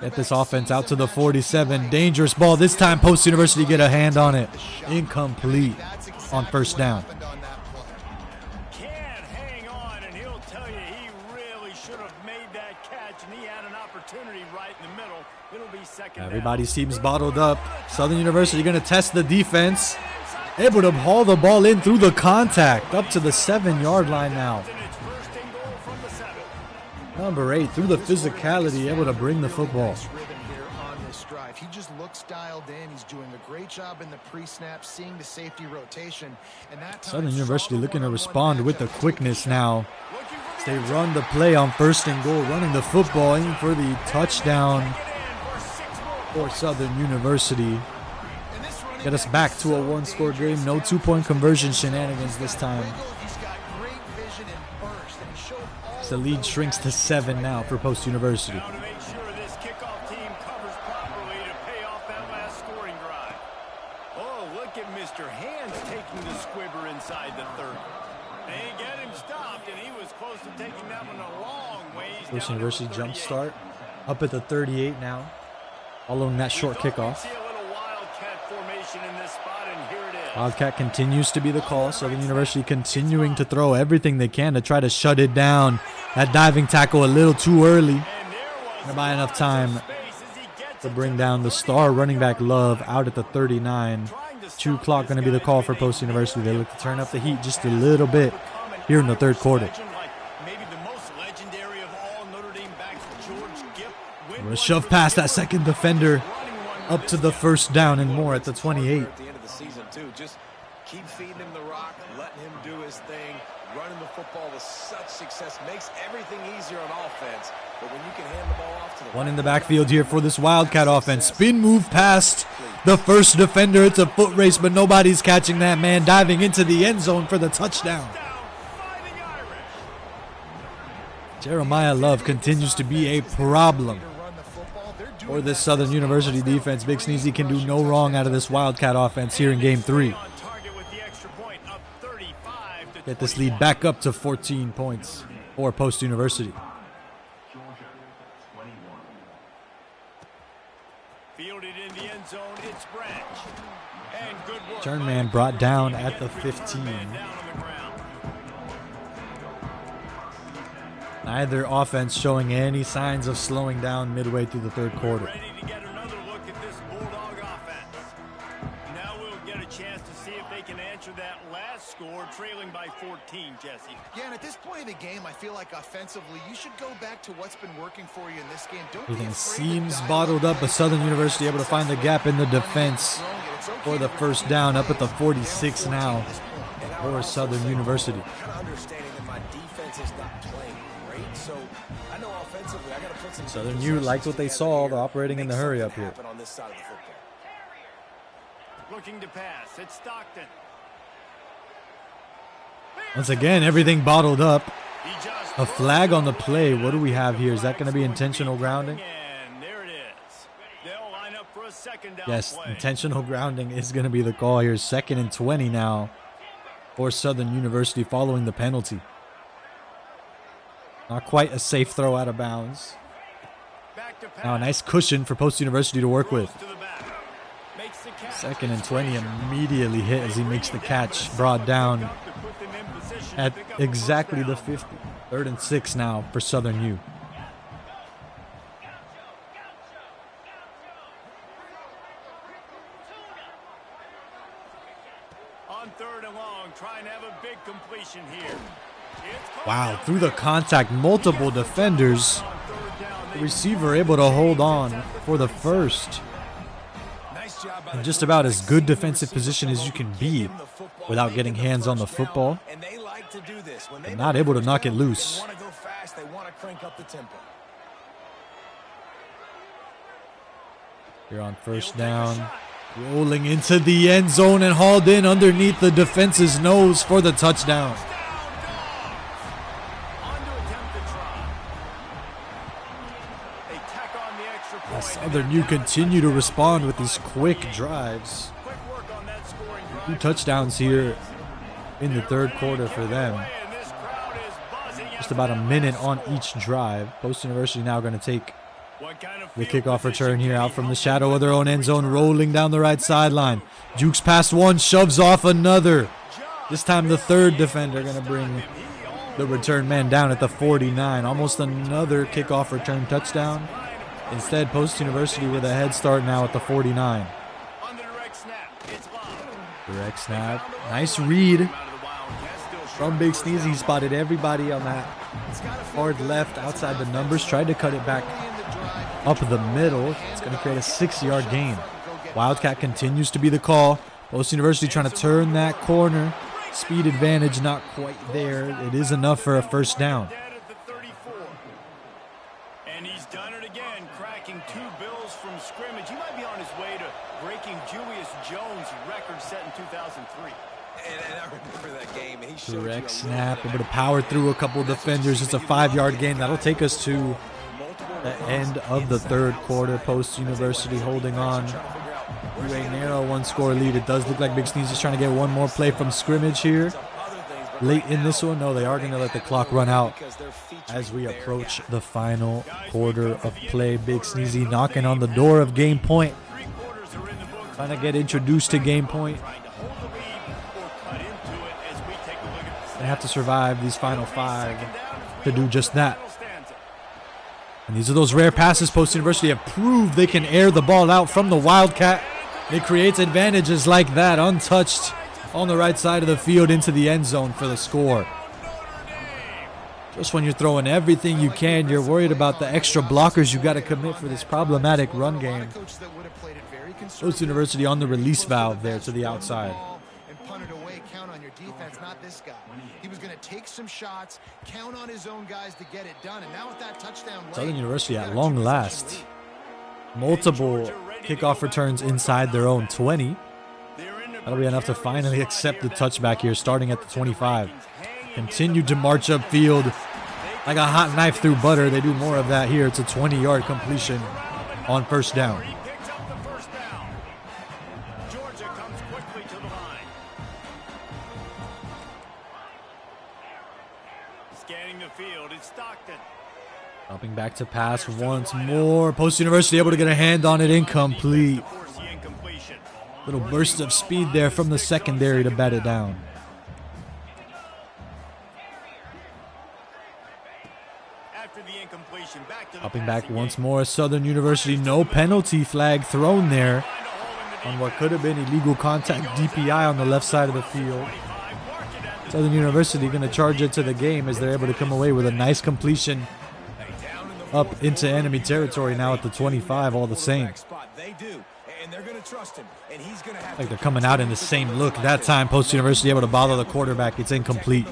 Get this offense out to the 47. Dangerous ball. This time Post University get a hand on it. Incomplete on 1st down. Can't hang on, and he'll tell you he really should have made that catch, and he had an opportunity right in the middle. It'll be 2nd down. Everybody seems bottled up. Southern University going to test the defense. Able to haul the ball in through the contact up to the 7-yard line now. Number 8 through the physicality, able to bring the football. He just looks dialed in. He's doing a great job in the pre-snap, seeing the safety rotation. And that time, Southern University looking to respond with the quickness now. As they run the play on 1st and goal, running the football, aiming for the touchdown for Southern University. Get us back to a 1-score game. No 2-point conversion shenanigans this time. So the lead shrinks to 7 now for Post University. Now to make sure this kickoff team look at Mr. Hands taking the squibber inside the 30. They get him stopped, and he was close to taking that one a long ways. First University jump start up at the 38 now, following that short kickoff. Wildcat continues to be the call. Southern University continuing to throw everything they can to try to shut it down. That diving tackle a little too early. Not by enough time to bring down the star running back Love out at the 39. 2 o'clock going to be the call for Post University. They look to turn up the heat just a little bit here in the third quarter. We're going to shove past that second defender up to the first down and more at the 28. At the end of the season, too. Just keep feeding him the rock, letting him do his thing. Running the football with such success makes everything easier on offense. But when you can hand the ball off to the one in the backfield here for this Wildcat offense. Spin move past the first defender. It's a foot race, but nobody's catching that man. Diving into the end zone for the touchdown. Jeremiah Love continues to be a problem for this Southern University defense. BigSneezy can do no wrong out of this Wildcat offense here in Game 3. Get this lead back up to 14 points for Post University. Fielded in the end zone, it's Branch. And good work. Turn man brought down at the 15. Neither offense showing any signs of slowing down midway through the third quarter. Ready to get another look at this Bulldog offense. Now we'll get a chance to see if they can answer that last score, trailing by 14, Jesse. Yeah, and at this point of the game, I feel like offensively, you should go back to what's been working for you in this game. Don't Everything seems bottled up, but Southern University able to find the gap in the defense for the first down, up at the 46 now for Southern University. Southern U liked what they saw. They're operating in the hurry up here. Looking to pass, it's Stockton. Once again, everything bottled up. A flag on the play. What do we have here? Is that going to be intentional grounding? Yes, intentional grounding is going to be the call here. 2nd and 20 now for Southern University following the penalty. Not quite a safe throw out of bounds. Now a nice cushion for Post University to work with. 2nd and 20 immediately hit as he makes the catch. Brought down at exactly the 50. 3rd and 6 now for Southern U. On 3rd and long, trying to have a big completion here. Wow, through the contact, multiple defenders. The receiver able to hold on for the first. In just about as good defensive position as you can be without getting hands on the football. And not able to knock it loose. Here on first down. Rolling into the end zone and hauled in underneath the defense's nose for the touchdown. Southern U continue to respond with these quick drives. 2 touchdowns here in the third quarter for them. Just about a minute on each drive. Post University now going to take the kickoff return here out from the shadow of their own end zone, rolling down the right sideline. Jukes past one, shoves off another. This time the 3rd defender going to bring the return man down at the 49. Almost another kickoff return touchdown. Instead, Post University with a head start now at the 49. Direct snap. Nice read from BigSneezy. He spotted everybody on that hard left outside the numbers. Tried to cut it back up the middle. It's going to create a 6-yard gain. Wildcat continues to be the call. Post University trying to turn that corner. Speed advantage not quite there. It is enough for a first down. And he's done it again, cracking 2 bills from scrimmage. He might be on his way to breaking Julius Jones' record set in 2003. And I remember that game. He direct snap, able to power through a couple of defenders. It's a 5-yard gain. That'll take us to the end of the third quarter. Post University holding on to a narrow one-score lead. It does look like BigSneezy is trying to get one more play from scrimmage here. Late in this one, no, they are going to let the clock run out as we approach the final quarter of play. BigSneezy knocking on the door of game point. Trying to get introduced to game point. They have to survive these final 5 to do just that. And these are those rare passes Post University have proved they can air the ball out from the Wildcat. It creates advantages like that, untouched on the right side of the field into the end zone for the score. Just when you're throwing everything you can, you're worried about the extra blockers you got to commit for this problematic run game. Post University on the release valve there to the outside. Count on your defense, not this guy. He was going to take some shots, count on his own guys to get it done, and now with that touchdown late, Southern University at long last. Multiple kickoff returns inside their own 20. That'll be enough to finally accept the touchback here, starting at the 25. Continued to march upfield like a hot knife through butter. They do more of that here. It's a 20-yard completion on first down. Dropping back to pass once more. Post University able to get a hand on it. Incomplete. Little burst of speed there from the secondary to bat it down. Dropping back once more. Southern University. No penalty flag thrown there on what could have been illegal contact DPI on the left side of the field. Southern University going to charge it to the game as they're able to come away with a nice completion up into enemy territory now at the 25 all the same. Like they're coming out in the same look. That time Post University able to bother the quarterback. It's incomplete.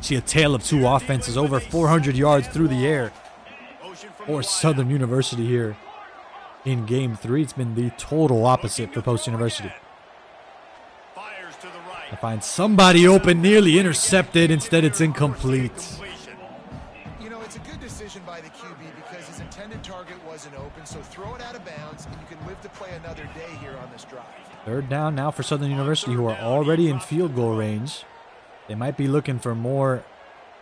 See a tale of two offenses, over 400 yards through the air for Southern University here in game 3. It's been the total opposite for Post University. I find somebody open, nearly intercepted. Instead, it's incomplete. You know, it's a good decision by the QB because his intended target wasn't open, so throw it out of bounds, and you can live to play another day here on this drive. Third down now for Southern University, who are already in field goal range. They might be looking for more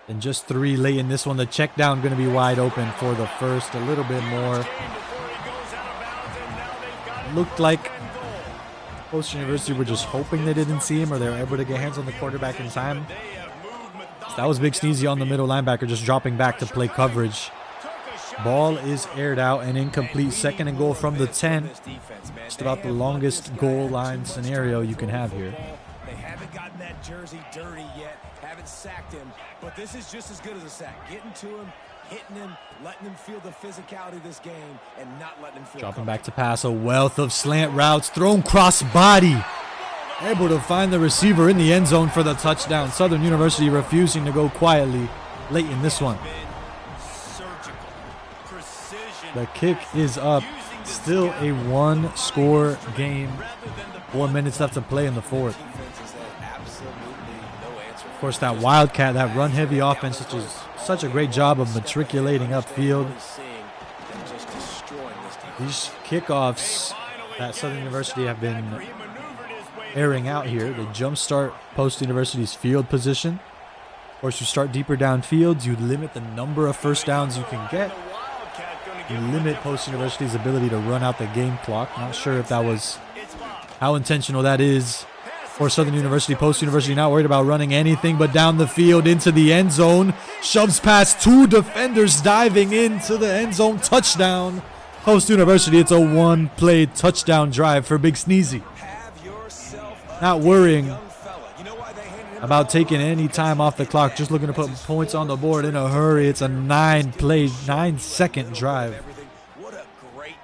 than just 3 late in this one. The check down going to be wide open for the first, a little bit more. Looked like Post University were just hoping they didn't see him, or they were able to get hands on the quarterback in time. So that was BigSneezy on the middle linebacker, just dropping back to play coverage. Ball is aired out and incomplete. Second and goal from the 10. Just about the longest goal line scenario you can have here. They haven't gotten that jersey dirty yet, haven't sacked him, but this is just as good as a sack. Getting to him, hitting him, letting him feel the physicality of this game, and not letting him feel dropping back to pass, a wealth of slant routes, thrown cross body. Able to find the receiver in the end zone for the touchdown. Southern University refusing to go quietly late in this one. The kick is up. Still a 1-score game. 4 minutes left to play in the fourth. Of course, that Wildcat, that run-heavy offense, which is such a great job of matriculating upfield. These kickoffs that Southern University have been airing out here, they jumpstart Post University's field position. Of course, you start deeper downfield, you limit the number of first downs you can get. You limit Post University's ability to run out the game clock. Not sure if that was how intentional that is for Southern University. Post University not worried about running anything but down the field into the end zone. Shoves past 2 defenders, diving into the end zone. Touchdown. Post University, it's a 1-play touchdown drive for BigSneezy. Not worrying about taking any time off the clock, just looking to put points on the board in a hurry. It's a 9-second drive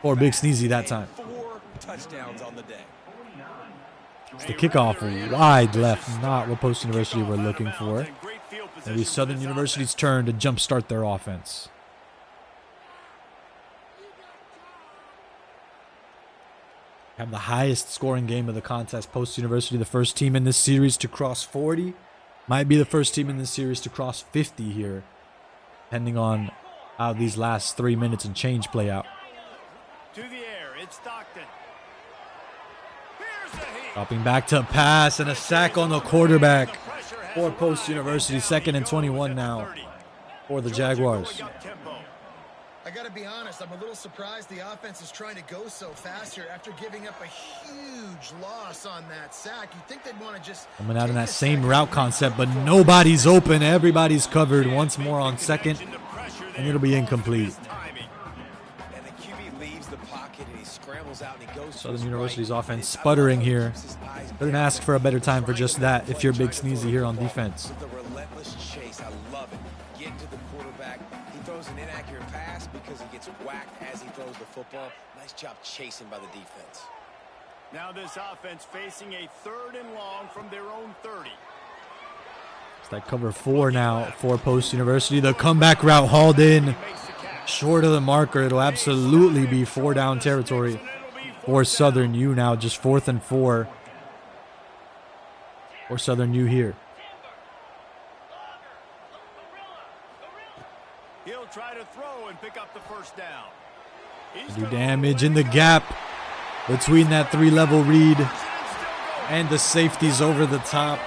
for BigSneezy that time. 4 touchdowns on the day. It's the kickoff wide left, not what Post University were looking for. Maybe Southern University's turn to jumpstart their offense. Have the highest scoring game of the contest. Post University, the first team in this series to cross 40. Might be the first team in this series to cross 50 here, depending on how these last 3 minutes and change play out. To the air, it's Stockton. Here's a heat. Dropping back to pass and a sack on the quarterback. For Post University, 2nd and 21 now for the Jaguars. I got to be honest, I'm a little surprised the offense is trying to go so fast here after giving up a huge loss on that sack. You'd think they'd want to just coming out in that same route concept, but nobody's open. Everybody's covered once more on 2nd, and it'll be incomplete. And the QB leaves the pocket and he scrambles out and he goes. Southern University's offense sputtering here. Couldn't ask for a better time for just that if you're BigSneezy here on defense. The relentless chase, I love it. Get to the quarterback. He throws an inaccurate pass because he gets whacked as he throws the football. Nice job chasing by the defense. Now this offense facing a 3rd and long from their own 30. It's that cover 4 now for Post University. The comeback route hauled in short of the marker. It'll absolutely be 4-down territory for Southern U now. Just 4th and 4 for Southern U here. He'll try to throw and pick up the 1st down. Do damage in the gap between that 3-level read and the safeties over the top.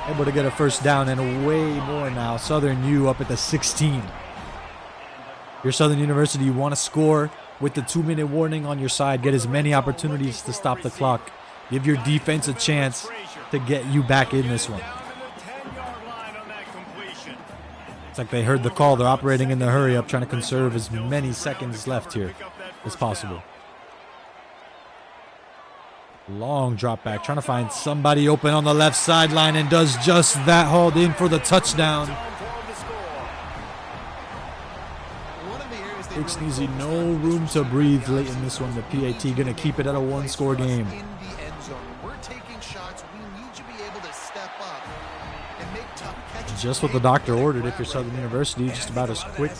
Able to get a 1st down and way more now. Southern U up at the 16. Your Southern University, you want to score with the 2-minute warning on your side. Get as many opportunities to stop the clock. Give your defense a chance to get you back in this one. It's like they heard the call. They're operating in the hurry up, trying to conserve as many seconds left here as possible. Long drop back, trying to find somebody open on the left sideline, and does just that. Hauled in for the touchdown. BigSneezy, no room to breathe late in this one. The PAT going to keep it at a 1-score game. Just what the doctor ordered if you're Southern University. Just about as quick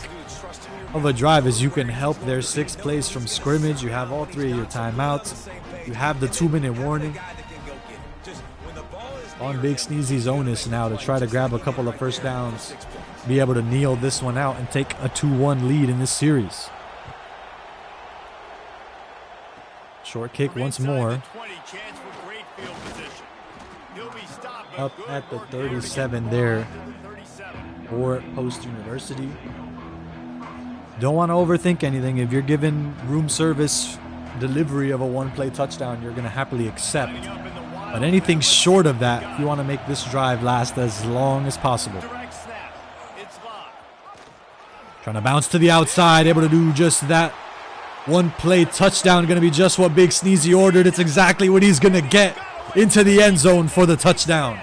of a drive as you can help their 6 plays from scrimmage. You have all 3 of your timeouts. You have the 2-minute warning. On BigSneezy's onus now to try to grab a couple of 1st downs. Be able to kneel this one out and take a 2-1 lead in this series. Short kick once more. Up at the 37 there for Post University. Don't want to overthink anything. If you're given room service delivery of a 1-play touchdown, you're going to happily accept. But anything short of that, you want to make this drive last as long as possible. Trying to bounce to the outside, able to do just that. 1-play touchdown, going to be just what BigSneezy ordered. It's exactly what he's going to get into the end zone for the touchdown.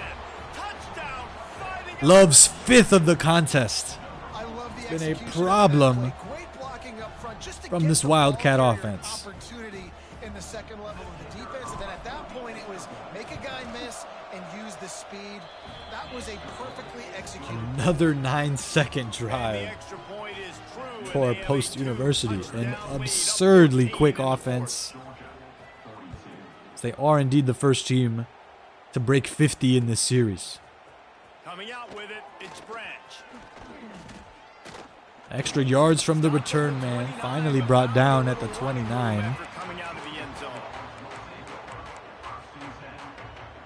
Love's 5th of the contest. It's been a problem from this Wildcat offense. In the 2nd level of the defense, and then at that point it was make a guy miss and use the speed. That was a perfectly executed. Another 9-second drive for Post University. An absurdly quick offense. They are indeed the first team to break 50 in this series. Coming out with it, it's Branch. Extra yards from the return man. Finally brought down at the 29.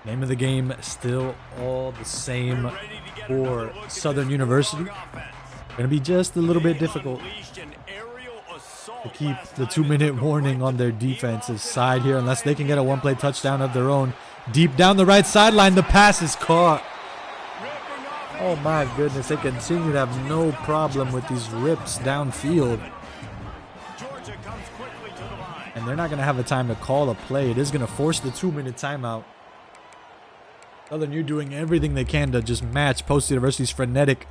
Name of the game still all the same for Southern University. Going to be just a little bit difficult to keep the 2-minute warning on their defense's side here unless they can get a 1-play touchdown of their own. Deep down the right sideline, the pass is caught. Oh my goodness, they continue to have no problem with these rips downfield. And they're not going to have a time to call a play. It is going to force the 2-minute timeout. Southern U doing everything they can to just match Post University's frenetic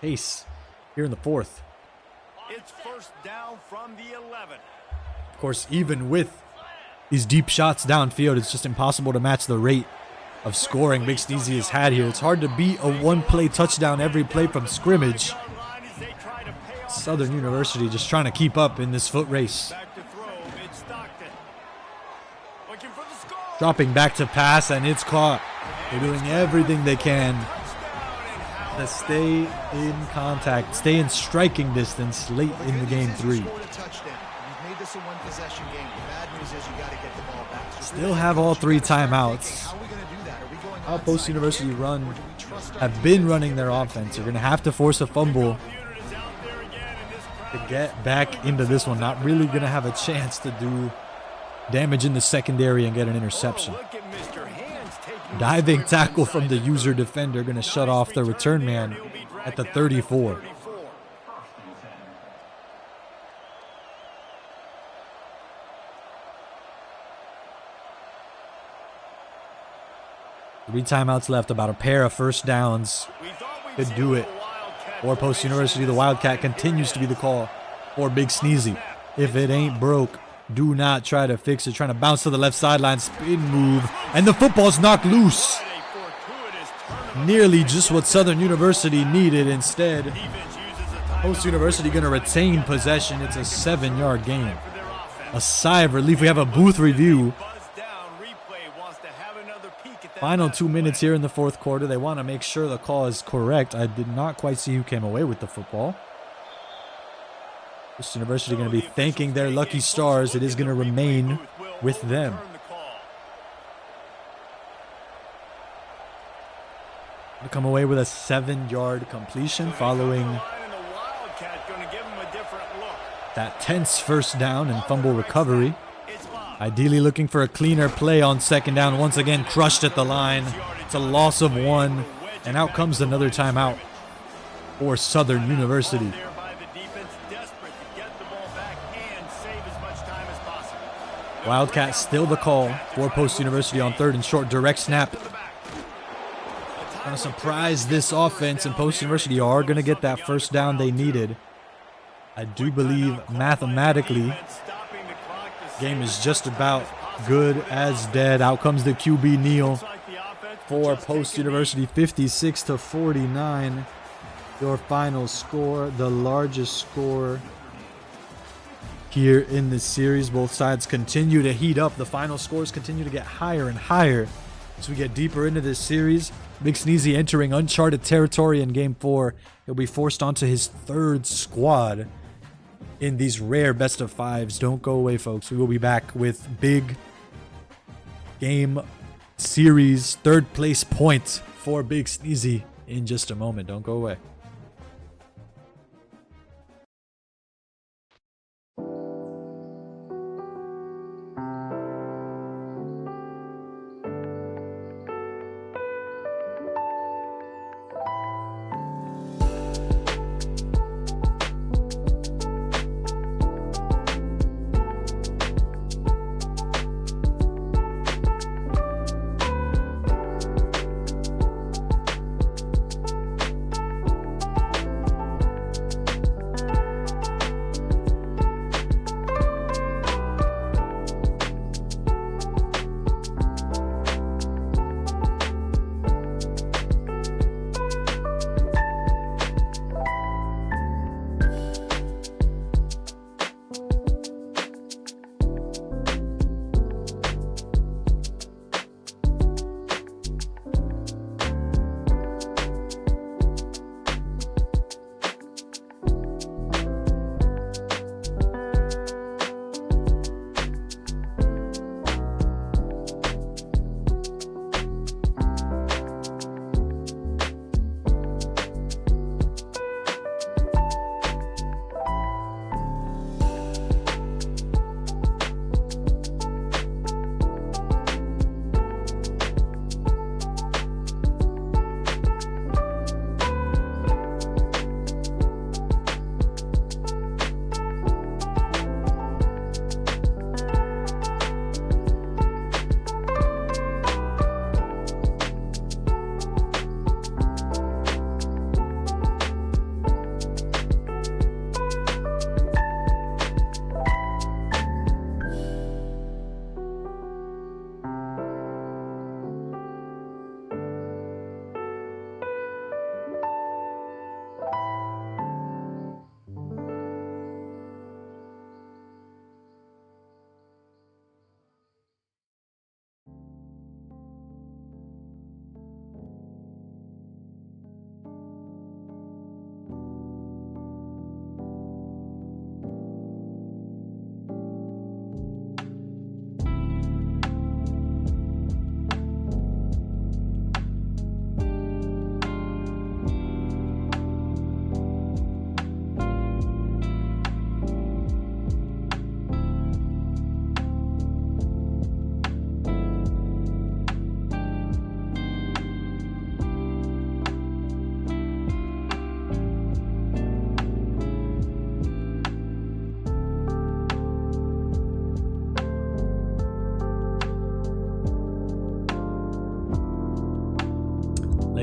pace here in the 4th. It's 1st down from the 11. Of course, even with these deep shots downfield, it's just impossible to match the rate of scoring BigSneezy has had here. It's hard to beat a 1-play touchdown every play from scrimmage. Southern University just trying to keep up in this foot race. Dropping back to pass, and it's caught. They're doing everything they can to stay in contact, stay in striking distance late in the game 3. made this a one-possession game. The bad news is you got to get the ball back. So Still have all 3 timeouts. how are we going to do that? Are we going How onside Post University again, run or do we trust our have been defense? running their offense. You're going to have to force a fumble to get back into this one. Not really going to have a chance to do damage in the secondary and get an interception. Diving tackle from the user defender, going to shut off the return man at the 34. Three timeouts left, about a pair of first downs could do it. For Post University, the Wildcat continues to be the call for BigSneezy. If it ain't broke, do not try to fix it. Trying to bounce to the left sideline, spin move, and the football's knocked loose. Nearly just what Southern University needed. Instead, Post University going to retain possession. It's a 7-yard gain. A sigh of relief. We have a booth review. Final 2 minutes here in the fourth quarter. They want to make sure the call is correct. I did not quite see who came away with the football. Post University going to be thanking their lucky stars. It is going to remain with them. To come away with a 7-yard completion following that tense first down and fumble recovery. Ideally looking for a cleaner play on second down. Once again, crushed at the line. It's a loss of 1. And out comes another timeout for Southern University. Wildcats still the call for Post University on 3rd and short. Direct snap. Going to surprise this offense, and Post University are going to get that first down they needed. I do believe mathematically game is just about good as dead. Out comes the QB kneel for Post University, 56-49. Your final score, the largest score here in this series. Both sides continue to heat up. The final scores continue to get higher and higher as we get deeper into this series. BigSneezy entering uncharted territory in Game 4. He'll be forced onto his 3rd squad in these rare best of 5s. Don't go away, folks. We will be back with big game series 3rd place point for BigSneezy in just a moment. Don't go away.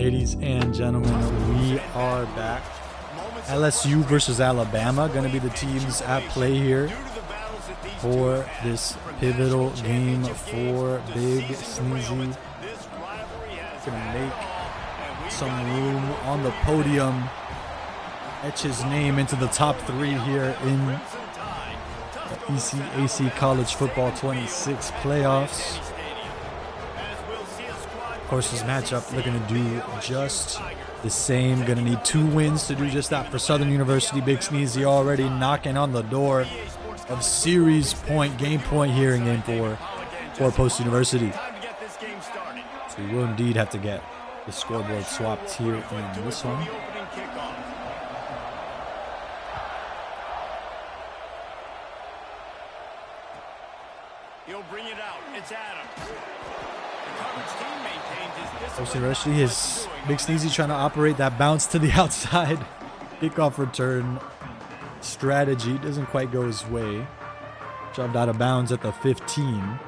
Ladies and gentlemen, we are back. LSU versus Alabama going to be the teams at play here for this pivotal game for Big Sneezy. Going to make some room on the podium, etch his name into the top 3 here in the ECAC College Football 26 playoffs. Of course, this matchup looking to do just the same. Going to need 2 wins to do just that for Southern University. Big Sneezy already knocking on the door of series point, game point here in game 4 for Post University. So we will indeed have to get the scoreboard swapped here in this one. He'll bring it out. It's Adams. The coverage team maintains his discipline. Post University is Big Sneezy trying to operate that bounce to the outside. Kickoff return strategy doesn't quite go his way. Shoved out of bounds at the 15.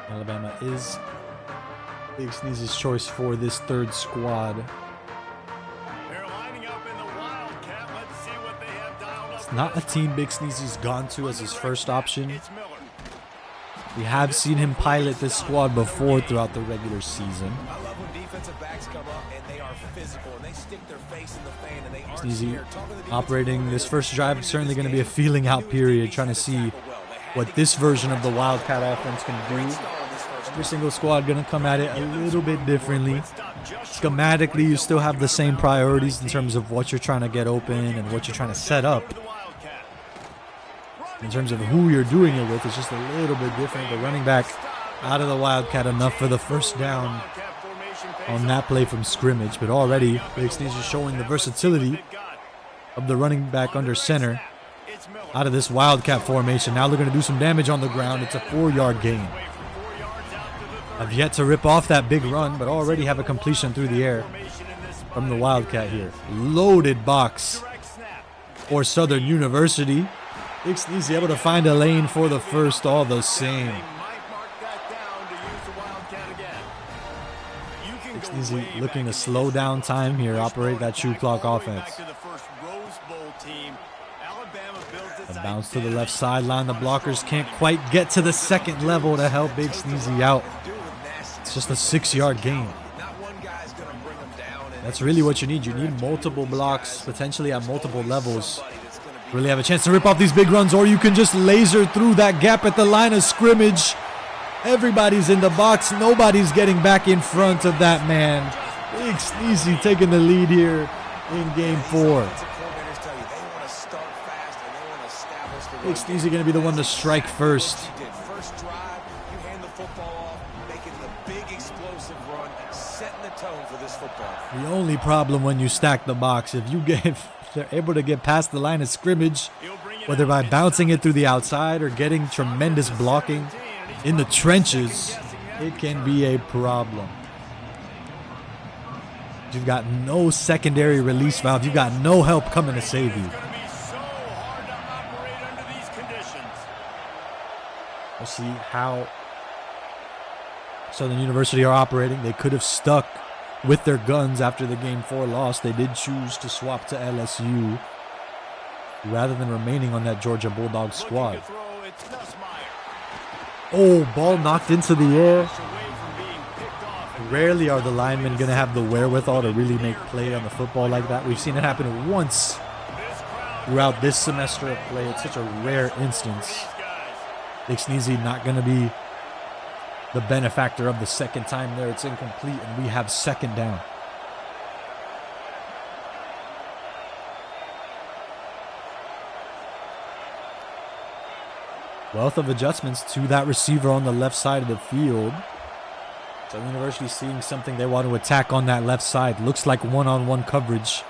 Alabama is Big Sneezy's choice for this 3rd squad. They're lining up in the Wildcat. Let's see what they have dialed up. It's not a team Big Sneezy's gone to as his first option. It's Miller. We have seen him pilot this squad before throughout the regular season. I love when defensive backs come up and they are physical and they stick their face in the fan and they aren't Sneezy scared. Talking to the defensive operating this coordinator, first drive is certainly going to be a feeling out period, trying to see what this version of the Wildcat offense can do. Every single squad going to come at it a little bit differently. Schematically, you still have the same priorities in terms of what you're trying to get open and what you're trying to set up. In terms of who you're doing it with, it's just a little bit different. The running back out of the Wildcat enough for the first down on that play from scrimmage. But already, Big Sneezy is showing the versatility of the running back under center out of this Wildcat formation. Now they're going to do some damage on the ground. It's a 4-yard gain. I've yet to rip off that big run, but already have a completion through the air from the Wildcat here. Loaded box for Southern University. Big Sneezy able to find a lane for the first all the same. Big Sneezy looking to slow down time here, operate that true clock offense. A bounce to the left sideline. The blockers can't quite get to the second level to help Big Sneezy out. It's just a 6-yard gain. That's really what you need. You need multiple blocks, potentially at multiple levels. Really have a chance to rip off these big runs, or you can just laser through that gap at the line of scrimmage. Everybody's in the box. Nobody's getting back in front of that man. Big Sneezy taking the lead here in game 4. Big Sneezy going to be the one to strike first. The only problem when you stack the box, if they're able to get past the line of scrimmage, whether by bouncing it through the outside or getting tremendous blocking in the trenches, it can be a problem. You've got no secondary release valve. You've got no help coming to save you. We'll see how Southern University are operating. They could have stuck with their guns after the game 4 loss. They did choose to swap to LSU rather than remaining on that Georgia Bulldogs squad. Oh, ball knocked into the air. Rarely are the linemen going to have the wherewithal to really make play on the football like that. We've seen it happen once throughout this semester of play. It's such a rare instance. Big Sneezy not going to be the benefactor of the second time there. It's incomplete, and we have second down. Wealth of adjustments to that receiver on the left side of the field. Southern University seeing something they want to attack on that left side. Looks like one-on-one coverage.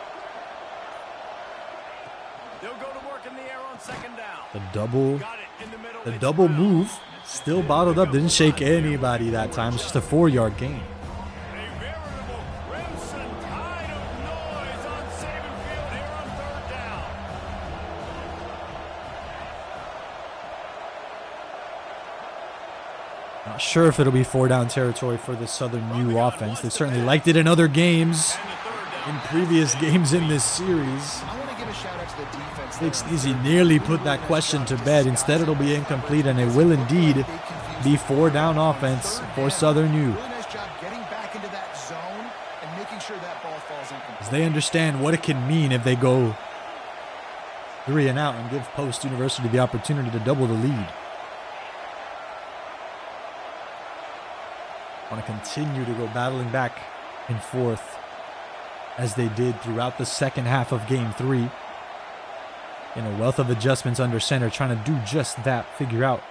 They'll go to work in the air on second down. The double move. Still bottled up. Didn't shake anybody that time. It's just a 4-yard gain. A veritable crimson tide of noise on Saban Field here on third down. Not sure if it'll be 4-down territory for the Southern U offense. They certainly liked it in other games, in previous games in this series. I want to give a shout out to the defense. BigSneezy nearly put that question to bed. Instead, it'll be incomplete, and it will indeed be 4-down offense for Southern U. Really nice job getting back into that zone and making sure that ball falls incomplete. As they understand what it can mean if they go 3 and out and give Post University the opportunity to double the lead. Want to continue to go battling back and forth as they did throughout the second half of Game 3. In a wealth of adjustments under center, trying to do just that, figure out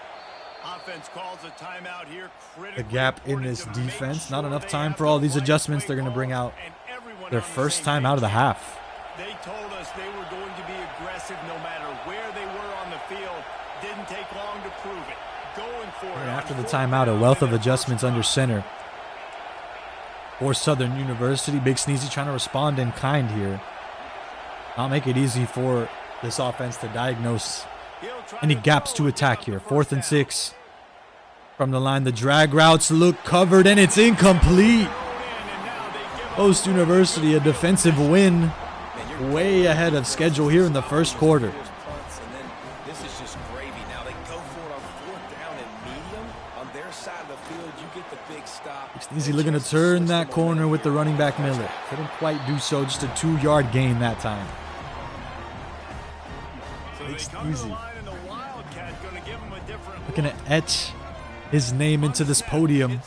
Offense calls a timeout here. the gap in this defense. Not enough time for all these adjustments. They're going to bring out their first time out of the half. They told us they were going to be aggressive no matter where they were on the field. Didn't take long to prove it. Going for it. And after the timeout, a wealth of adjustments under center for Southern University. BigSneezy trying to respond in kind here. Not make it easy for this offense to diagnose any gaps to attack here. 4th and 6 from the line. The drag routes look covered, and it's incomplete. Post University, a defensive win, way ahead of schedule here in the first quarter. This is just gravy. Now they go for it on 4th down and medium. On their side of the field, you get the big stop. BigSneezy looking to turn that corner with the running back Miller. Couldn't quite do so, just a 2-yard gain that time. BigSneezy looking to etch his name into this podium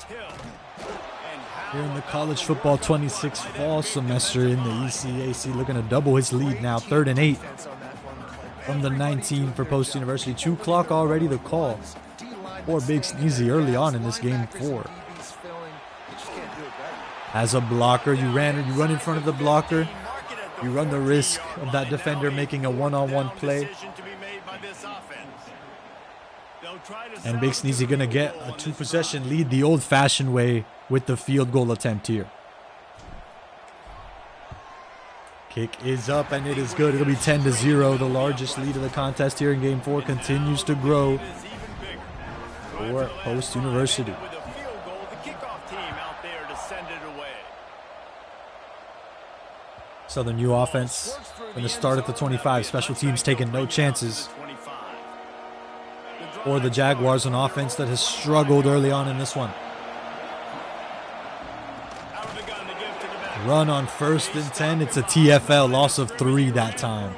here in the college football 26 fall semester in the ECAC. Looking to double his lead now. 3rd and 8 from the 19 for Post University. 2 clock already the call for BigSneezy early on in this game 4. As a blocker, you run in front of the blocker. You run the risk of that defender making a one-on-one play. And BigSneezy going to get a 2-possession lead the old-fashioned way with the field goal attempt here. Kick is up, and it is good. It'll be 10-0. The largest lead of the contest here in Game 4 continues to grow for Post University. Southern U offense going to start at the 25. Special teams taking no chances. Or the Jaguars, an offense that has struggled early on in this one. Run on 1st and 10. It's a TFL, loss of 3 that time.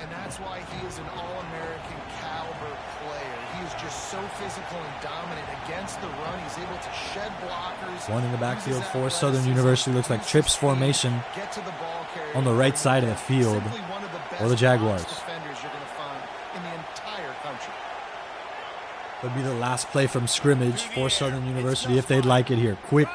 And that's why he is an all-American caliber player. He is just so physical and dominant against the run. He's able to shed blockers. One in the backfield for Southern University. Looks like trips formation on the right side of the field for the Jaguars. Could be the last play from scrimmage for Southern University if they'd like it here. Quick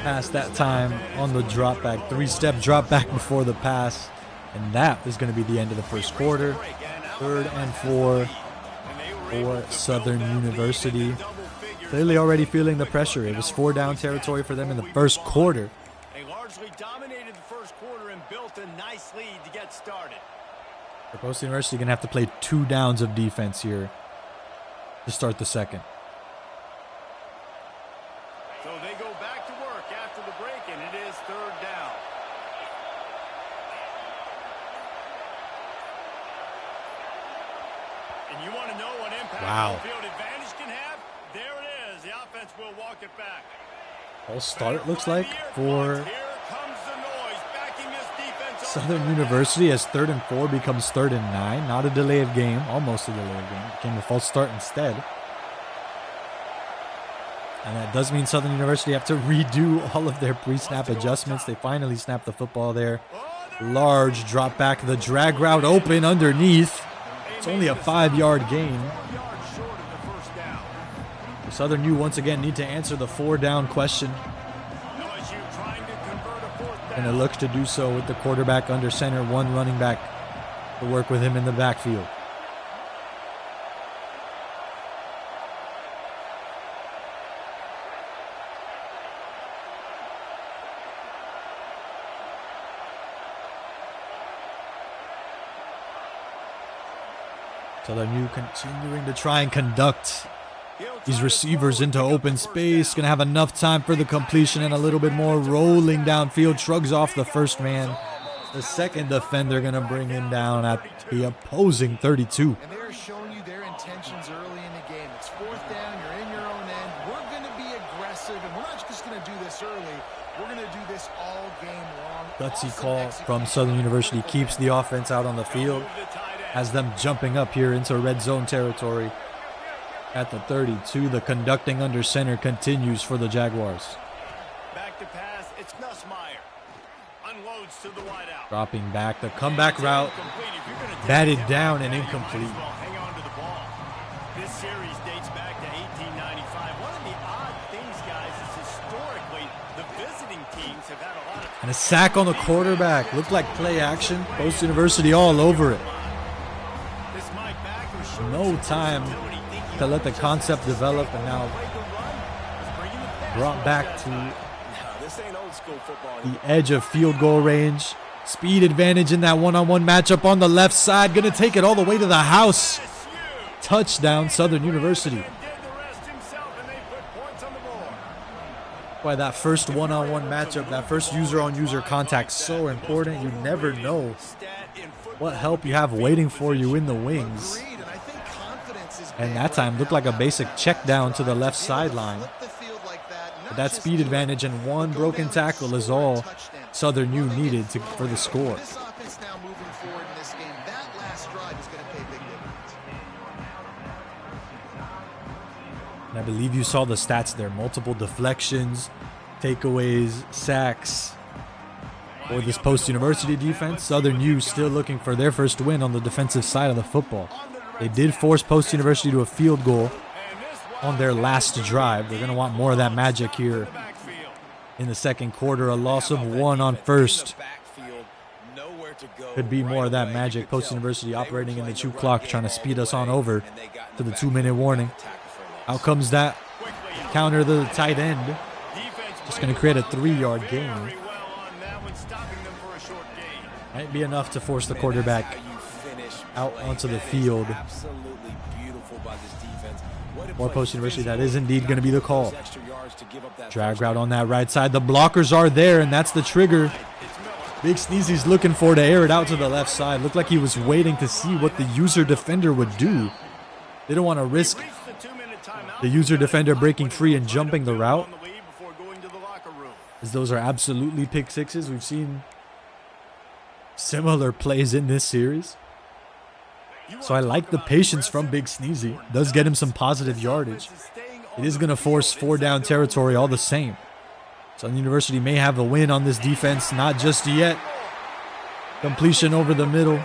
pass that time on the drop back. 3-step drop back before the pass. And that is going to be the end of the first quarter. 3rd and 4 for Southern University. Clearly already feeling the pressure. It was 4-down territory for them in the first quarter. They largely dominated the first quarter and built a nice lead to get started. The Post University going to have to play 2 downs of defense here to start the second. So they go back to work after the break, and it is 3rd down. And you want to know what impact field advantage can have? There it is. The offense will walk it back. False start looks like for Here comes the noise, backing this defense. Southern University as 3rd and 4 becomes 3rd and 9. Not a delay of game, almost a delay of game. Became a false start instead. And that does mean Southern University have to redo all of their pre-snap adjustments. They finally snapped the football there. Large drop back, the drag route open underneath. It's only a 5-yard gain. The Southern U once again need to answer the 4-down question. And it looks to do so with the quarterback under center, 1 running back to work with him in the backfield. Southern U continuing to try and conduct these receivers into open space. Going to have enough time for the completion and a little bit more. Rolling downfield, shrugs off the first man. The second defender going to bring him down at the opposing 32. And they're showing you their intentions early in the game. It's fourth down, you're in your own end. We're going to be aggressive, and we're not just going to do this early. We're going to do this all game long. Gutsy call from Southern University keeps the offense out on the field. Has them jumping up here into red zone territory at the 32. The conducting under center continues for the Jaguars. Back to pass, it's Nussmeier. Unloads to the wide out. Dropping back, the comeback route, batted down and incomplete. Hang on to the ball. This series dates back to 1895. One of the odd things, guys, is historically the visiting teams have had a lot of... And a sack on the quarterback. Looked like play action. Post University all over it. No time to let the concept develop, and now brought back to the edge of field goal range. Speed advantage in that one-on-one matchup on the left side. Going to take it all the way to the house. Touchdown, Southern University. Boy, that first one-on-one matchup, that first user-on-user contact, so important. You never know what help you have waiting for you in the wings. And that time looked like a basic check down to the left sideline. But that speed advantage and one broken tackle is all Southern U needed for the score. And I believe you saw the stats there. Multiple deflections, takeaways, sacks. For this post-University defense, Southern U still looking for their first win on the defensive side of the football. They did force Post University to a field goal on their last drive. They're going to want more of that magic here in the second quarter. A loss of 1 on first. Could be more of that magic. Post University operating in the 2 clock, trying to speed us on over to the 2-minute warning. Out comes that counter to the tight end. Just going to create a 3-yard gain. Might be enough to force the quarterback out onto the field. More Post University, that is indeed going to be the call. Drag route on that right side. The blockers are there, and that's the trigger. BigSneezy's looking for to air it out to the left side. Looked like he was waiting to see what the user defender would do. They don't want to risk the user defender breaking free and jumping the route, as those are absolutely pick sixes. We've seen similar plays in this series. So I like the patience from BigSneezy. Does get him some positive yardage. It is going to force 4-down territory all the same. Southern University may have a win on this defense. Not just yet. Completion over the middle.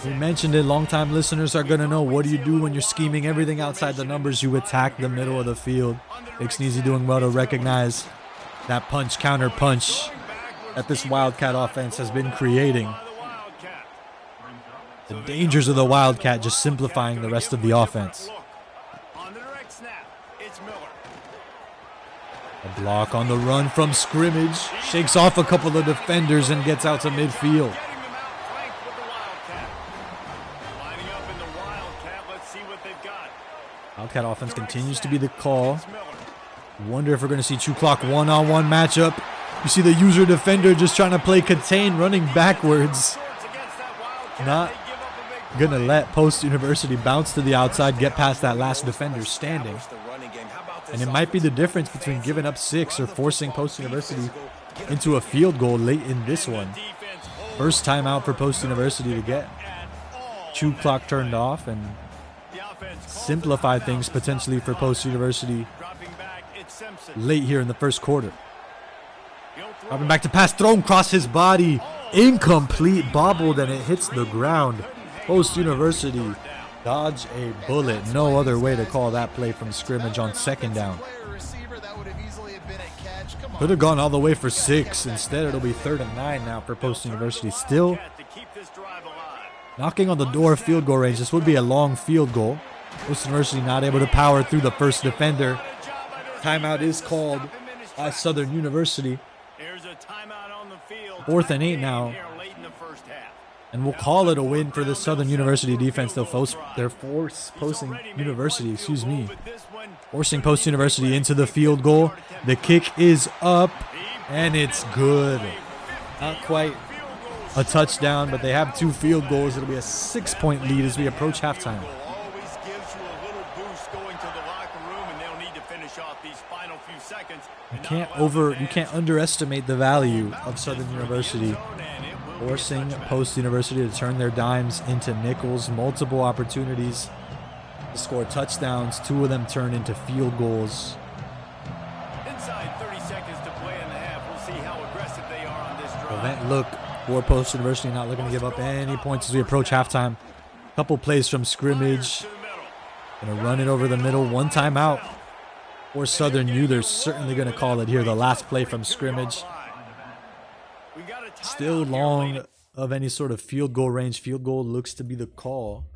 We mentioned it. Longtime listeners are going to know, what do you do when you're scheming everything outside the numbers? You attack the middle of the field. BigSneezy doing well to recognize that punch, counter punch that this Wildcat offense has been creating. The dangers of the Wildcat just simplifying the rest of the offense. A block on the run from scrimmage. Shakes off a couple of defenders and gets out to midfield. Wildcat offense continues to be the call. Wonder if we're going to see 2 clock one-on-one matchup. You see the user defender just trying to play contain, running backwards. Not going to let Post University bounce to the outside, get past that last defender standing. And it might be the difference between giving up 6 or forcing Post University into a field goal late in this one. First time out for Post University to get 2 clock turned off and simplify things potentially for Post University late here in the first quarter. Dropping back to pass, thrown across his body. Incomplete, bobbled, and it hits the ground. Post University dodge a bullet. No other way to call that play from scrimmage on 2nd down. Could have gone all the way for 6. Instead, it'll be 3rd and 9 now for Post University. Still knocking on the door of field goal range. This would be a long field goal. Post University not able to power through the first defender. Timeout is called by Southern University. 4th and 8 now. And we'll call it a win for the Southern University defense. They're forcing Post University into the field goal. The kick is up, and it's good. Not quite a touchdown, but they have 2 field goals. It'll be a 6-point lead as we approach halftime. You can't underestimate the value of Southern University. Forcing Post University to turn their dimes into nickels. Multiple opportunities to score touchdowns. 2 of them turned into field goals. Inside 30 seconds to play in the half. We'll see how aggressive they are on this drive. Prevent look for Post University, not looking to give up any points as we approach halftime. Couple plays from scrimmage. Gonna run it over the middle. 1 timeout for Southern U. They're certainly gonna call it here. The last play from scrimmage. Still long of any sort of field goal range. Field goal looks to be the call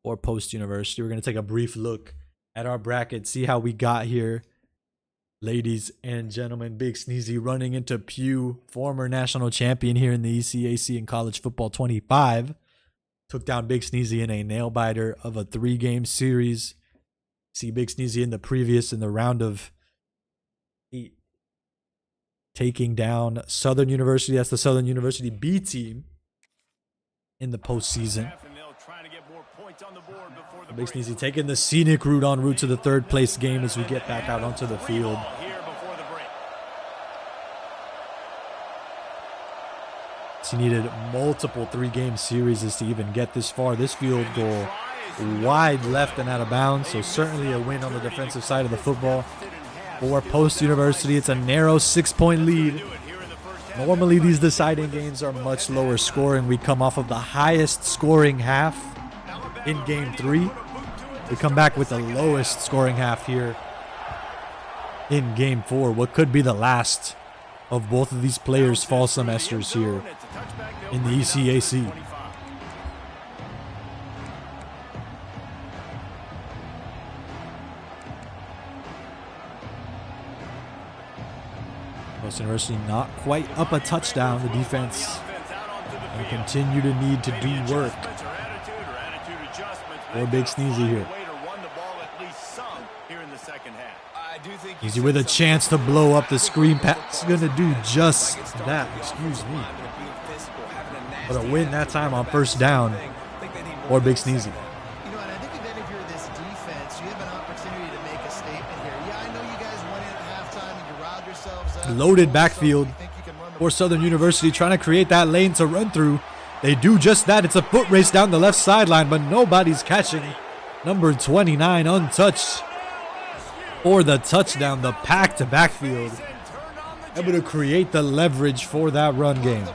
for Post University. We're going to take a brief look at our bracket, see how we got here. Ladies and gentlemen, BigSneezy running into Pew, former national champion here in the ECAC in college football 25. Took down BigSneezy in a nail-biter of a 3-game series. See BigSneezy in the round of 8. Taking down Southern University. That's the Southern University B team in the postseason. BigSneezy taking the scenic route en route to the 3rd place game as we get back out onto the field. He needed multiple 3-game series to even get this far. This field goal wide left and out of bounds, so certainly a win on the defensive side of the football. For Post University, it's a narrow 6-point lead. Normally, these deciding games are much lower scoring. We come off of the highest scoring half in Game 3. We come back with the lowest scoring half here in Game 4. What could be the last of both of these players' fall semesters here in the ECAC. Post University not quite up a touchdown. The defense will continue to need to do work. Or BigSneezy here. Easy with a chance to blow up the screen pass. Gonna do just that. Excuse me. But a win that time on 1st down. Or BigSneezy. Loaded backfield for Southern University, trying to create that lane to run through. They do just that. It's a foot race down the left sideline, but nobody's catching. Number 29 untouched for the touchdown. The packed backfield able to create the leverage for that run game.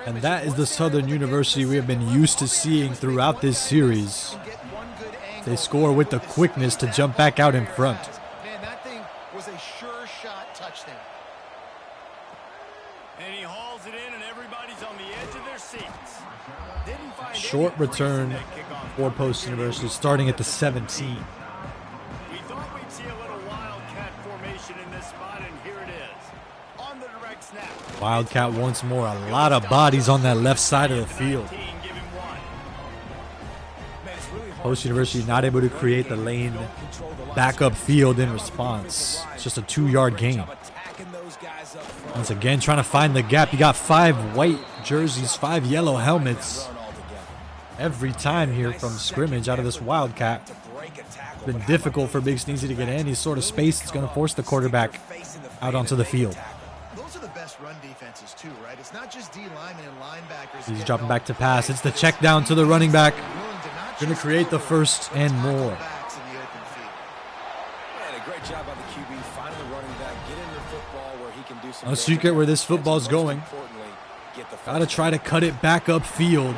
And that is the Southern University we have been used to seeing throughout this series. They score with the quickness to jump back out in front. Man, that thing was a sure shot touchdown. And he hauls it in, and everybody's on the edge of their seats. Didn't find Short return for Post University, starting at the 17. We thought we'd see a little wildcat formation in this spot, and here it is. On the direct snap. Wildcat once more. A lot of bodies on that left side of the field. Post University not able to create the lane back up field in response. It's just a 2-yard gain. Once again, trying to find the gap. You got 5 white jerseys, 5 yellow helmets. Every time here from scrimmage out of this Wildcat. It's been difficult for BigSneezy to get any sort of space. It's going to force the quarterback out onto the field. Those are the best run defenses too, right? It's not just D linemen and linebackers. He's dropping back to pass. It's the check down to the running back. Going to create the 1st and more. No secret where this football's going. Got to try to cut it back up field.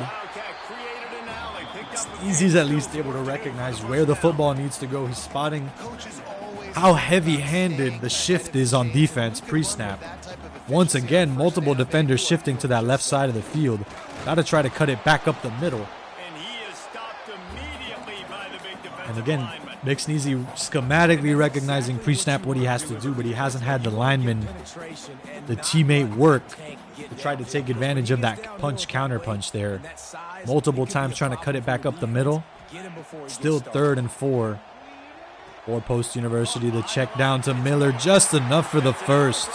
Easy's at least able to recognize where the football needs to go. He's spotting how heavy-handed the shift is on defense pre-snap. Once again, multiple defenders shifting to that left side of the field. Got to try to cut it back up the middle. And again, BigSneezy schematically recognizing pre-snap what he has to do, but he hasn't had the lineman, the teammate work to try to take advantage of that punch-counter punch there. Multiple times trying to cut it back up the middle. Still 3rd and 4 for Post University. The check down to Miller, just enough for the first.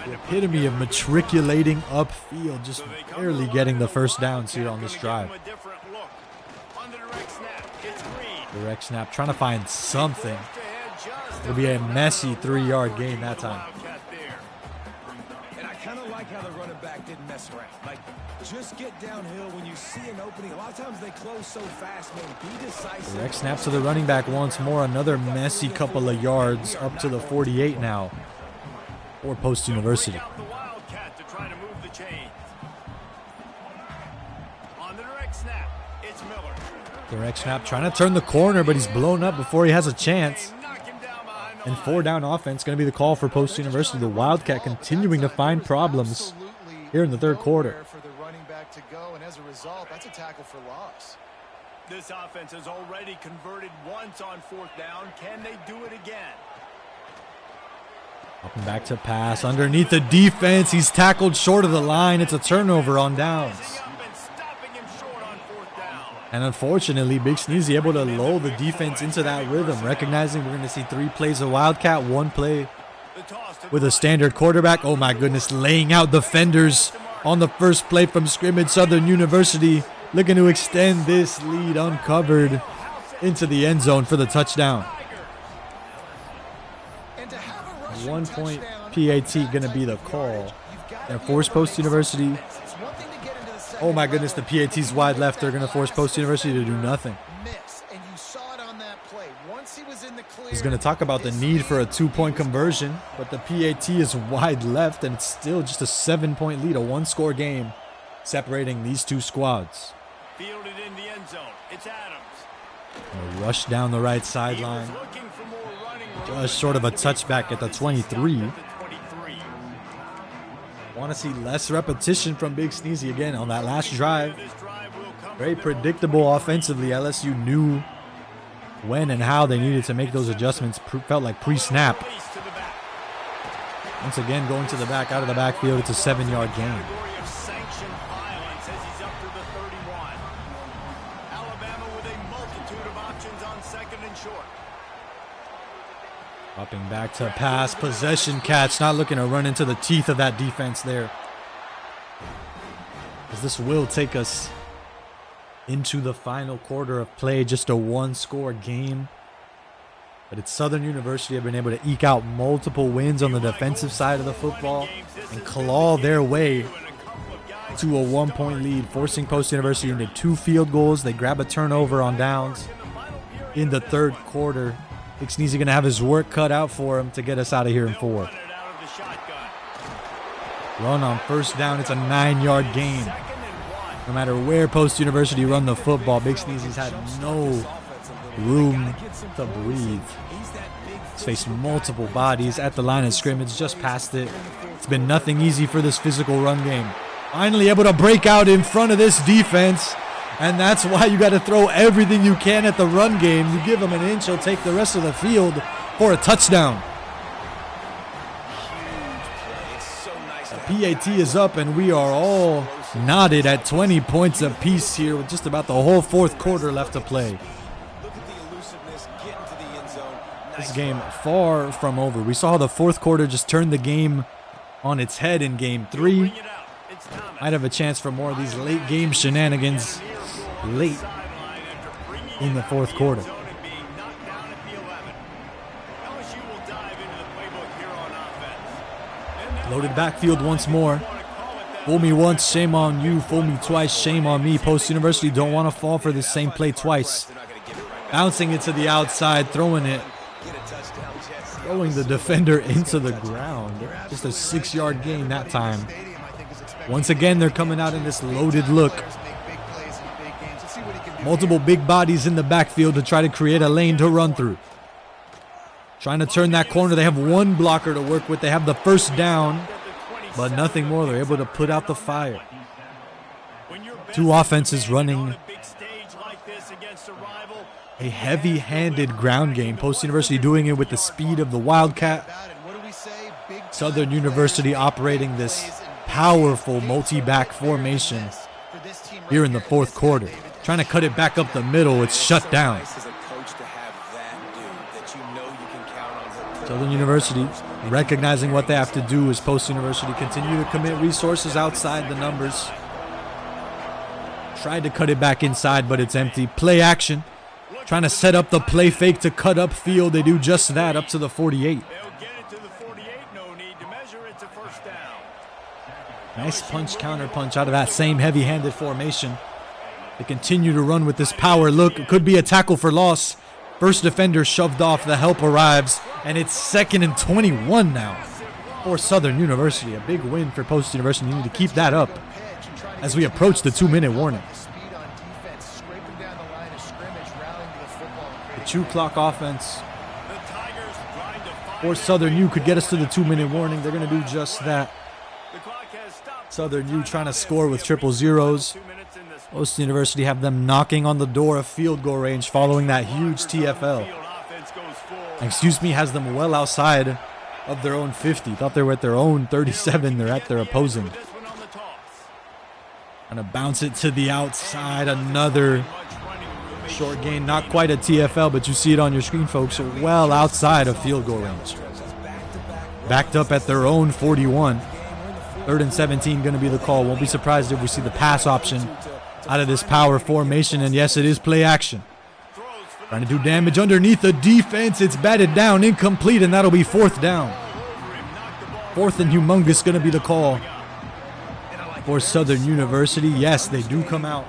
The epitome of matriculating upfield, just barely getting the first down here on this drive. Direct snap, trying to find something. It'll be a messy 3-yard gain that time. And I kind of like how the running back didn't mess around. Like, just get downhill when you see an opening. A lot of times they close so fast, man. Be decisive. Direct snap to the running back once more. Another messy couple of yards up to the 48 now for Post University. Direct snap, trying to turn the corner, but he's blown up before he has a chance. And 4-down offense going to be the call for Post University. The Wildcat continuing to find problems here in the 3rd quarter. For the running back to go, and as a result, that's a tackle for loss. This offense has already converted once on 4th down. Can they do it again? Up and back to pass underneath the defense. He's tackled short of the line. It's a turnover on downs. And unfortunately, BigSneezy able to lull the defense into that rhythm, recognizing we're going to see 3 plays of Wildcat, 1 play with a standard quarterback. Oh my goodness, laying out defenders on the first play from scrimmage. Southern University looking to extend this lead uncovered into the end zone for the touchdown. 1-point PAT going to be the call. And force Post University. Oh my goodness, the PAT's wide left. They're going to force Post University to do nothing. He's going to talk about the need for a 2-point conversion, but the PAT is wide left, and it's still just a 7-point lead, a 1-score game separating these 2 squads. Fielded in the end zone. It's Adams. A rush down the right sideline. Just short of a touchback at the 23. Want to see less repetition from BigSneezy again on that last drive. Very predictable offensively. LSU knew when and how they needed to make those adjustments. Felt like pre-snap. Once again, going to the back, out of the backfield. It's a 7-yard gain. Dropping back to pass, possession catch, not looking to run into the teeth of that defense there. As this will take us into the final quarter of play, just a 1-score game. But it's Southern University have been able to eke out multiple wins on the defensive side of the football and claw their way to a 1-point lead, forcing Post University into 2 field goals. They grab a turnover on downs in the 3rd quarter. BigSneezy going to have his work cut out for him to get us out of here in 4. Run on 1st down. It's a 9-yard gain. No matter where Post University run the football, BigSneezy's had no room to breathe. He's faced multiple bodies at the line of scrimmage, just past it. It's been nothing easy for this physical run game. Finally able to break out in front of this defense. And that's why you got to throw everything you can at the run game. You give him an inch, he'll take the rest of the field for a touchdown. The PAT is up, and we are all knotted at 20 points apiece here with just about the whole 4th quarter left to play. This game far from over. We saw the 4th quarter just turn the game on its head in Game 3. Might have a chance for more of these late game shenanigans late in the 4th quarter. Loaded backfield once more. Fool me once, shame on you. Fool me twice, shame on me. Post University don't want to fall for this same play twice. Bouncing it to the outside, throwing the defender into the ground. Just a 6-yard gain that time. Once again, they're coming out in this loaded look. Multiple big bodies in the backfield to try to create a lane to run through. Trying to turn that corner. They have 1 blocker to work with. They have the 1st down, but nothing more. They're able to put out the fire. Two offenses running a heavy-handed ground game. Post University doing it with the speed of the Wildcat. Southern University operating this powerful multi-back formation here in the fourth quarter. Trying to cut it back up the middle. It's shut down. Southern University recognizing what they have to do as Post University continue to commit resources outside the numbers. Tried to cut it back inside, but it's empty. Play action. Trying to set up the play fake to cut up field. They do just that up to the 48. Nice punch, counter punch out of that same heavy-handed formation. They continue to run with this power. Look, it could be a tackle for loss. First defender shoved off. The help arrives. And it's 2nd and 21 now for Southern University. A big win for Post University. You need to keep that up as we approach the 2-minute warning. The 2 clock offense for Southern U could get us to the 2-minute warning. They're going to do just that. Southern U trying to score with triple zeros. Post University have them knocking on the door of field goal range following that huge TFL. Excuse me, has them well outside of their own 50. Thought they were at their own 37. They're at their opposing. Gonna bounce it to the outside. Another short gain. Not quite a TFL, but you see it on your screen, folks. Well outside of field goal range. Backed up at their own 41. 3rd and 17 going to be the call. Won't be surprised if we see the pass option out of this power formation. And yes, it is play action. Trying to do damage underneath the defense. It's batted down, incomplete, and that'll be 4th down. 4th and humongous going to be the call for Southern University. Yes, they do come out.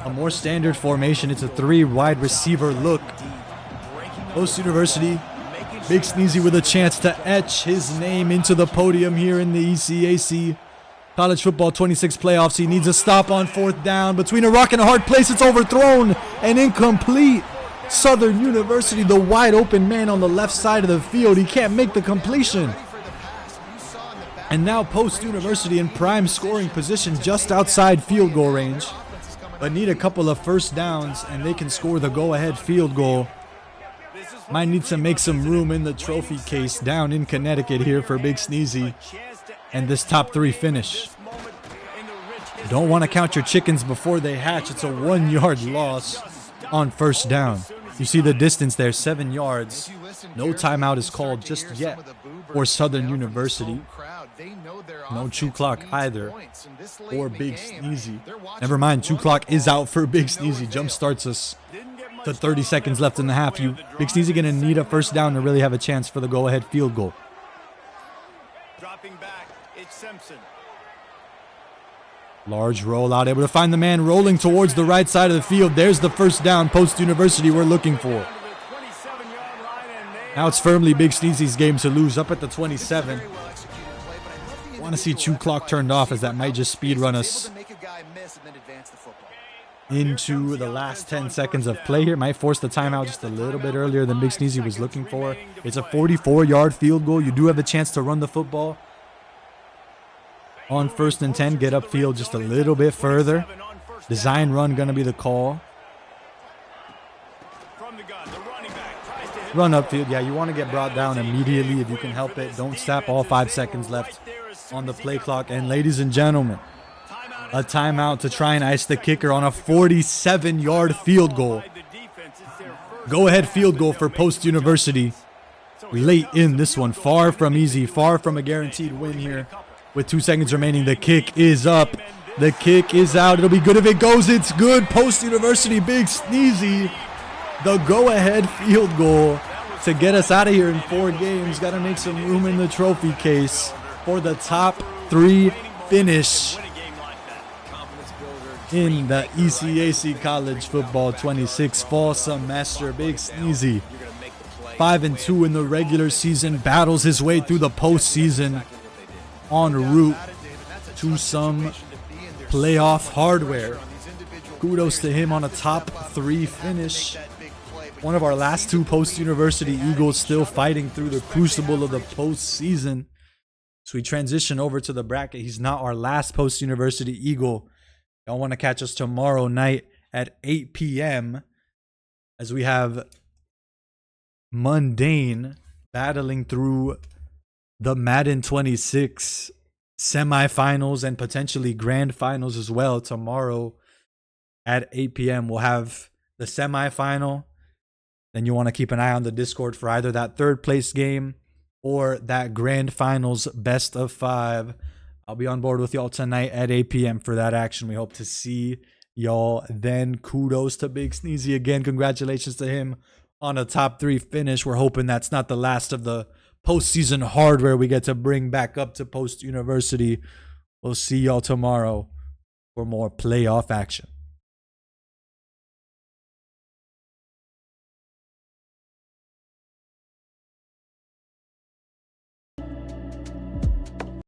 A more standard formation. It's a 3 wide receiver look. Post University. BigSneezy with a chance to etch his name into the podium here in the ECAC College Football 26 playoffs. He needs a stop on 4th down. Between a rock and a hard place, it's overthrown and incomplete. Southern University, the wide open man on the left side of the field. He can't make the completion. And now Post University in prime scoring position just outside field goal range. But need a couple of first downs and they can score the go-ahead field goal. Might need to make some room in the trophy case down in Connecticut here for BigSneezy and this top 3 finish. Don't want to count your chickens before they hatch. It's a 1-yard loss on first down. You see the distance there, 7 yards. No timeout is called just yet for Southern University. No 2 clock either for BigSneezy. Never mind, 2 clock is out for BigSneezy. Jump starts us to 30 seconds left in the half. BigSneezy going to need a first down to really have a chance for the go-ahead field goal. Dropping back, it's Simpson. Large rollout, able to find the man rolling towards the right side of the field. There's the first down Post University we're looking for. Now it's firmly BigSneezy's game to lose, up at the 27. Want to see 2 clock turned off, as that might just speed run us into the last 10 seconds of play here. Might force the timeout just a little bit earlier than BigSneezy was looking for. It's a 44-yard field goal. You do have a chance to run the football on 1st and 10. Get upfield just a little bit further. Design run going to be the call. Run upfield. Yeah, you want to get brought down immediately if you can help it. Don't stop. All 5 seconds left on the play clock. And ladies and gentlemen, a timeout to try and ice the kicker on a 47-yard field goal. Go-ahead field goal for Post University. Late in this one. Far from easy. Far from a guaranteed win here. With 2 seconds remaining, the kick is up. The kick is out. It'll be good if it goes. It's good. Post University, BigSneezy. The go-ahead field goal to get us out of here in 4 games. Got to make some room in the trophy case for the top 3 finish in the ECAC College Football 26 fall semester. BigSneezy, 5-2 in the regular season, battles his way through the postseason en route to some playoff hardware. Kudos to him on a top 3 finish. One of our last 2 Post University Eagles still fighting through the crucible of the postseason. So we transition over to the bracket. He's not our last post-university Eagle. Y'all want to catch us tomorrow night at 8 p.m. as we have Mundane battling through the Madden 26 semifinals and potentially grand finals as well. Tomorrow at 8 p.m. we'll have the semifinal. Then you want to keep an eye on the Discord for either that third place game or that grand finals best of 5. I'll be on board with y'all tonight at 8 p.m. for that action. We hope to see y'all then. Kudos to BigSneezy again. Congratulations to him on a top 3 finish. We're hoping that's not the last of the postseason hardware we get to bring back up to post university. We'll see y'all tomorrow for more playoff action.